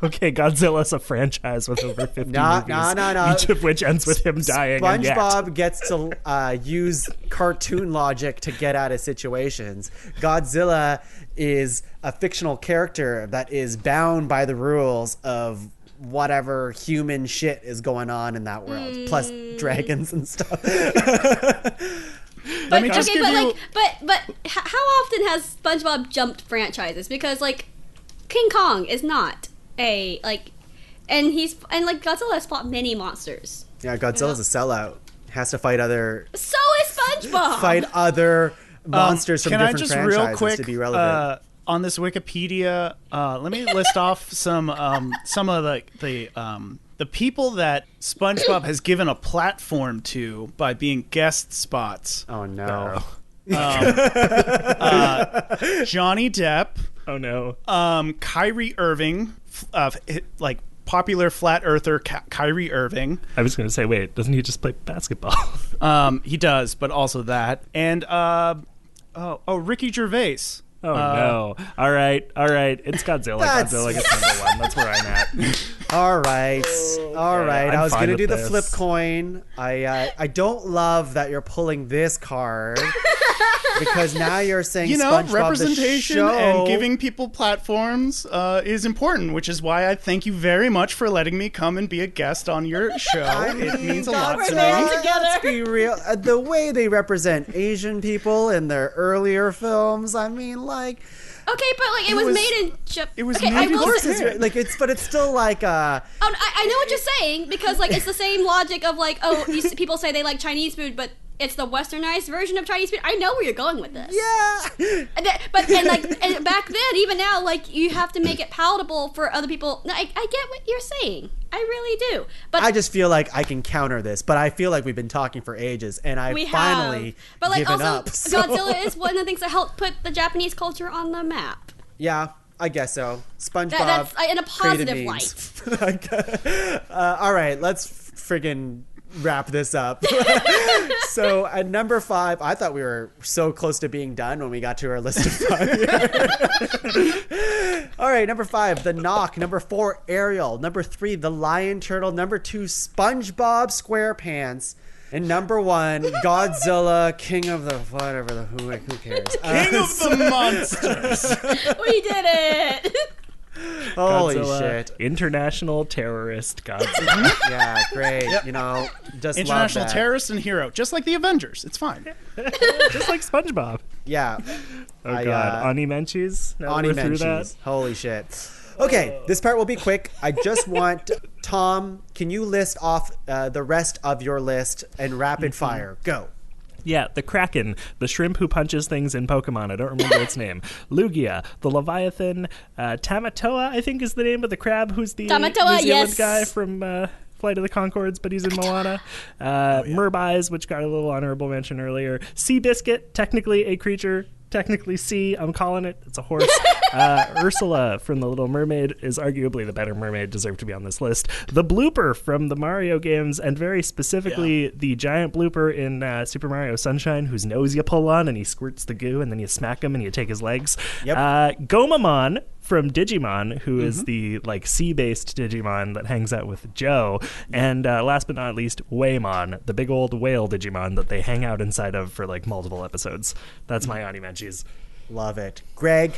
Okay, Godzilla's a franchise with over 50 movies, no. each of which ends with him dying. SpongeBob gets to use cartoon logic to get out of situations. Godzilla is a fictional character that is bound by the rules of whatever human shit is going on in that world, plus dragons and stuff. But how often has SpongeBob jumped franchises? Because like King Kong is not and Godzilla has fought many monsters. Yeah, Godzilla's a sellout. Has to fight other. So is SpongeBob. Fight other monsters from different franchises real quick, to be relevant. On this Wikipedia, let me list off some of the people that SpongeBob has given a platform to by being guest spots. Oh no. Johnny Depp. Oh no. Kyrie Irving, popular flat earther Kyrie Irving. I was going to say, wait, doesn't he just play basketball? He does, but also that. And Ricky Gervais. Oh no! All right. It's Godzilla. Godzilla gets number one. That's where I'm at. All right. I was gonna do the this. flip coin. I don't love that you're pulling this card because now you're saying SpongeBob representation the show. and giving people platforms is important, which is why I thank you very much for letting me come and be a guest on your show. It means a lot to me. Let's be real. The way they represent Asian people in their earlier films, I mean, like. Okay, but like it was made in Japan. It was okay, made in will Of say- course, but it's still like I know what you're saying because like it's the same logic of like people say they like Chinese food, but it's the westernized version of Chinese food. I know where you're going with this. yeah. And back then, even now, like you have to make it palatable for other people. No, I get what you're saying. I really do. But I just feel like I can counter this, but I feel like we've been talking for ages, and I finally But like given also, up. So. Godzilla is one of the things that helped put the Japanese culture on the map. Yeah, I guess so. SpongeBob. That's in a created positive memes. light. All right, let's friggin' wrap this up. So at number 5, I thought we were so close to being done when we got to our list of 5. All right, number 5, The Knock. Number 4, Ariel. Number 3, The Lion Turtle. Number 2, SpongeBob SquarePants. And number 1, Godzilla, King of the whatever the who cares? King of the monsters. We did it. Holy Godzilla, shit! International terrorist Godzilla. Yeah, great. You know, just International love that. terrorist and hero, just like the Avengers. It's fine. Just like SpongeBob. Yeah. Oh god, Ani Menchie's. Now Ani we're through that. Menchie's. Holy shit. Okay, this part will be quick. I just want Tom. Can you list off the rest of your list and rapid fire? Go. Yeah, the Kraken, the shrimp who punches things in Pokemon. I don't remember its name. Lugia, the Leviathan, Tamatoa, I think is the name of the crab who's the Tamatoa, New Zealand yes. guy from Flight of the Conchords, but he's in Moana. Merbeis, which got a little honorable mention earlier. Seabiscuit, technically a creature, technically sea. I'm calling it. It's a horse. Ursula from The Little Mermaid is arguably the better mermaid, deserved to be on this list. The blooper from the Mario games, and very specifically the giant blooper in Super Mario Sunshine, whose nose you pull on and he squirts the goo and then you smack him and you take his legs. Yep. Gomamon from Digimon, who is the like sea-based Digimon that hangs out with Joe. And last but not least, Waymon, the big old whale Digimon that they hang out inside of for like multiple episodes. That's my Ani Menchie's. Love it. Greg,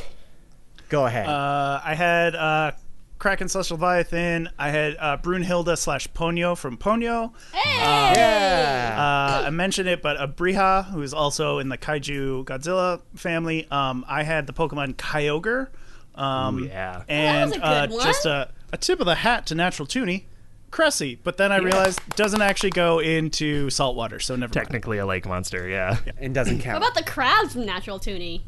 go ahead. I had Kraken / Leviathan. I had Brunhilde / Ponyo from Ponyo. yeah. I mentioned it, but Abriha, who is also in the Kaiju Godzilla family. I had the Pokemon Kyogre. Yeah. And That was a good one. just a tip of the hat to Natural Toonie, Cressy. But then I realized it doesn't actually go into saltwater, so never mind. Technically a lake monster, yeah. And doesn't count. What about the crabs from Natural Toonie?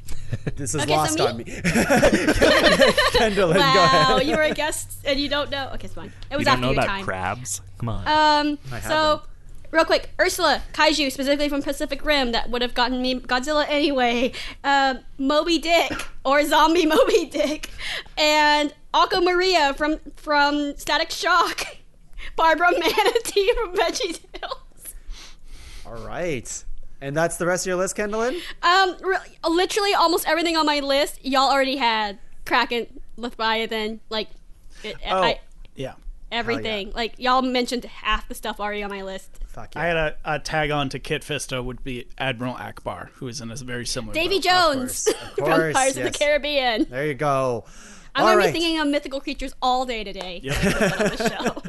This is Okay, so lost me? on me. Kendalyn, go Wow, ahead. you were a guest and you don't know. Okay, it's fine. It was You don't after know your about time. crabs? Come on. I have So, them. real quick, Ursula, Kaiju, specifically from Pacific Rim, that would have gotten me Godzilla anyway. Moby Dick, or Zombie Moby Dick, and Aqua Maria from Static Shock, Barbara Manatee from VeggieTales. All right. And that's the rest of your list, Kendalyn? Literally almost everything on my list, y'all already had. Kraken, Leviathan, like, Yeah. everything. Like, y'all mentioned half the stuff already on my list. Fuck yeah. I had a tag on to Kit Fisto would be Admiral Akbar, who is in a very similar Davy boat. Jones Of from course, Pirates of the yes. Caribbean. There you go. I'm All going to right. be thinking of mythical creatures all day today. Yep. on the show.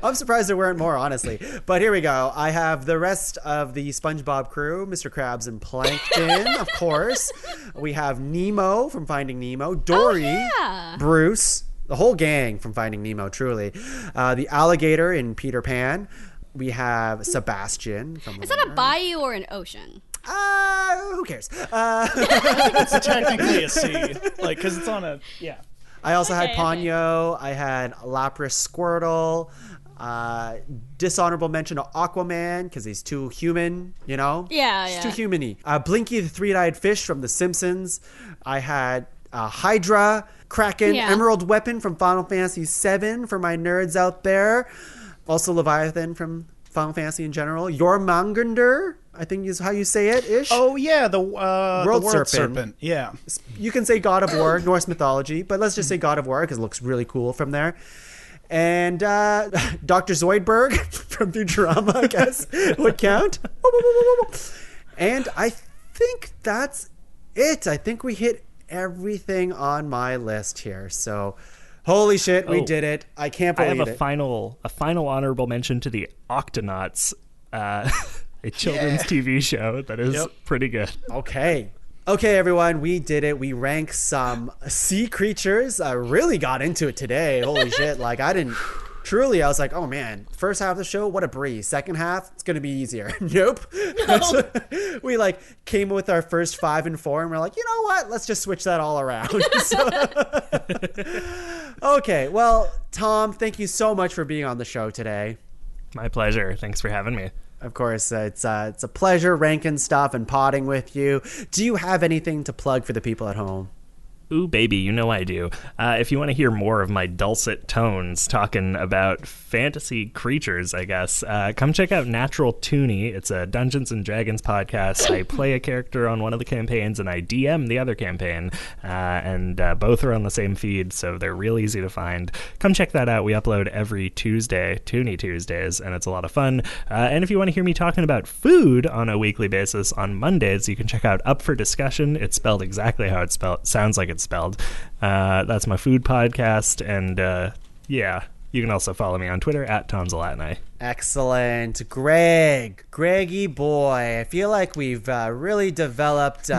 I'm surprised there weren't more, honestly. But here we go. I have the rest of the SpongeBob crew, Mr. Krabs and Plankton, of course. We have Nemo from Finding Nemo, Dory, yeah. Bruce, the whole gang from Finding Nemo, truly. The alligator in Peter Pan. We have Sebastian from Is that a bayou or an ocean? who cares? It's technically a sea, like because it's on a I also had Okay, Ponyo. I had Lapras Squirtle. Dishonorable mention to Aquaman because he's too human, you know? Yeah, He's yeah. too human-y. Blinky the Three-Eyed Fish from The Simpsons. I had Hydra, Kraken, Yeah. Emerald Weapon from Final Fantasy VII for my nerds out there. Also Leviathan from Final Fantasy in general. Jormungandr I think is how you say it, ish. Oh yeah, the world serpent. Yeah. You can say God of War, Norse mythology, but let's just say God of War because it looks really cool from there. And Dr. Zoidberg from Futurama, I guess, would count. And I think that's it. I think we hit everything on my list here. So, holy shit, we did it. I can't believe it. I have a final honorable mention to the Octonauts, a children's TV show that is pretty good. Okay, everyone, we did it. We ranked some sea creatures. I really got into it today. Holy shit. Like, I was like, oh man, first half of the show, what a breeze. Second half, it's going to be easier. Nope. No. We came with our first 5 and 4 and we're like, you know what? Let's just switch that all around. Okay, well, Tom, thank you so much for being on the show today. My pleasure. Thanks for having me. Of course, it's a pleasure ranking stuff and potting with you. Do you have anything to plug for the people at home? Ooh, baby, you know I do. If you want to hear more of my dulcet tones talking about fantasy creatures, I guess, come check out Natural Toonie. It's a Dungeons & Dragons podcast. I play a character on one of the campaigns, and I DM the other campaign. And both are on the same feed, so they're real easy to find. Come check that out. We upload every Tuesday, Toonie Tuesdays, and it's a lot of fun. And if you want to hear me talking about food on a weekly basis on Mondays, you can check out Upford Discussion. It's spelled exactly how it sounds like it's spelled. That's my food podcast, and you can also follow me on Twitter at Tom Zalatnai. Excellent. Greggy boy, I feel like we've really developed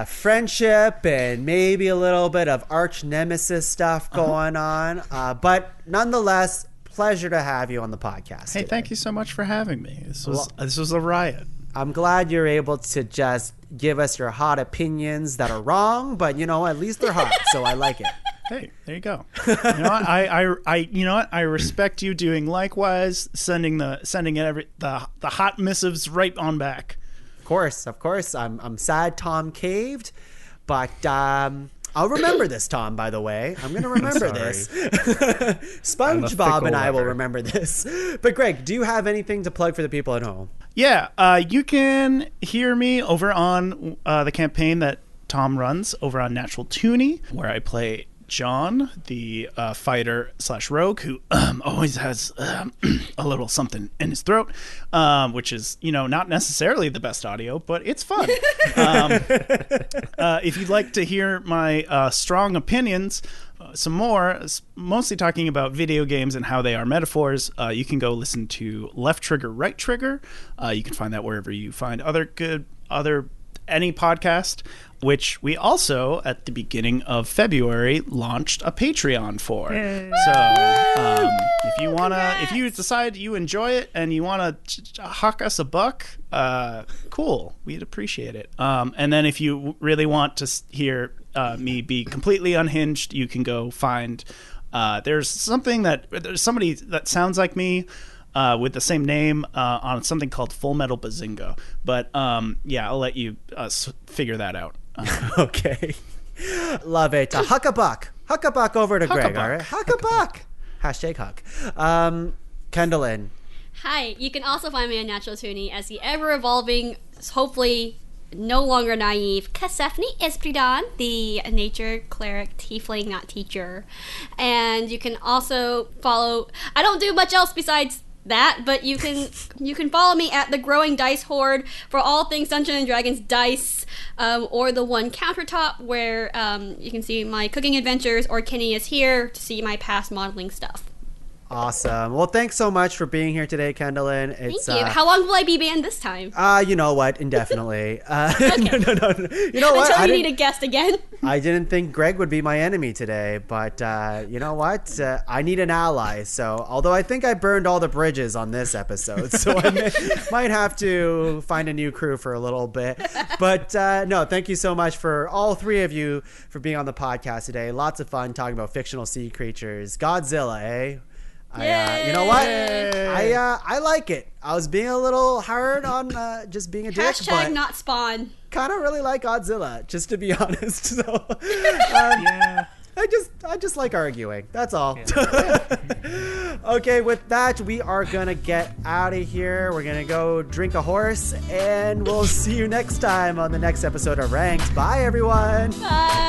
friendship and maybe a little bit of arch nemesis stuff going on, but nonetheless, pleasure to have you on the podcast today. Thank you so much for having me. This was a riot. I'm glad you're able to just give us your hot opinions that are wrong, but at least they're hot, so I like it. Hey, there you go. You know what? I respect you doing likewise, sending the hot missives right on back. Of course. I'm sad Tom caved, but I'll remember this, Tom, by the way. I'm going to remember this. SpongeBob and I will remember this. But Greg, do you have anything to plug for the people at home? Yeah, you can hear me over on the campaign that Tom runs over on Natural Toonie, where I play John, the fighter/rogue who always has a little something in his throat, which is, not necessarily the best audio, but it's fun. If you'd like to hear my strong opinions, some more, mostly talking about video games and how they are metaphors, you can go listen to Left Trigger, Right Trigger. You can find that wherever you find any podcast, which we also, at the beginning of February, launched a Patreon for. Yay. So if you decide you enjoy it and you want to huck us a buck, cool, we'd appreciate it. And then if you really want to hear me be completely unhinged, you can go find there's somebody that sounds like me with the same name on something called Full Metal Bazinga. But I'll let you figure that out. Okay. Love it. Huck a buck over to Greg. All right. Huck a buck. Hashtag huck. Kendalyn. Hi. You can also find me on Natural Toonie as the ever-evolving, hopefully no longer naive, Persephone Espridon, the nature cleric tiefling, not teacher. And you can also follow... I don't do much else besides that, but you can follow me at the Growing Dice Horde for all things Dungeons & Dragons dice, or the One Countertop, where you can see my cooking adventures, or Kenny is here to see my past modeling stuff. Awesome. Well, thanks so much for being here today, Kendalyn. Thank you. How long will I be banned this time? You know what? Indefinitely. Okay. No. You know what? Until you need a guest again. I didn't think Greg would be my enemy today, but you know what? I need an ally. So, although I think I burned all the bridges on this episode, so I might have to find a new crew for a little bit. But no, thank you so much for all three of you for being on the podcast today. Lots of fun talking about fictional sea creatures. Godzilla, eh? You know what? I like it. I was being a little hard on just being a dick. Hashtag not Spawn. Kind of really like Godzilla, just to be honest. So, yeah. I just like arguing. That's all. Okay, with that, we are gonna get out of here. We're gonna go drink a horse, and we'll see you next time on the next episode of Ranked. Bye, everyone. Bye.